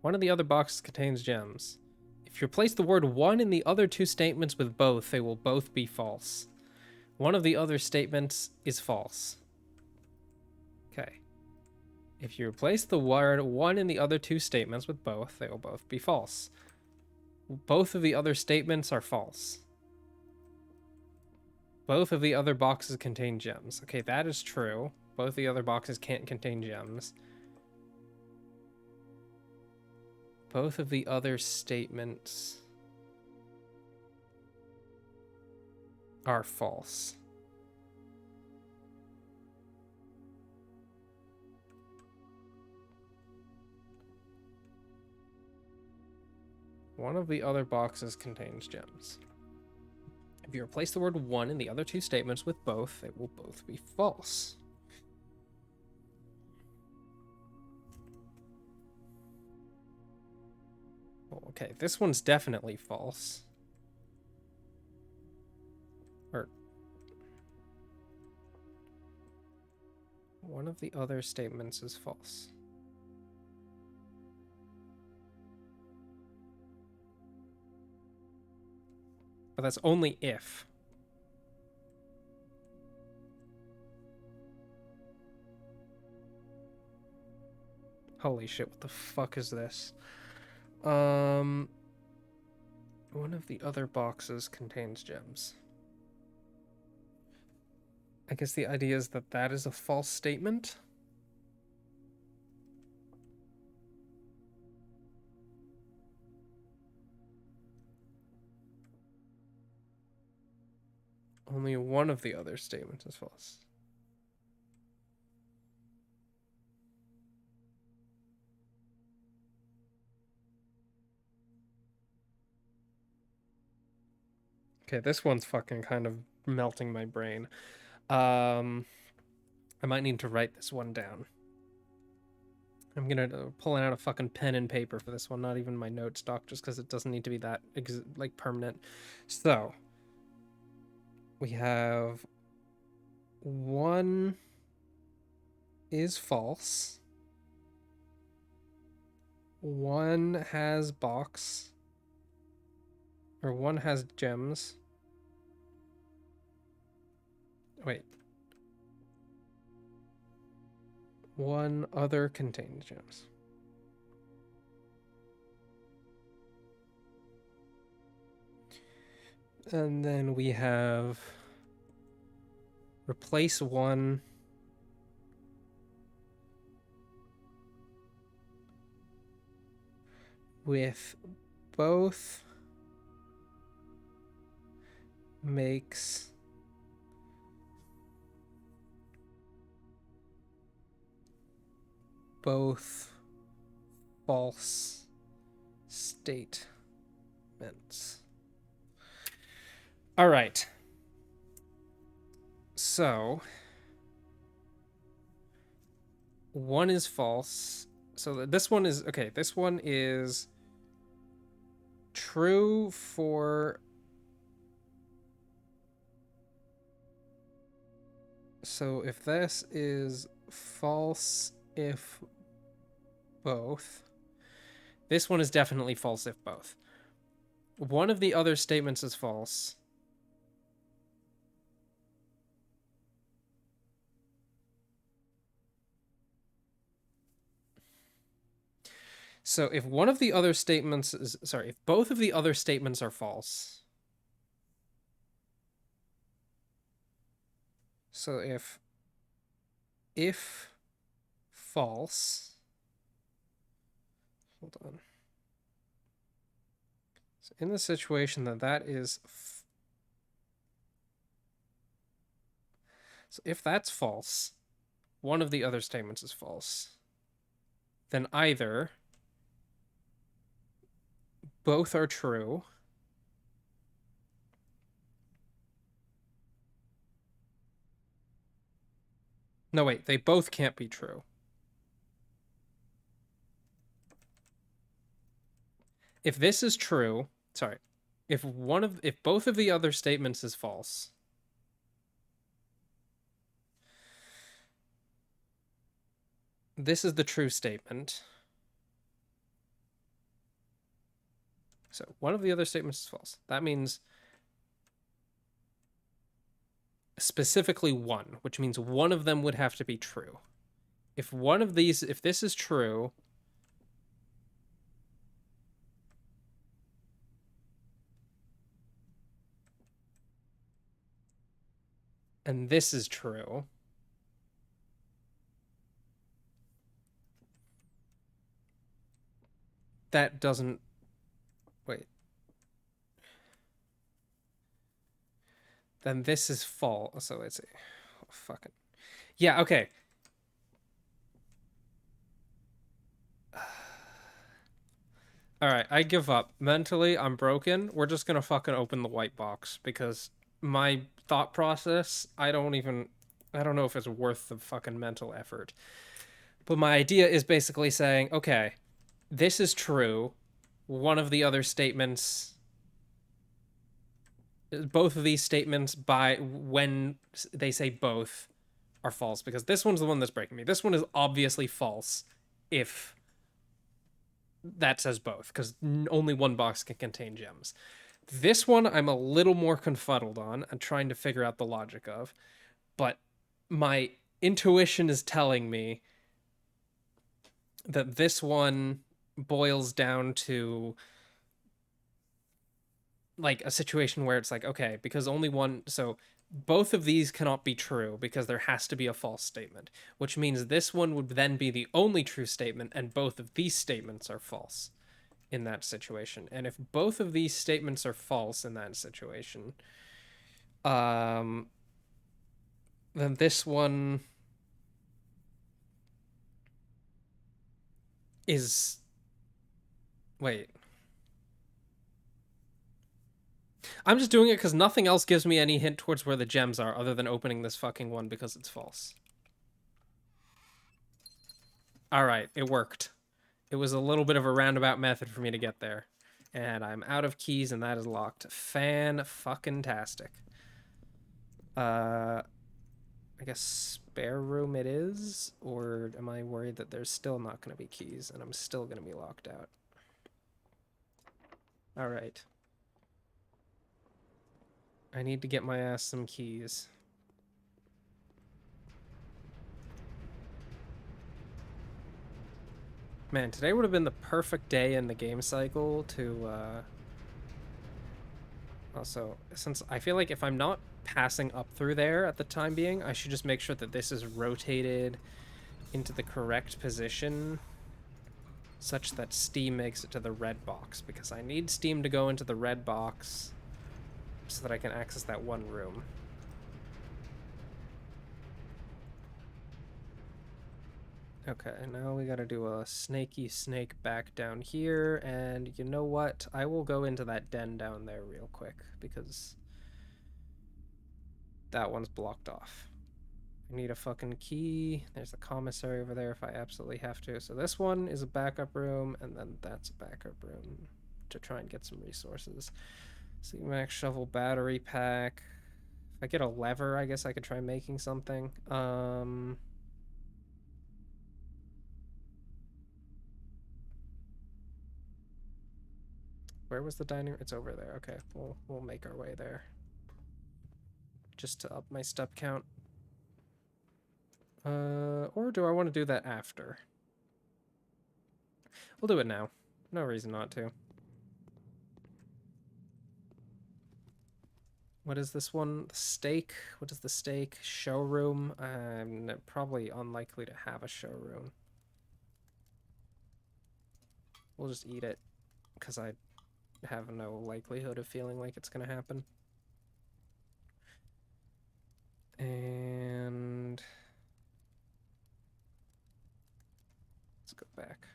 One of the other boxes contains gems. If you replace the word one in the other 2 statements with both, they will both be false. One of the other statements is false. Okay. If you replace the word one in the other 2 statements with both, they will both be false. Both of the other statements are false. Both of the other boxes contain gems. Okay, that is true. Both the other boxes can't contain gems. Both of the other statements are false. One of the other boxes contains gems. If you replace the word one in the other 2 statements with both, it will both be false. Okay, this one's definitely false. Or one of the other statements is false. But that's only if. Holy shit, what the fuck is this? One of the other boxes contains gems. I guess the idea is that that is a false statement. Only one of the other statements is false. Okay, this one's fucking kind of melting my brain. I might need to write this one down. I'm gonna pull out a fucking pen and paper for this one, not even my note stock, just because it doesn't need to be that like permanent. So we have one is false. One has box. Or one has gems. Wait. One other contains gems. And then we have replace one with both makes both false statements. All right. So one is false. So this one is okay. This one is true for. So if this is false if both, this one is definitely false if both. One of the other statements is false. So if one of the other statements is, sorry, if both of the other statements are false. So if false, hold on. So in the situation that is, so if that's false, one of the other statements is false, then either both are true, no wait, they both can't be true. If this is true, sorry, if both of the other statements is false, this is the true statement. So one of the other statements is false. That means specifically one, which means one of them would have to be true. If one of these, if this is true, and this is true, that doesn't, wait. Then this is false. So it's, oh, fucking, yeah, okay. All right, I give up. Mentally, I'm broken. We're just gonna fucking open the white box because my thought process, I don't know if it's worth the fucking mental effort. But my idea is basically saying, okay, this is true. One of the other statements, both of these statements, by when they say both, are false because this one's the one that's breaking me. This one is obviously false if that says both because only one box can contain gems. This one I'm a little more confuddled on and trying to figure out the logic of, but my intuition is telling me that this one boils down to like a situation where it's like, okay, because only one, so both of these cannot be true because there has to be a false statement, which means this one would then be the only true statement and both of these statements are false in that situation. And if both of these statements are false in that situation, then this one is, wait, I'm just doing it because nothing else gives me any hint towards where the gems are other than opening this fucking one because it's false. All right, it worked. It was a little bit of a roundabout method for me to get there. And I'm out of keys and that is locked. Fan-fucking-tastic. I guess spare room it is? Or am I worried that there's still not going to be keys and I'm still going to be locked out? All right. I need to get my ass some keys. Man, today would have been the perfect day in the game cycle to, Also, since I feel like if I'm not passing up through there at the time being, I should just make sure that this is rotated into the correct position such that steam makes it to the red box, because I need steam to go into the red box so that I can access that one room. Okay, now we gotta do a snaky snake back down here, and you know what? I will go into that den down there real quick, because that one's blocked off. I need a fucking key. There's a commissary over there if I absolutely have to. So this one is a backup room, and then that's a backup room to try and get some resources. C-Max shovel battery pack. If I get a lever, I guess I could try making something. Where was the dining room? It's over there. Okay, we'll make our way there. Just to up my step count. Or do I want to do that after? We'll do it now. No reason not to. What is this one? The steak? What is the steak? Showroom? I'm probably unlikely to have a showroom. We'll just eat it, because I have no likelihood of feeling like it's gonna happen. And let's go back.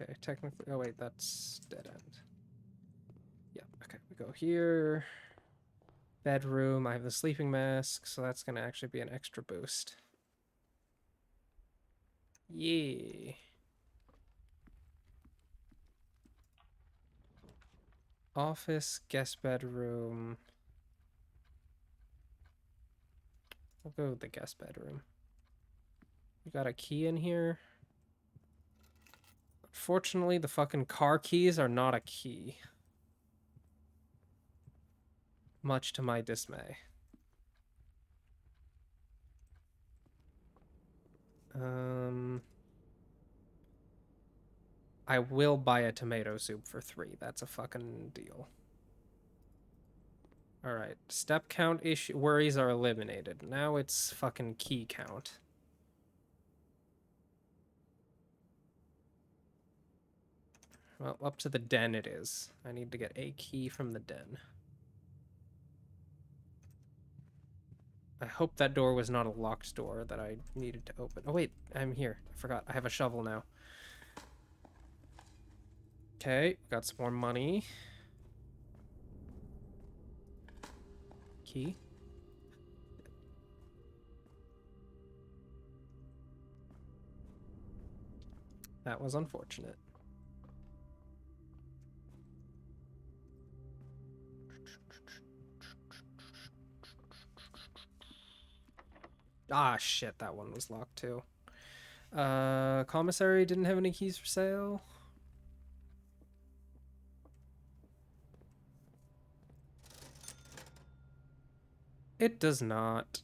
Okay, technically, oh wait, that's dead end. Yeah, okay, we go here. Bedroom, I have the sleeping mask, so that's gonna actually be an extra boost. Yeah. Office, guest bedroom. We'll go with the guest bedroom. We got a key in here. Unfortunately, the fucking car keys are not a key. Much to my dismay. I will buy a tomato soup for 3. That's a fucking deal. Alright, step count issue worries are eliminated. Now it's fucking key count. Well, up to the den it is. I need to get a key from the den. I hope that door was not a locked door that I needed to open. Oh wait, I'm here. I forgot. I have a shovel now. Okay, got some more money. Key. That was unfortunate. Ah, shit, that one was locked too. Commissary didn't have any keys for sale. It does not.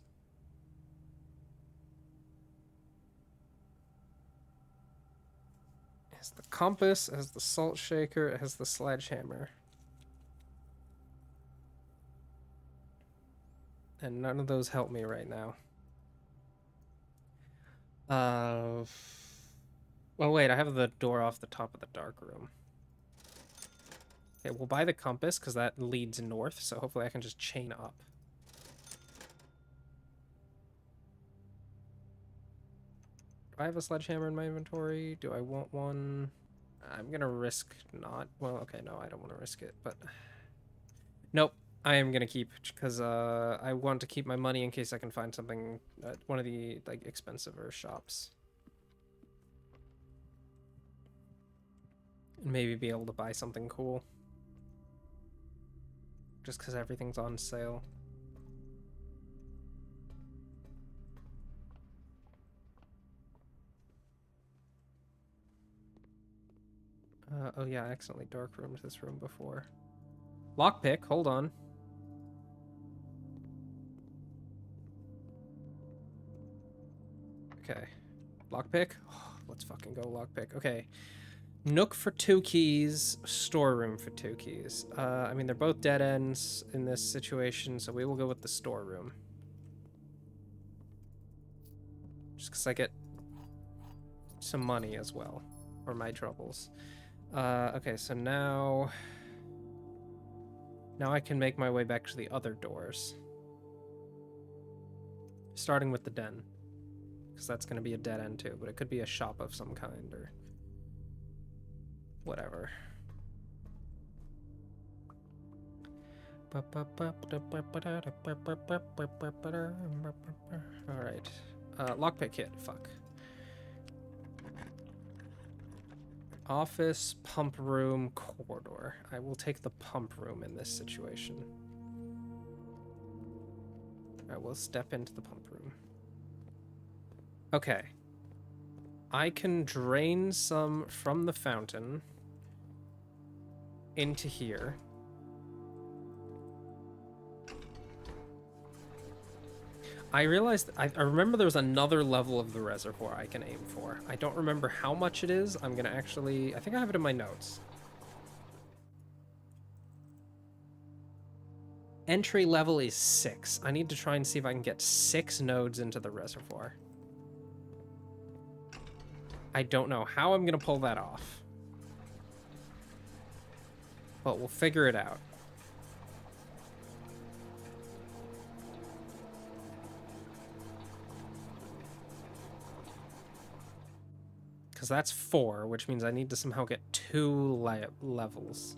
It has the compass, it has the salt shaker, it has the sledgehammer. And none of those help me right now. Well, wait, I have the door off the top of the dark room. Okay, we'll buy the compass, because that leads north, so hopefully I can just chain up. Do I have a sledgehammer in my inventory? Do I want one? I'm gonna risk not. Well, okay, no, I don't want to risk it, but... Nope, I am gonna keep, because I want to keep my money in case I can find something at one of the, like, expensiver shops. And maybe be able to buy something cool. Just because everything's on sale. Oh yeah, I accidentally dark roomed this room before. Lockpick, hold on. Okay. Lockpick? Oh, let's fucking go lockpick. Okay. Nook for 2 keys, storeroom for 2 keys. I mean, they're both dead ends in this situation, so we will go with the storeroom. Just because I get some money as well for my troubles. Okay, so now I can make my way back to the other doors. Starting with the den. Because that's going to be a dead end too, but it could be a shop of some kind or whatever. Alright. Lockpick kit, fuck. Office, pump room, corridor. I will take the pump room in this situation. I will step into the pump room. Okay. I can drain some from the fountain into here. I realized, I remember there was another level of the reservoir I can aim for. I don't remember how much it is. I'm gonna actually, I think I have it in my notes. Entry level is 6. I need to try and see if I can get 6 nodes into the reservoir. I don't know how I'm gonna pull that off. But we'll figure it out. Because that's 4, which means I need to somehow get 2 levels.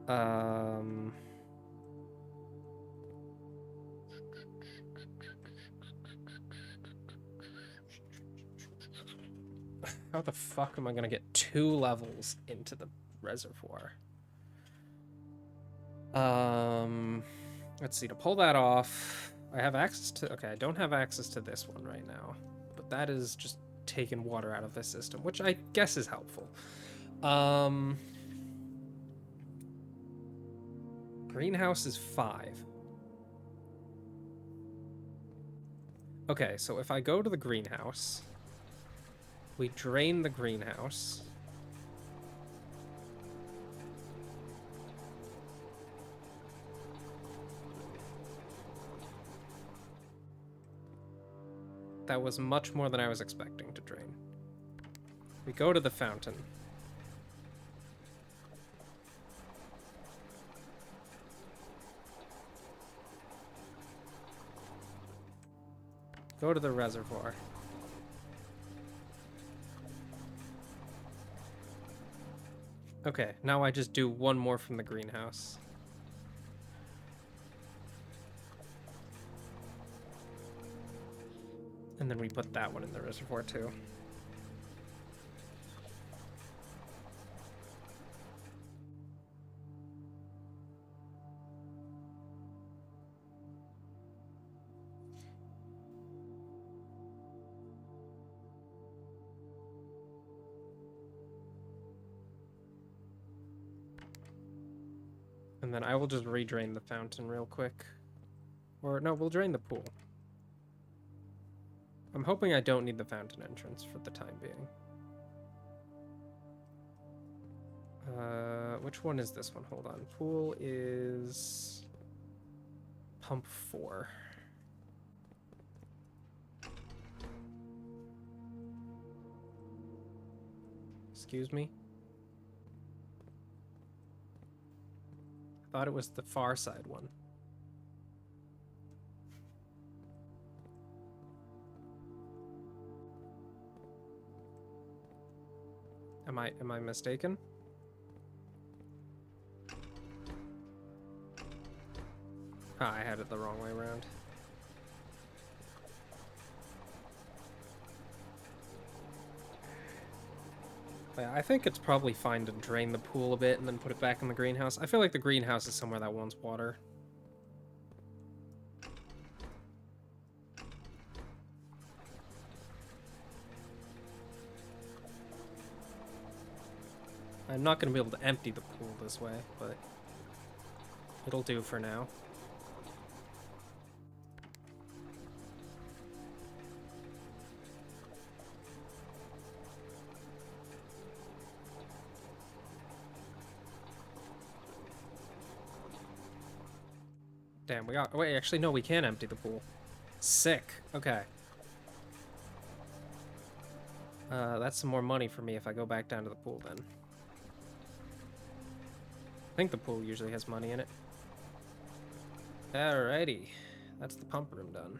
How the fuck am I gonna get 2 levels into the reservoir? Let's see, to pull that off, I have access to, okay, I don't have access to this one right now, but that is just taking water out of the system, which I guess is helpful. Greenhouse is 5. Okay, so if I go to the greenhouse, we drain the greenhouse. That was much more than I was expecting to drain. We go to the fountain. Go to the reservoir. Okay, now I just do one more from the greenhouse. And then we put that one in the reservoir too. And then I will just redrain the fountain real quick. Or no, we'll drain the pool. I'm hoping I don't need the fountain entrance for the time being. Which one is this one? Hold on. Pool is pump 4. Excuse me? I thought it was the far side one. Am I mistaken? Ah, I had it the wrong way around. Yeah, I think it's probably fine to drain the pool a bit and then put it back in the greenhouse. I feel like the greenhouse is somewhere that wants water. I'm not going to be able to empty the pool this way, but it'll do for now. Damn, we got... Wait, actually, no, we can empty the pool. Sick. Okay. That's some more money for me if I go back down to the pool, then. I think the pool usually has money in it. Alrighty. That's the pump room done.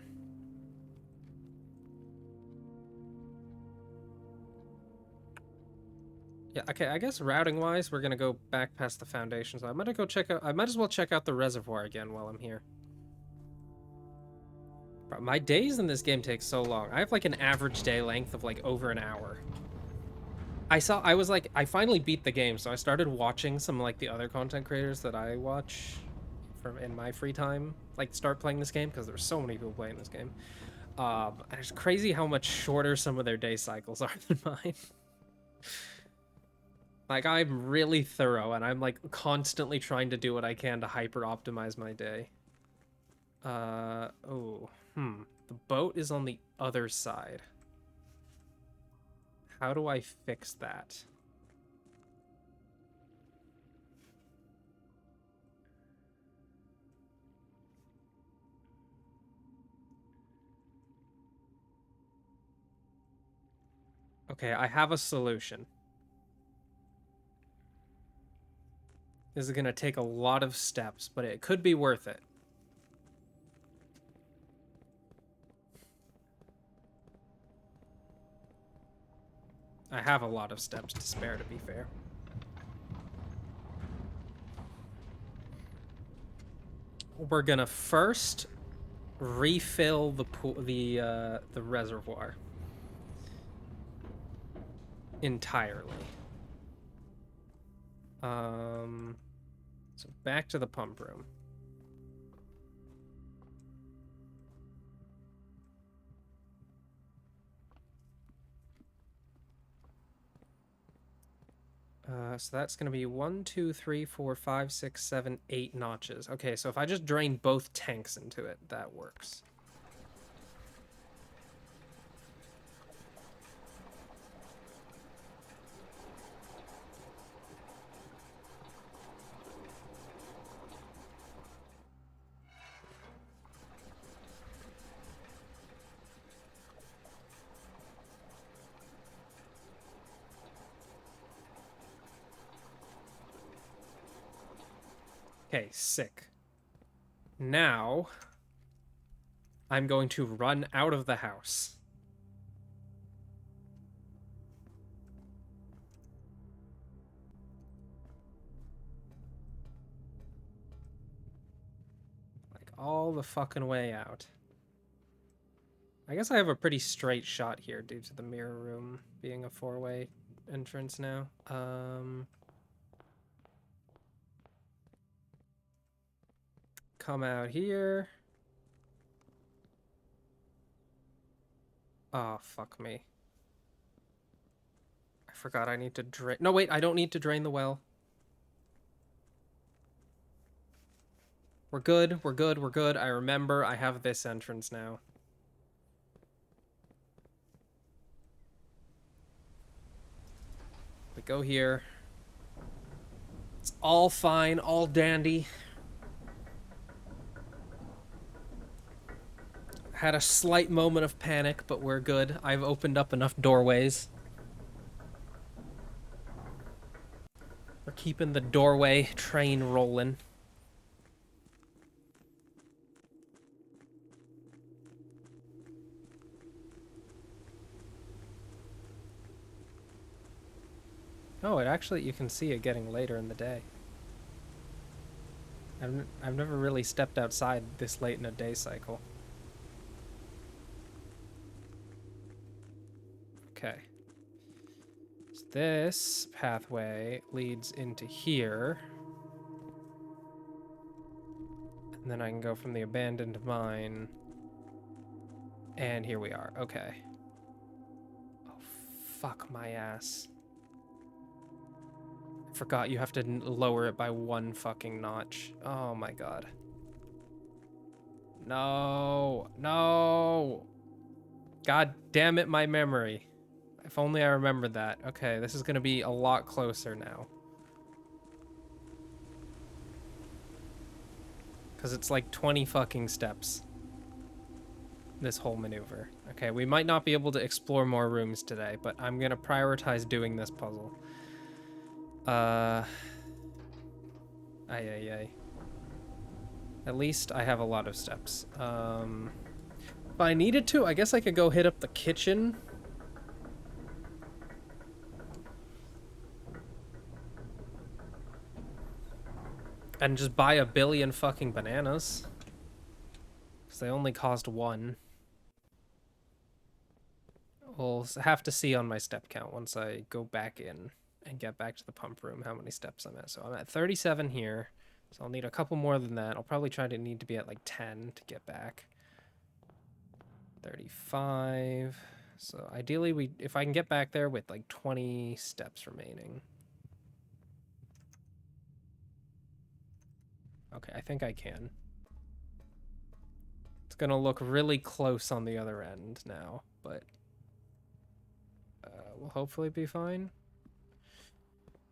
Yeah, okay, I guess routing-wise, we're gonna go back past the foundation, so I might go check out... I might as well check out the reservoir again while I'm here. Bro, my days in this game take so long. I have, like, an average day length of, like, over an hour. I finally beat the game, so I started watching some, like, the other content creators that I watch from in my free time, like, start playing this game, because there's so many people playing this game. And it's crazy how much shorter some of their day cycles are than mine. Like, I'm really thorough, and I'm, like, constantly trying to do what I can to hyper-optimize my day. The boat is on the other side. How do I fix that? Okay, I have a solution. This is gonna take a lot of steps, but it could be worth it. I have a lot of steps to spare, to be fair. We're gonna first refill the pool, the reservoir entirely. So back to the pump room. So that's going to be 1, 2, 3, 4, 5, 6, 7, 8 notches. Okay, so if I just drain both tanks into it, that works. Okay, sick. Now, I'm going to run out of the house. Like, all the fucking way out. I guess I have a pretty straight shot here due to the mirror room being a 4-way entrance now. Come out here. Oh, fuck me. I forgot I need to drain... No, wait, I don't need to drain the well. We're good, we're good, we're good. I remember I have this entrance now. We go here. It's all fine, all dandy. Had a slight moment of panic, but we're good. I've opened up enough doorways. We're keeping the doorway train rolling. Oh, it actually, you can see it getting later in the day. I've never really stepped outside this late in a day cycle. Okay. So this pathway leads into here. And then I can go from the abandoned mine. And here we are. Okay. Oh, fuck my ass. I forgot you have to lower it by 1 fucking notch. Oh my god. No. No. God damn it, my memory. If only I remembered that. Okay, this is going to be a lot closer now. because it's like 20 fucking steps. This whole maneuver. Okay, we might not be able to explore more rooms today, but I'm gonna prioritize doing this puzzle. Ay, ay, ay. At least I have a lot of steps. If I needed to, I guess I could go hit up the kitchen. And just buy a billion fucking bananas. Because they only cost 1. We'll have to see on my step count once I go back in and get back to the pump room how many steps I'm at. So I'm at 37 here. So I'll need a couple more than that. I'll probably try to need to be at like 10 to get back. 35. So ideally, if I can get back there with like 20 steps remaining. Okay, I think I can. It's gonna look really close on the other end now, but we'll hopefully be fine.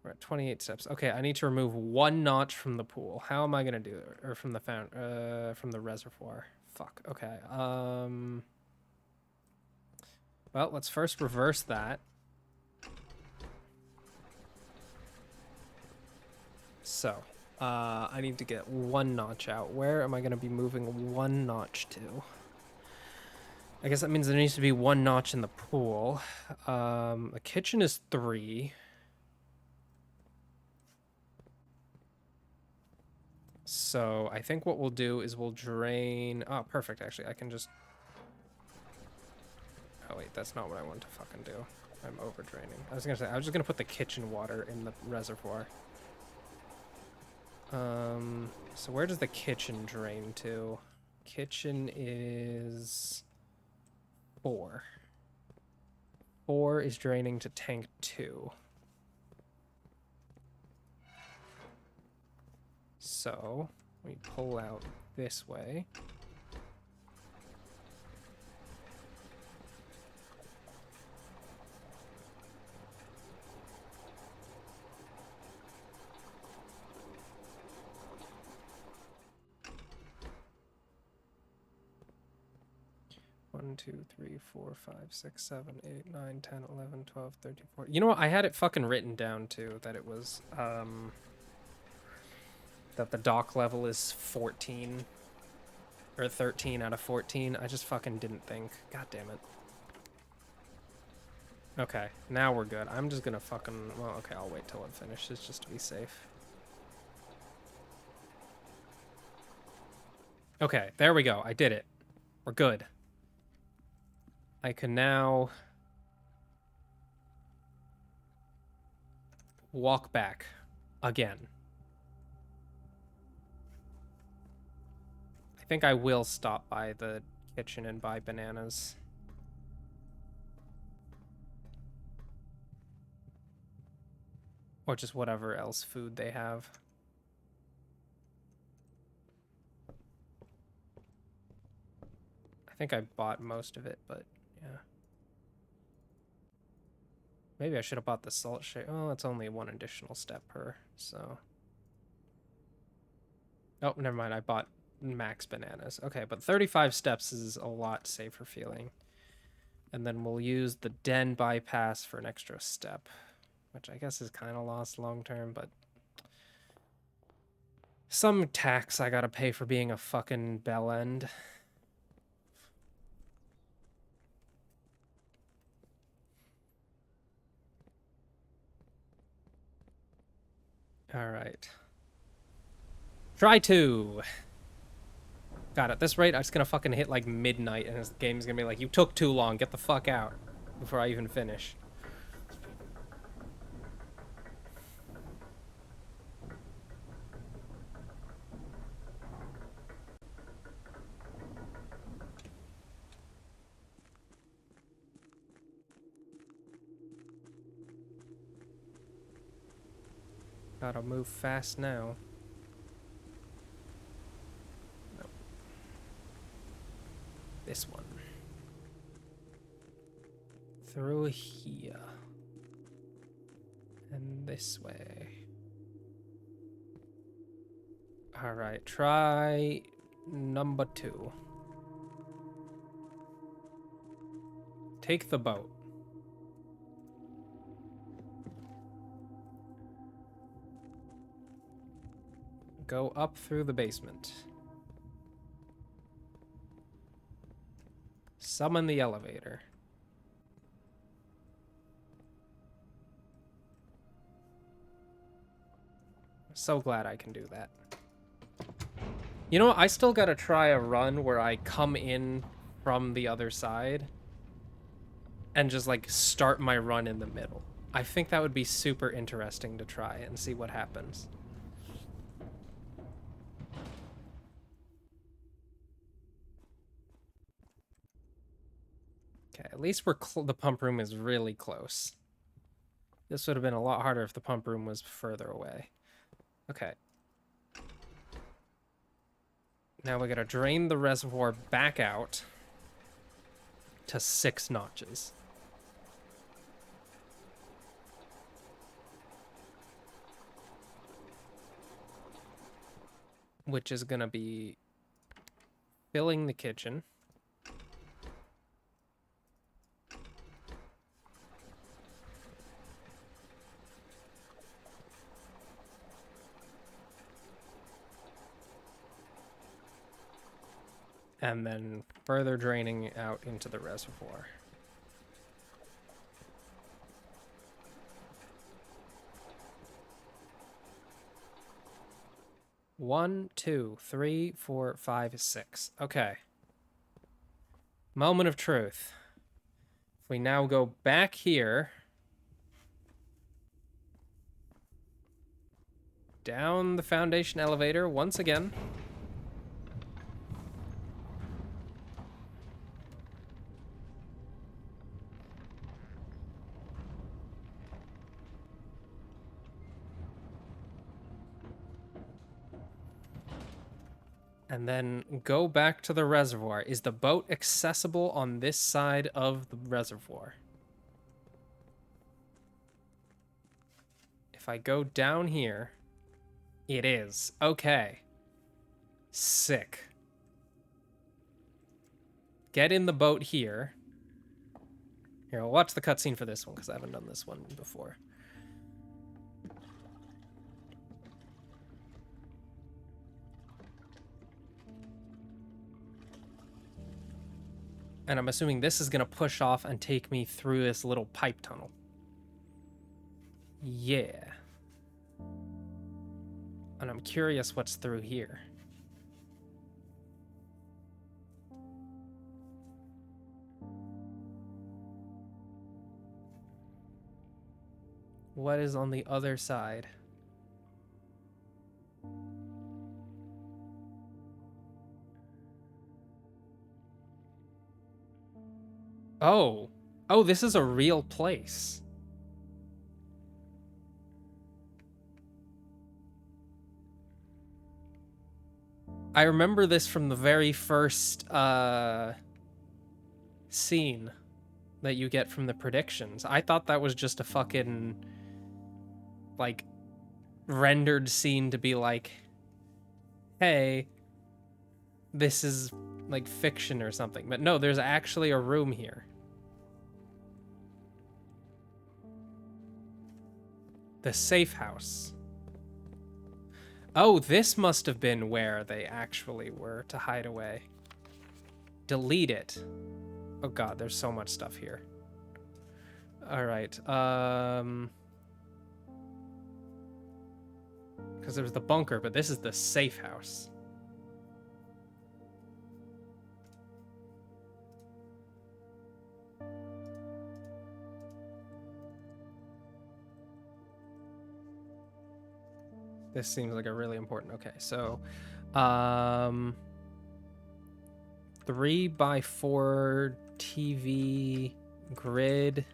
We're at 28 steps. Okay, I need to remove 1 notch from the pool. How am I gonna do it? Or from the from the reservoir. Fuck. Okay. Well, let's first reverse that. So, I need to get 1 notch out. Where am I gonna be moving 1 notch to? I guess that means there needs to be 1 notch in the pool. The kitchen is 3. So I think what we'll do is we'll drain... Oh, perfect, actually. I can just... Oh, wait, that's not what I want to fucking do. I'm over draining. I was just gonna put the kitchen water in the reservoir. So where does the kitchen drain to? Kitchen is 4. 4 is draining to tank 2. So we pull out this way. One, 2, 3, 4, 5, 6, 7, 8, 9, 10, 11, 12, 13, 14. You know what? I had it fucking written down too that it was that the dock level is 14 or 13 out of 14. I just fucking didn't think. God damn it. Okay, now we're good. I'm just gonna fucking... Well, okay, I'll wait till it finishes just to be safe. Okay, there we go. I did it. We're good. I can now walk back again. I think I will stop by the kitchen and buy bananas. Or just whatever else food they have. I think I bought most of it, but yeah. Maybe I should have bought the salt shake. Oh, it's only 1 additional step per, so. Oh, never mind. I bought max bananas. Okay, but 35 steps is a lot safer feeling. And then we'll use the den bypass for an extra step, which I guess is kind of lost long term, but some tax I gotta pay for being a fucking bell end. All right. Try 2. God, at this rate, I'm just gonna fucking hit like midnight and this game's gonna be like, you took too long, get the fuck out before I even finish. Gotta move fast now. No. This one. Through here. And this way. All right, try number 2. Take the boat. Go up through the basement. Summon the elevator. So glad I can do that. You know what? I still gotta try a run where I come in from the other side and just like start my run in the middle. I think that would be super interesting to try and see what happens. Okay, at least the pump room is really close. This would have been a lot harder if the pump room was further away. Okay. Now we gotta drain the reservoir back out to 6 notches. Which is gonna be filling the kitchen. And then further draining out into the reservoir. One, two, three, 4, 5, 6. Okay. Moment of truth. If we now go back here, down the foundation elevator once again. And then go back to the reservoir. Is the boat accessible on this side of the reservoir? If I go down here, it is. Okay. Sick. Get in the boat here. Here, I'll watch the cutscene for this one because I haven't done this one before. And I'm assuming this is going to push off and take me through this little pipe tunnel. Yeah. And I'm curious what's through here. What is on the other side? Oh. Oh, this is a real place. I remember this from the very first scene that you get from the predictions. I thought that was just a fucking like rendered scene to be like, hey, this is like fiction or something. But no, there's actually a room here. The safe house. Oh, this must have been where they actually were to hide away. Delete it. Oh god, there's so much stuff here. All right. Because there was the bunker, but this is the safe house. This seems like a really important. Okay, so 3x4 TV grid.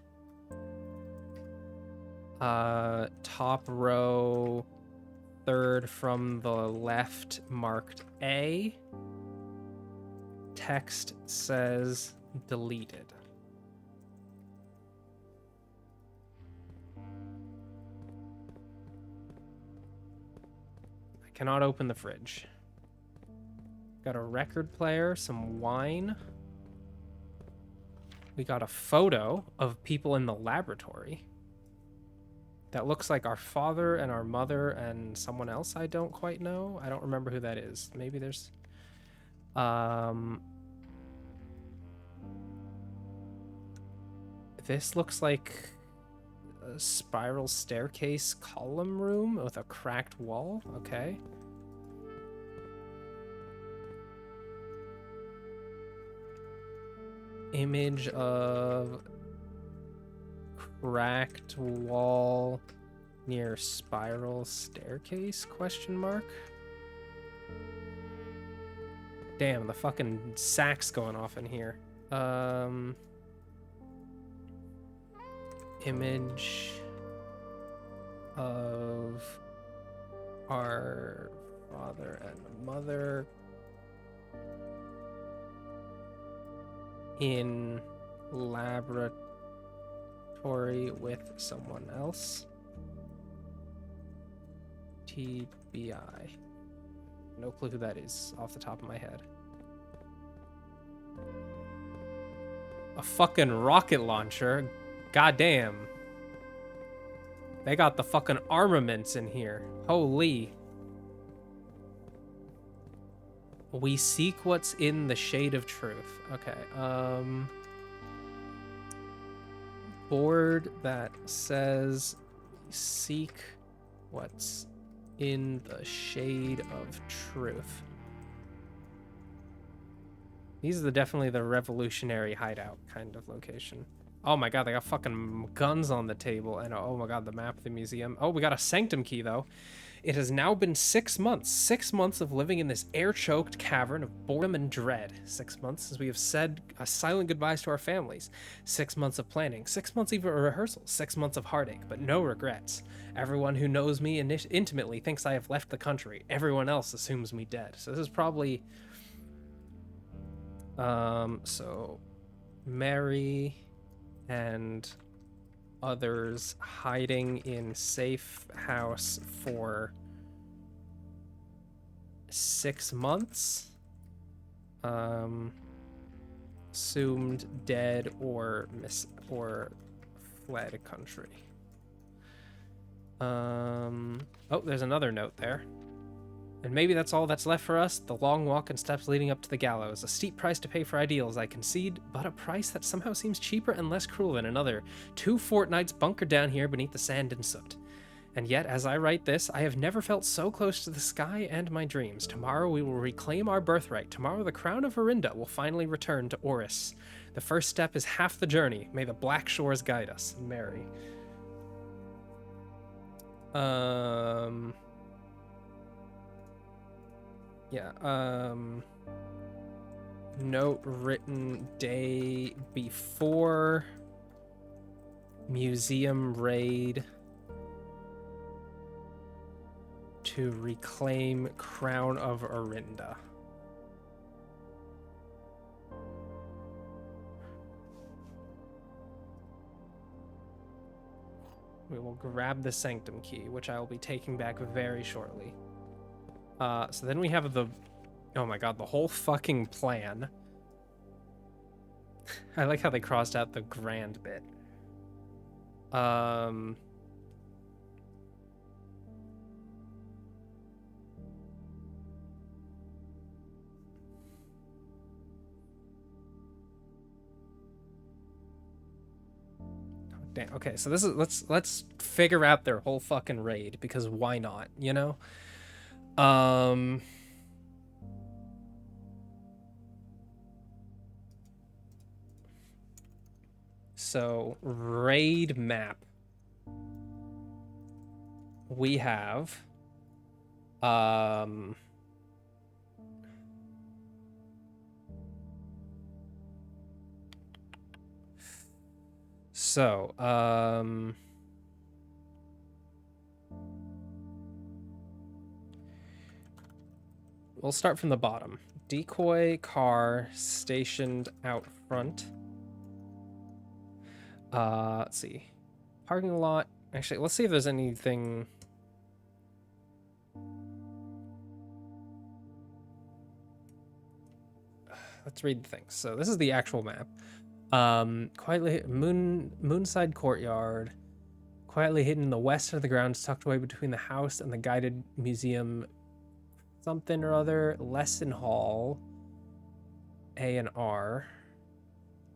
Top row, third from the left, marked A. Text says deleted. I Cannot open the fridge. Got a record player, some wine. We got a photo of people in the laboratory. That looks like our father and our mother and someone else I don't quite know. I don't remember who that is. Maybe there's... This looks like a spiral staircase column room with a cracked wall. Okay. Image of cracked wall near spiral staircase, question mark. Damn, the fucking sack's going off in here. Image of our father and mother in laboratory with someone else. TBI. No clue who that is off the top of my head. A fucking rocket launcher. Goddamn. They got the fucking armaments in here. Holy. We seek what's in the shade of truth. Okay. Board that says seek what's in the shade of truth. These are definitely the revolutionary hideout kind of location. Oh my god, they got fucking guns on the table. And oh my god, the map of the museum. Oh, we got a sanctum key, though. It has now been 6 months. 6 months of living in this air-choked cavern of boredom and dread. 6 months since we have said silent goodbyes to our families. 6 months of planning. 6 months even of rehearsal. 6 months of heartache, but no regrets. Everyone who knows me intimately thinks I have left the country. Everyone else assumes me dead. So this is probably... So... Mary... and others hiding in safe house for 6 months. Assumed dead or fled country. Oh, there's another note there. And maybe that's all that's left for us, the long walk and steps leading up to the gallows. A steep price to pay for ideals, I concede, but a price that somehow seems cheaper and less cruel than another 2 fortnights bunkered down here beneath the sand and soot. And yet, as I write this, I have never felt so close to the sky and my dreams. Tomorrow we will reclaim our birthright. Tomorrow the crown of Orinda will finally return to Oris. The first step is half the journey. May the black shores guide us. Mary. Yeah, note written day before museum raid to reclaim Crown of Orinda. We will grab the sanctum key, which I will be taking back very shortly. So then we have the... Oh my god, the whole fucking plan. I like how they crossed out the grand bit. Damn. Okay, so this is let's figure out their whole fucking raid, because why not, you know? So raid map. We have so we'll start from the bottom. Decoy car stationed out front. Let's see. Parking lot. Actually, let's see if there's anything. let's read the things. So this is the actual map. Quietly Moonside Courtyard, quietly hidden in the west of the grounds, tucked away between the house and the guided museum, something or other. Lesson Hall, A and R.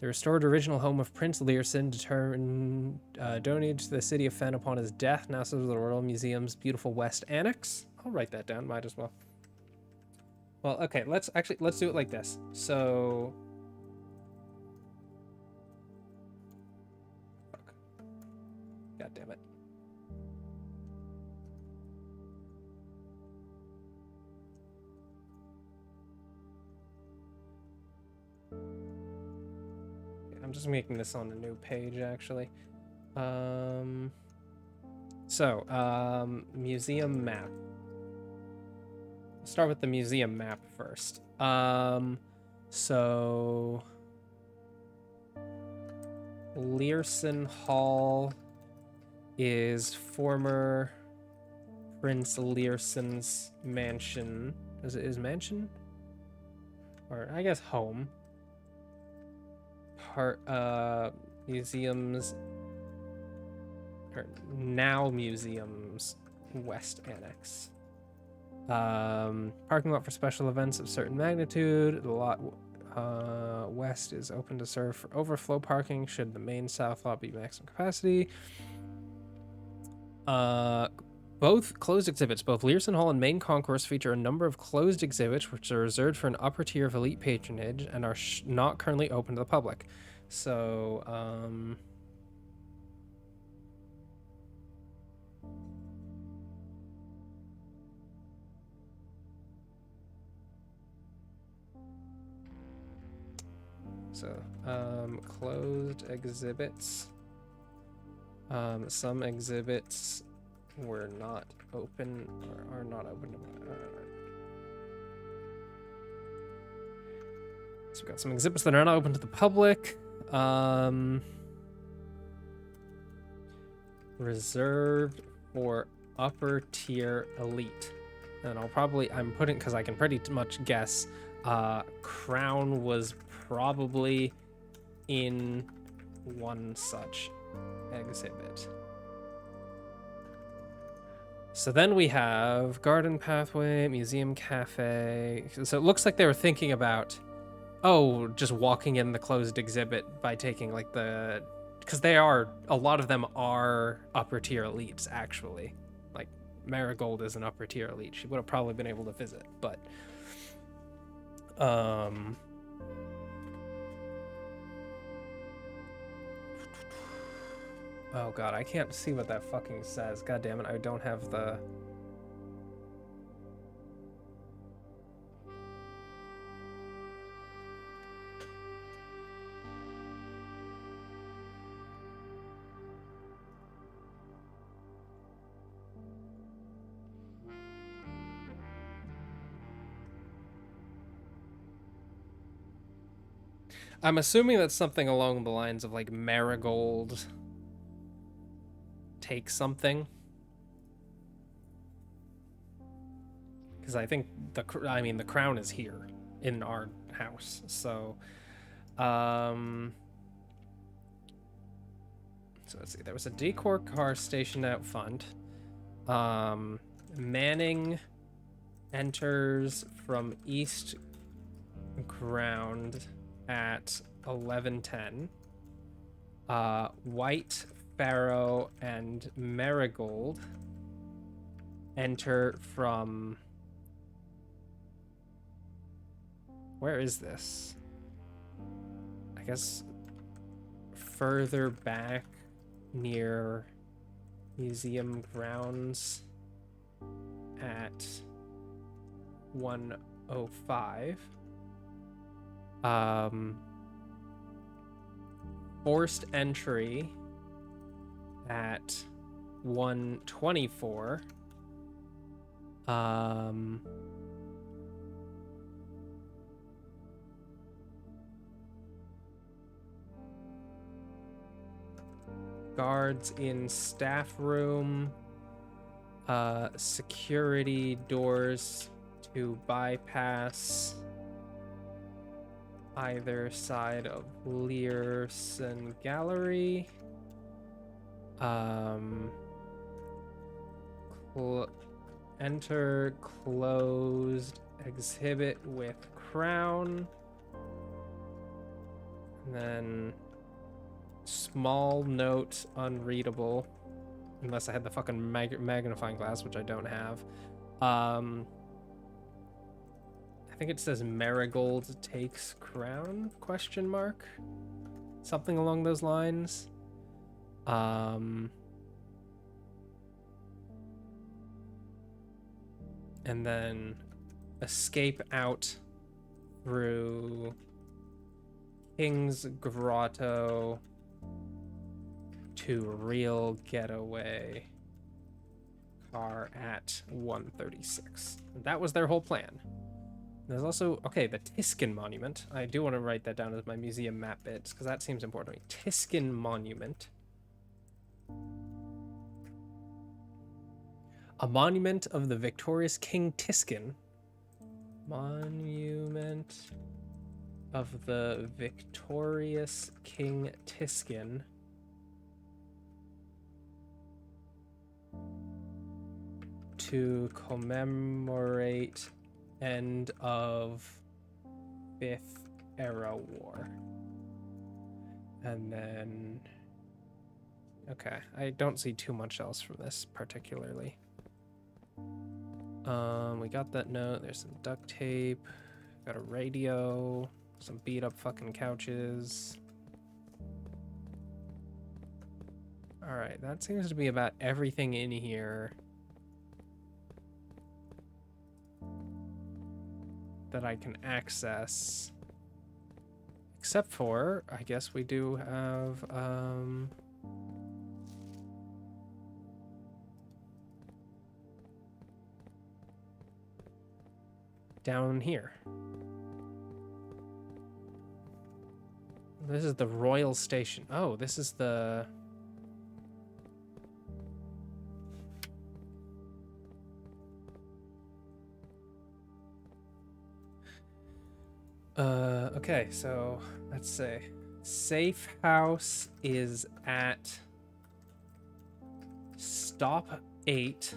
The restored original home of Prince Learson, donated to the city of Fen upon his death, now serves the Royal Museum's beautiful West Annex. I'll write that down. Might as well. Well, okay. Let's do it like this. So. Fuck. God damn it. I'm just making this on a new page, actually. Museum map. Let's start with the museum map first. So Learson Hall is former Prince Learson's mansion. Is it his mansion? Or I guess home. Museums, or now museums, West Annex. Parking lot for special events of certain magnitude. The lot west is open to serve for overflow parking should the main south lot be maximum capacity. Both closed exhibits, both Learson Hall and Main Concourse, feature a number of closed exhibits which are reserved for an upper tier of elite patronage and are not currently open to the public. So, closed exhibits. Some exhibits were not open or are not open to so we've got some exhibits that are not open to the public. Reserved for upper tier elite. And I'm putting, because I can pretty much guess, Crown was probably in one such exhibit. So then we have garden pathway, museum cafe. So it looks like they were thinking about, just walking in the closed exhibit by taking like because a lot of them are upper tier elites actually. Like Marigold is an upper tier elite. She would have probably been able to visit, but oh god, I can't see what that fucking says. God damn it, I don't have the... I'm assuming that's something along the lines of like Marigold take something. Because I think the crown is here in our house. So, so let's see. There was a decor car stationed out front. Manning enters from east ground at 11:10. White, Pharaoh, and Marigold enter from... Where is this? I guess further back near museum grounds at 1:05. Forced entry at 1:24. Guards in staff room. Security doors to bypass. either side of Learson Gallery. Enter closed exhibit with crown. And then small note unreadable. Unless I had the fucking magnifying glass, which I don't have. I think it says Marigold takes crown, question mark? Something along those lines. And then escape out through King's Grotto to Real Getaway car at 1:36. That was their whole plan. There's also, okay, the Tiskin Monument. I do want to write that down as my museum map bits, because that seems important to me. Tiskin Monument. A monument of the victorious King Tiskin. Monument of the victorious King Tiskin. To commemorate end of 5th Era War. And then... Okay, I don't see too much else from this particularly. We got that note. There's some duct tape. Got a radio. Some beat up fucking couches. Alright, that seems to be about everything in here that I can access. Except for, I guess we do have, down here. This is the Royal Station. Oh, this is the... Okay, so let's say safe house is at stop 8.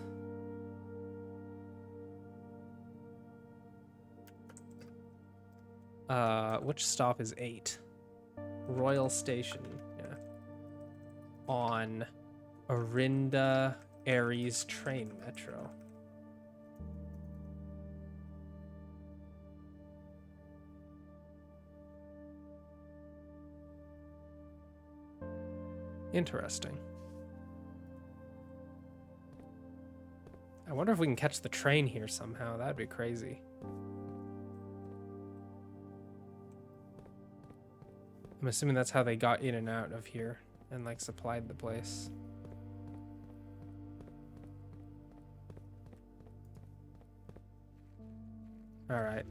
Which stop is 8? Royal Station, yeah. On Arinda Aries train metro. Interesting. I wonder if we can catch the train here somehow. That'd be crazy. I'm assuming that's how they got in and out of here and like supplied the place. All right.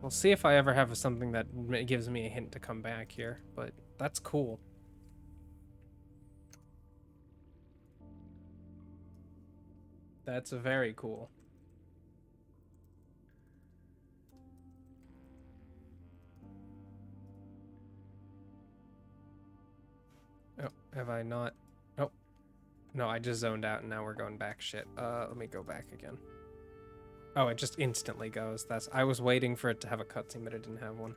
We'll see if I ever have something that gives me a hint to come back here, but that's cool. That's very cool. Oh, have I not? Oh, no, I just zoned out and now we're going back. Shit. Let me go back again. Oh, it just instantly goes. I was waiting for it to have a cutscene, but it didn't have one.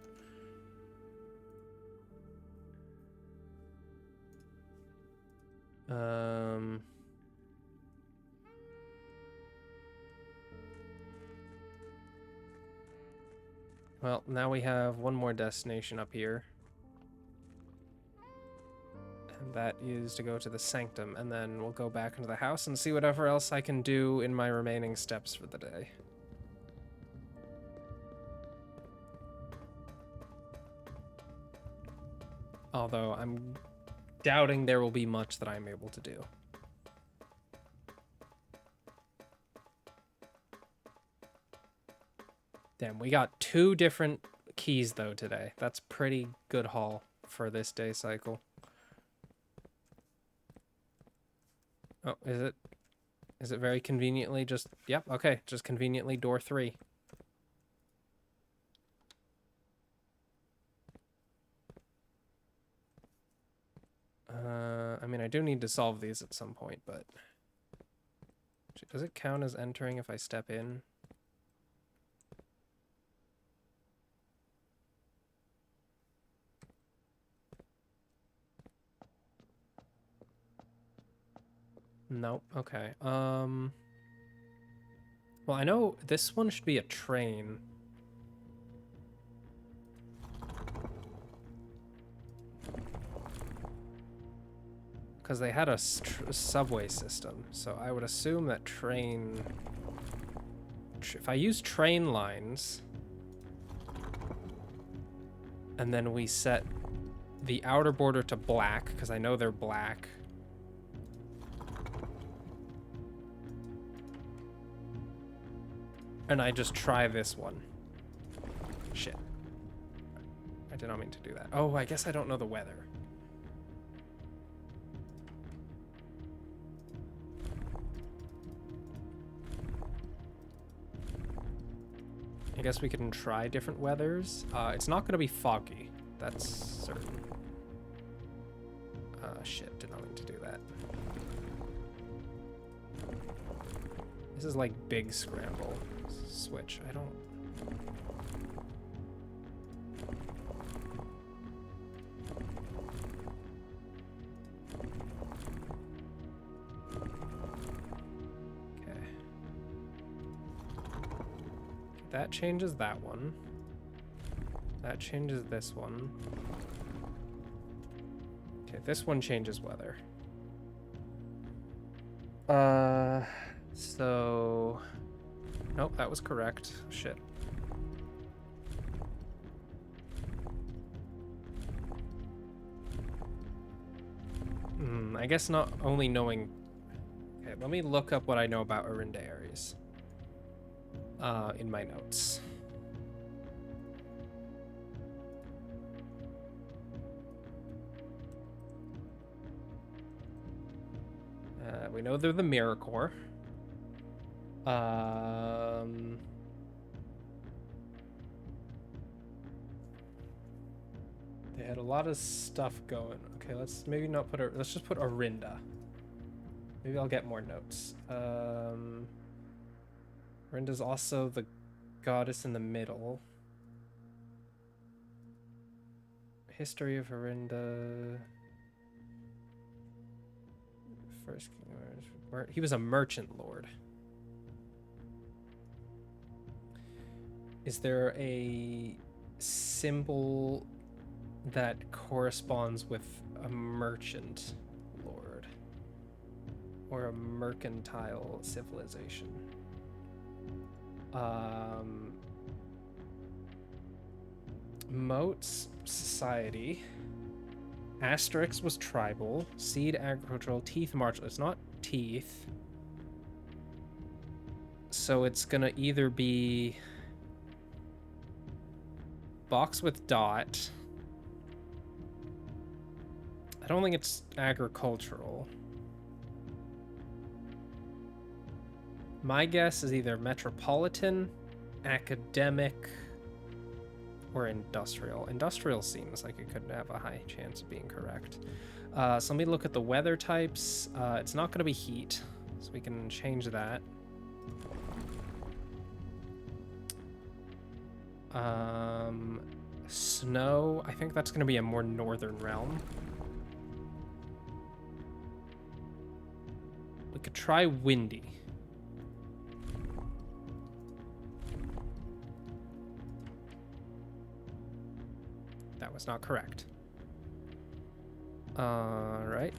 Well, now we have one more destination up here. And that is to go to the Sanctum, and then we'll go back into the house and see whatever else I can do in my remaining steps for the day. Although I'm doubting there will be much that I'm able to do. Damn, we got 2 different keys though today. That's pretty good haul for this day cycle. Oh, is it? Is it very conveniently just... Yep, okay, just conveniently door 3. I mean, I do need to solve these at some point, but... Does it count as entering if I step in? Nope. Okay. Well, I know this one should be a train. Because they had a subway system, so I would assume that train... If I use train lines, and then we set the outer border to black, because I know they're black. And I just try this one. Shit. I did not mean to do that. Oh, I guess I don't know the weather. I guess we can try different weathers. It's not going to be foggy. That's certain. Shit, did not mean to do that. This is like big scramble. Switch. I don't... Okay. That changes that one. That changes this one. Okay, this one changes weather. So... Nope, that was correct. Shit. I guess not only knowing... Okay, let me look up what I know about Arinda Aries. In my notes. We know they're the Mirror Core. They had a lot of stuff going. Okay, let's maybe not put let's just put Arinda. Maybe I'll get more notes. Arinda's also the goddess in the middle. History of Arinda. First king. He was a merchant lord. Is there a symbol that corresponds with a merchant lord or a mercantile civilization? Moats society. Asterix was tribal. Seed agricultural. Teeth martial. It's not teeth. So it's gonna either be box with dot. I don't think it's agricultural. My guess is either metropolitan, academic, or industrial. Industrial seems like it could have a high chance of being correct. So let me look at the weather types. It's not going to be heat, so we can change that. Snow, I think that's going to be a more northern realm. We could try windy. That was not correct. Alright.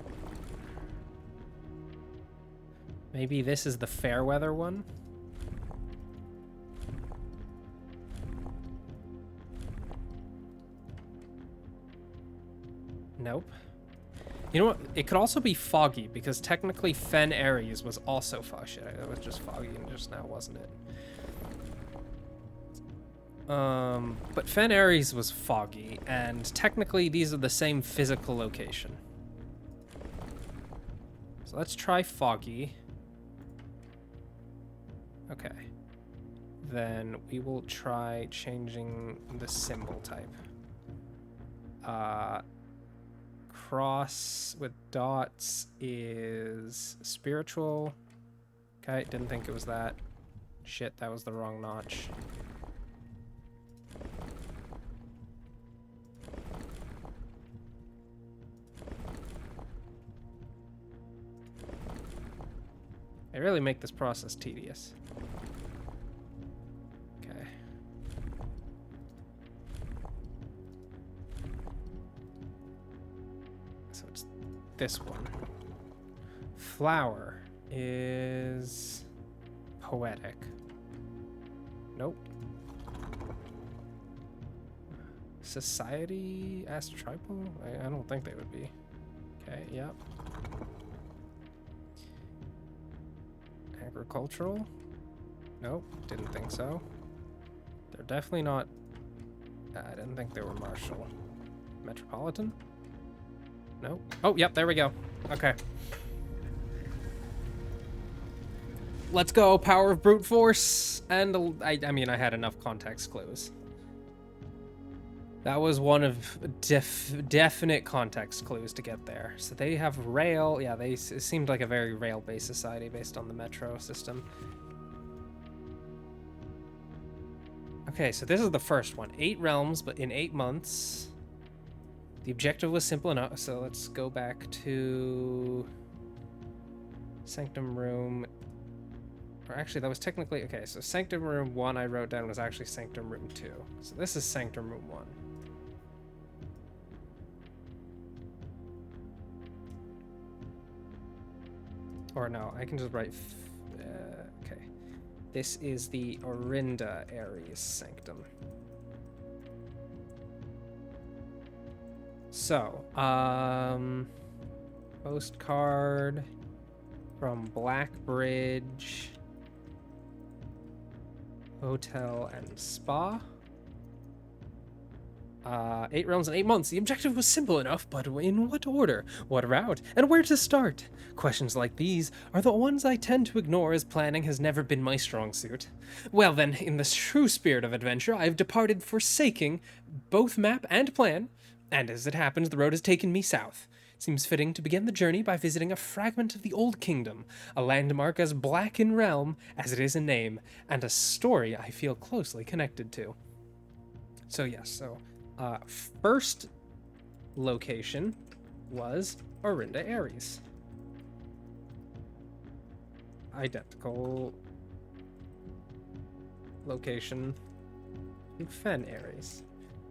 Maybe this is the fair weather one? Nope. You know what? It could also be foggy, because technically Fen Aries was also foggy. It was just foggy and just now, wasn't it? But Fen Aries was foggy, and technically these are the same physical location. So let's try foggy. Okay. Then we will try changing the symbol type. cross with dots is spiritual. Okay, didn't think it was that. Shit, that was the wrong notch. They really make this process tedious. Okay. So it's this one. Flower is poetic. Nope. Society astribal? I don't think they would be. Okay, yep. Agricultural? Nope, didn't think so. They're definitely not. I didn't think they were martial. Metropolitan? Nope. Oh, yep, there we go. Okay. Let's go, power of brute force. And I mean, I had enough context clues. That was one of definite context clues to get there. So they have rail. Yeah, it seemed like a very rail-based society based on the metro system. Okay, so this is the first one. 8 realms, but in 8 months. The objective was simple enough. So let's go back to Sanctum Room. Or actually, that was technically... Okay, so Sanctum Room 1 I wrote down was actually Sanctum Room 2. So this is Sanctum Room 1. Or no, I can just write... okay. This is the Orinda Ares Sanctum. So, postcard from Blackbridge Hotel and Spa. 8 realms in 8 months. The objective was simple enough, but in what order, what route, and where to start? Questions like these are the ones I tend to ignore, as planning has never been my strong suit. Well then, in the true spirit of adventure, I have departed, forsaking both map and plan, and as it happens, the road has taken me south. It seems fitting to begin the journey by visiting a fragment of the Old Kingdom, a landmark as black in realm as it is in name, and a story I feel closely connected to. So yes, first location was Orinda Ares. Identical location to Fen Ares.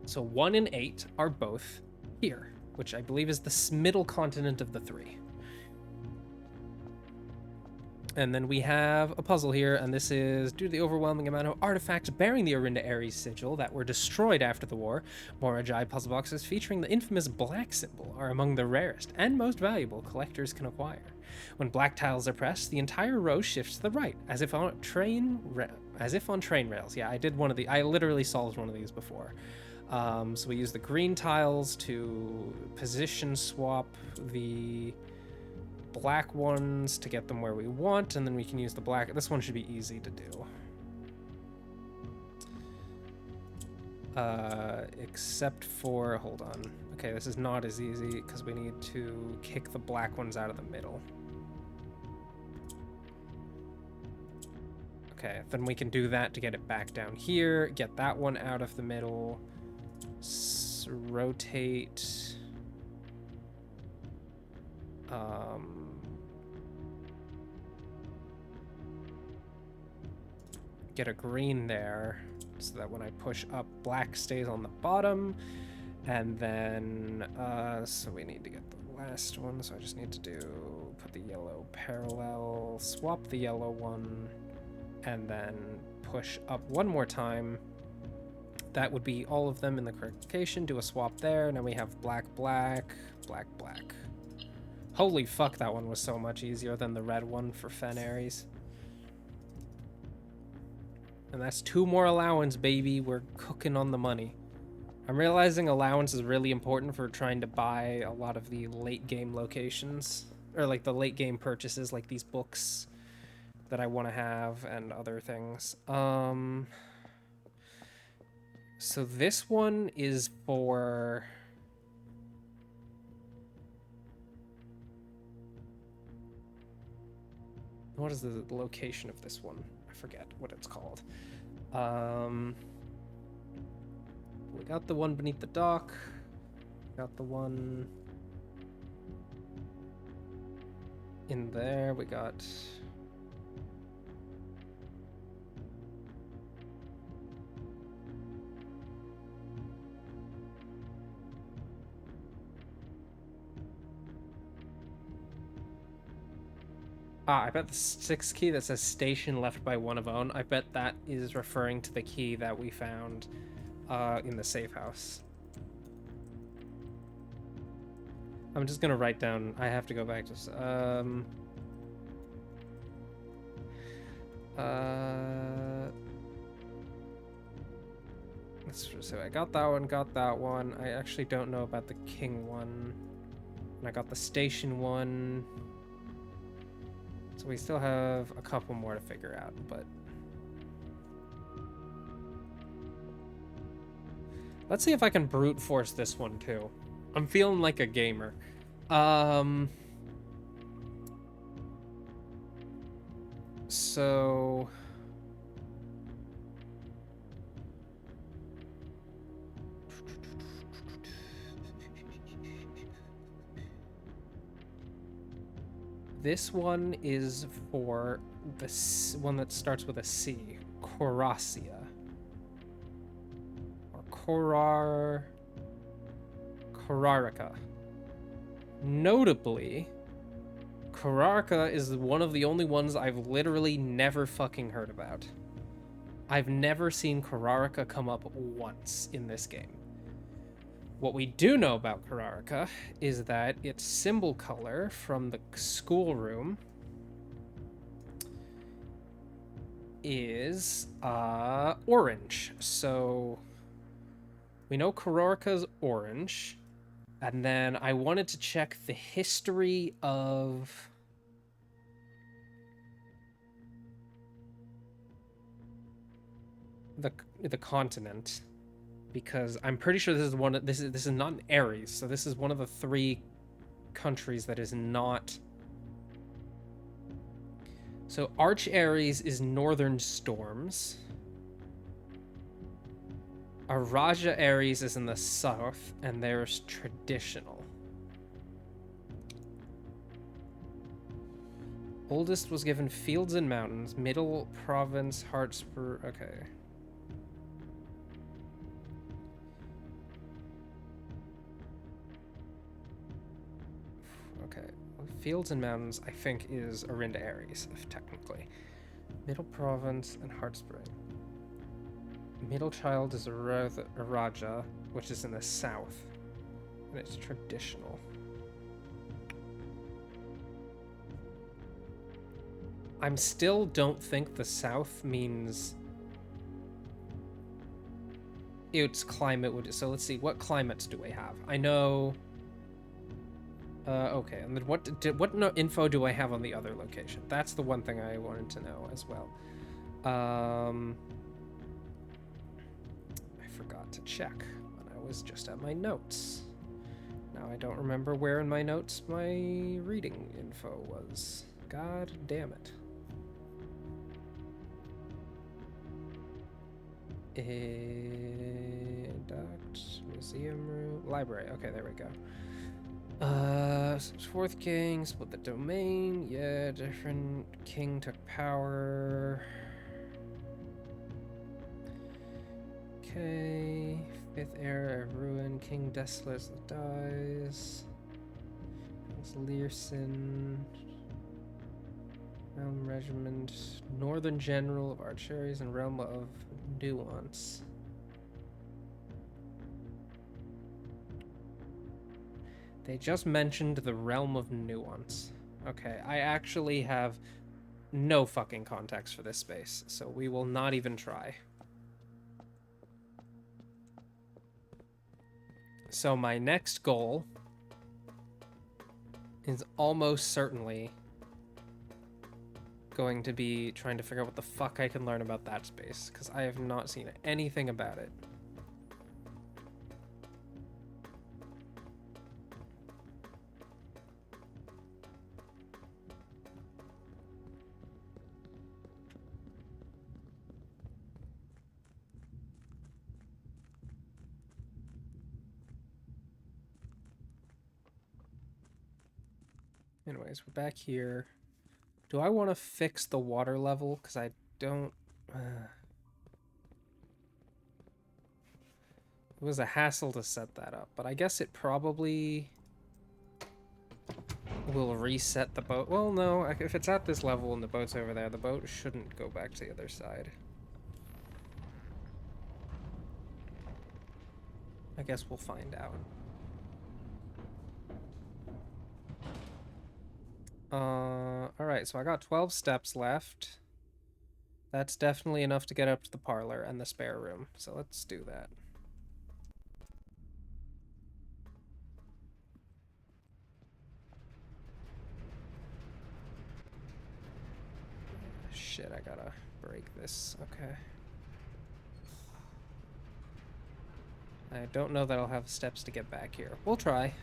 So 1 and 8 are both here, which I believe is the middle continent of the 3. And then we have a puzzle here, and this is due to the overwhelming amount of artifacts bearing the Orinda Ares sigil that were destroyed after the war. Morajai puzzle boxes featuring the infamous black symbol are among the rarest and most valuable collectors can acquire. When black tiles are pressed, the entire row shifts to the right, as if on train rails. Yeah, I literally solved one of these before. So we use the green tiles to position swap the black ones to get them where we want, and then we can use the black. This one should be easy to do. Except for, hold on. Okay, this is not as easy because we need to kick the black ones out of the middle. Okay, then we can do that to get it back down here, get that one out of the middle, rotate. Get a green there so that when I push up, black stays on the bottom. And then, so we need to get the last one. So I just need to put the yellow parallel, swap the yellow one, and then push up one more time. That would be all of them in the correct location. Do a swap there. Now we have black, black, black, black. Holy fuck, that one was so much easier than the red one for Fen Ares. And that's 2 more allowance, baby. We're cooking on the money. I'm realizing allowance is really important for trying to buy a lot of the late game locations, or like the late game purchases, like these books that I want to have and other things. So this one is for What is the location of this one? I forget what it's called. We got the one beneath the dock. Got the one in there. We got... I bet the 6th key that says station left by one of own, I bet that is referring to the key that we found in the safe house. I'm just gonna write down, I have to go back to, so I got that one. I actually don't know about the king one. And I got the station one. So we still have a couple more to figure out, but... Let's see if I can brute force this one, too. I'm feeling like a gamer. So... This one is for the one that starts with a C. Coracia. Or Corarica. Notably, Corarica is one of the only ones I've literally never fucking heard about. I've never seen Corarica come up once in this game. What we do know about Corarica is that its symbol color from the schoolroom is orange. So we know Corarica's orange. And then I wanted to check the history of the continent, because I'm pretty sure this is one. This is not an Ares, so this is one of the 3 countries that is not. So Arch Ares is Northern Storms. Araja Ares is in the south, and there's Traditional. Oldest was given Fields and Mountains. Middle Province, Hartspur. Okay. Okay. Fields and Mountains, I think, is Arinda Ares, if technically. Middle Province and Heartspring. Middle Child is Araja, which is in the south. And it's Traditional. I'm still don't think the south means its climate would. So let's see, what climates do we have? I know. Okay, and then what info do I have on the other location? That's the one thing I wanted to know as well. I forgot to check when I was just at my notes. Now I don't remember where in my notes my reading info was. God damn it. Duct, museum room, library. Okay, there we go. 4th king, split the domain. Yeah, different king took power. Okay, 5th heir, ruin, king desolate dies. It's Learson. Realm Regiment, Northern General of Archeries, and Realm of Nuance. They just mentioned the Realm of Nuance. Okay, I actually have no fucking context for this space, so we will not even try. So my next goal is almost certainly going to be trying to figure out what the fuck I can learn about that space, because I have not seen anything about it. Anyways, we're back here. Do I want to fix the water level? Because I don't... It was a hassle to set that up, but I guess it probably will reset the boat. Well, no, if it's at this level and the boat's over there, the boat shouldn't go back to the other side. I guess we'll find out. Alright, so I got 12 steps left. That's definitely enough to get up to the parlor and the spare room, so let's do that. Shit, I gotta break this. Okay. I don't know that I'll have steps to get back here. We'll try.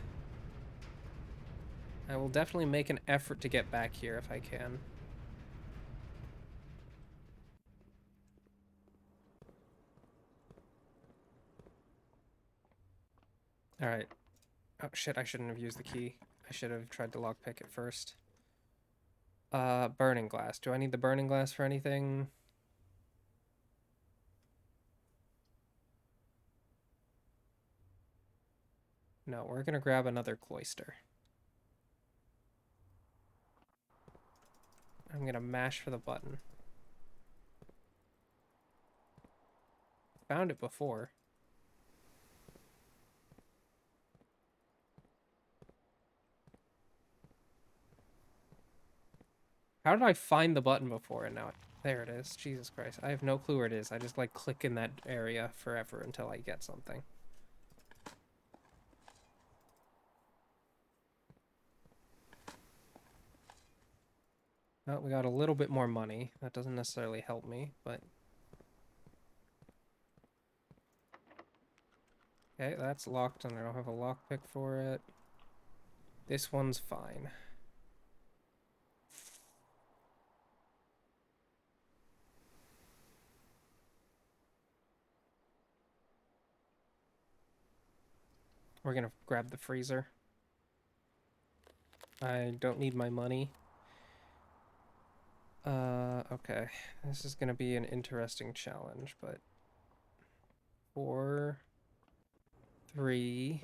I will definitely make an effort to get back here if I can. Alright. Oh shit, I shouldn't have used the key. I should have tried to lockpick it first. Burning glass. Do I need the burning glass for anything? No, we're gonna grab another cloister. I'm gonna mash for the button. Found it before. How did I find the button before and now there it is. Jesus Christ. I have no clue where it is. I just like click in that area forever until I get something. Well, we got a little bit more money. That doesn't necessarily help me, but... Okay, that's locked and I don't have a lockpick for it. This one's fine. We're gonna grab the freezer. I don't need my money. Okay. This is gonna be an interesting challenge, but... 4, 3,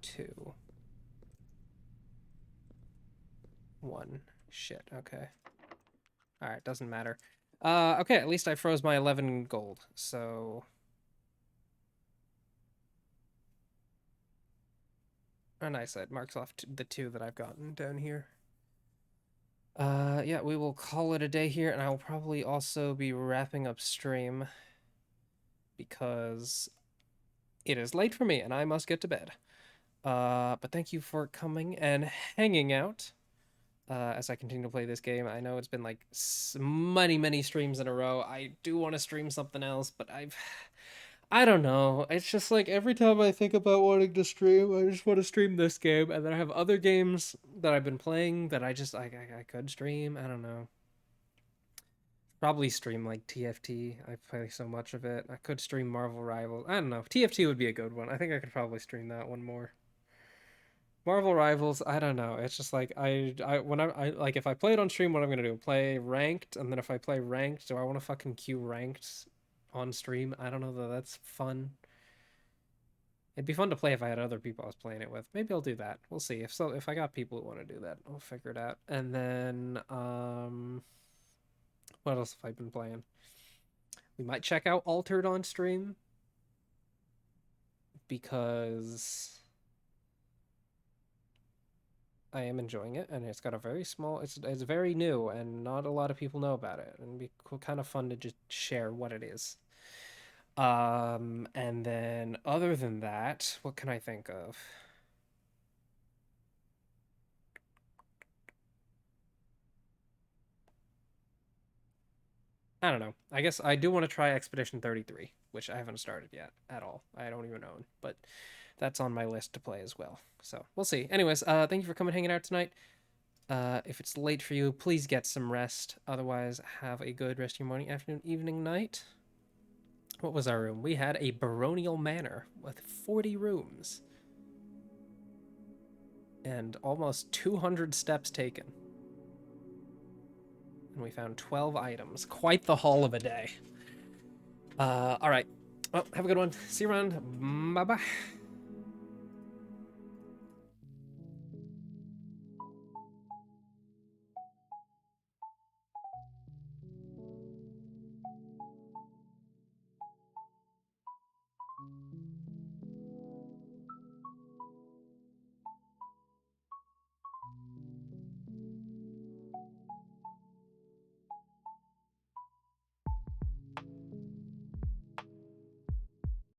2, 1. Shit, okay. Alright, doesn't matter. Okay, at least I froze my 11 gold, so... Oh, nice, it marks off the 2 that I've gotten down here. Yeah, we will call it a day here, and I will probably also be wrapping up stream because it is late for me, and I must get to bed. But thank you for coming and hanging out as I continue to play this game. I know it's been like many streams in a row. I do want to stream something else, but I don't know. It's just like every time I think about wanting to stream, I just want to stream this game, and then I have other games that I've been playing that I could stream. I don't know. Probably stream like TFT. I play so much of it. I could stream Marvel Rivals. I don't know. TFT would be a good one. I think I could probably stream that one more. Marvel Rivals, I don't know. It's just like I like if I play it on stream, what I'm gonna do? Play ranked, and then if I play ranked, do I want to fucking queue ranked on stream? I don't know that that's fun. It'd be fun to play if I had other people I was playing it with. Maybe I'll do that. We'll see. If I got people who want to do that, I'll figure it out. And then what else have I been playing? We might check out Altered on stream because I am enjoying it, and it's got a very small. It's very new, and not a lot of people know about it, and it'd be kind of fun to just share what it is. And then other than that, what can I think of? I don't know. I guess I do want to try Expedition 33, which I haven't started yet at all. I don't even own, but that's on my list to play as well. So we'll see. Anyways, thank you for coming hanging out tonight. If it's late for you, please get some rest. Otherwise, have a good rest of your morning, afternoon, evening, night. What was our room? We had a baronial manor with 40 rooms. and almost 200 steps taken. And we found 12 items. Quite the haul of a day. All right. Well, have a good one. See you around. Bye-bye.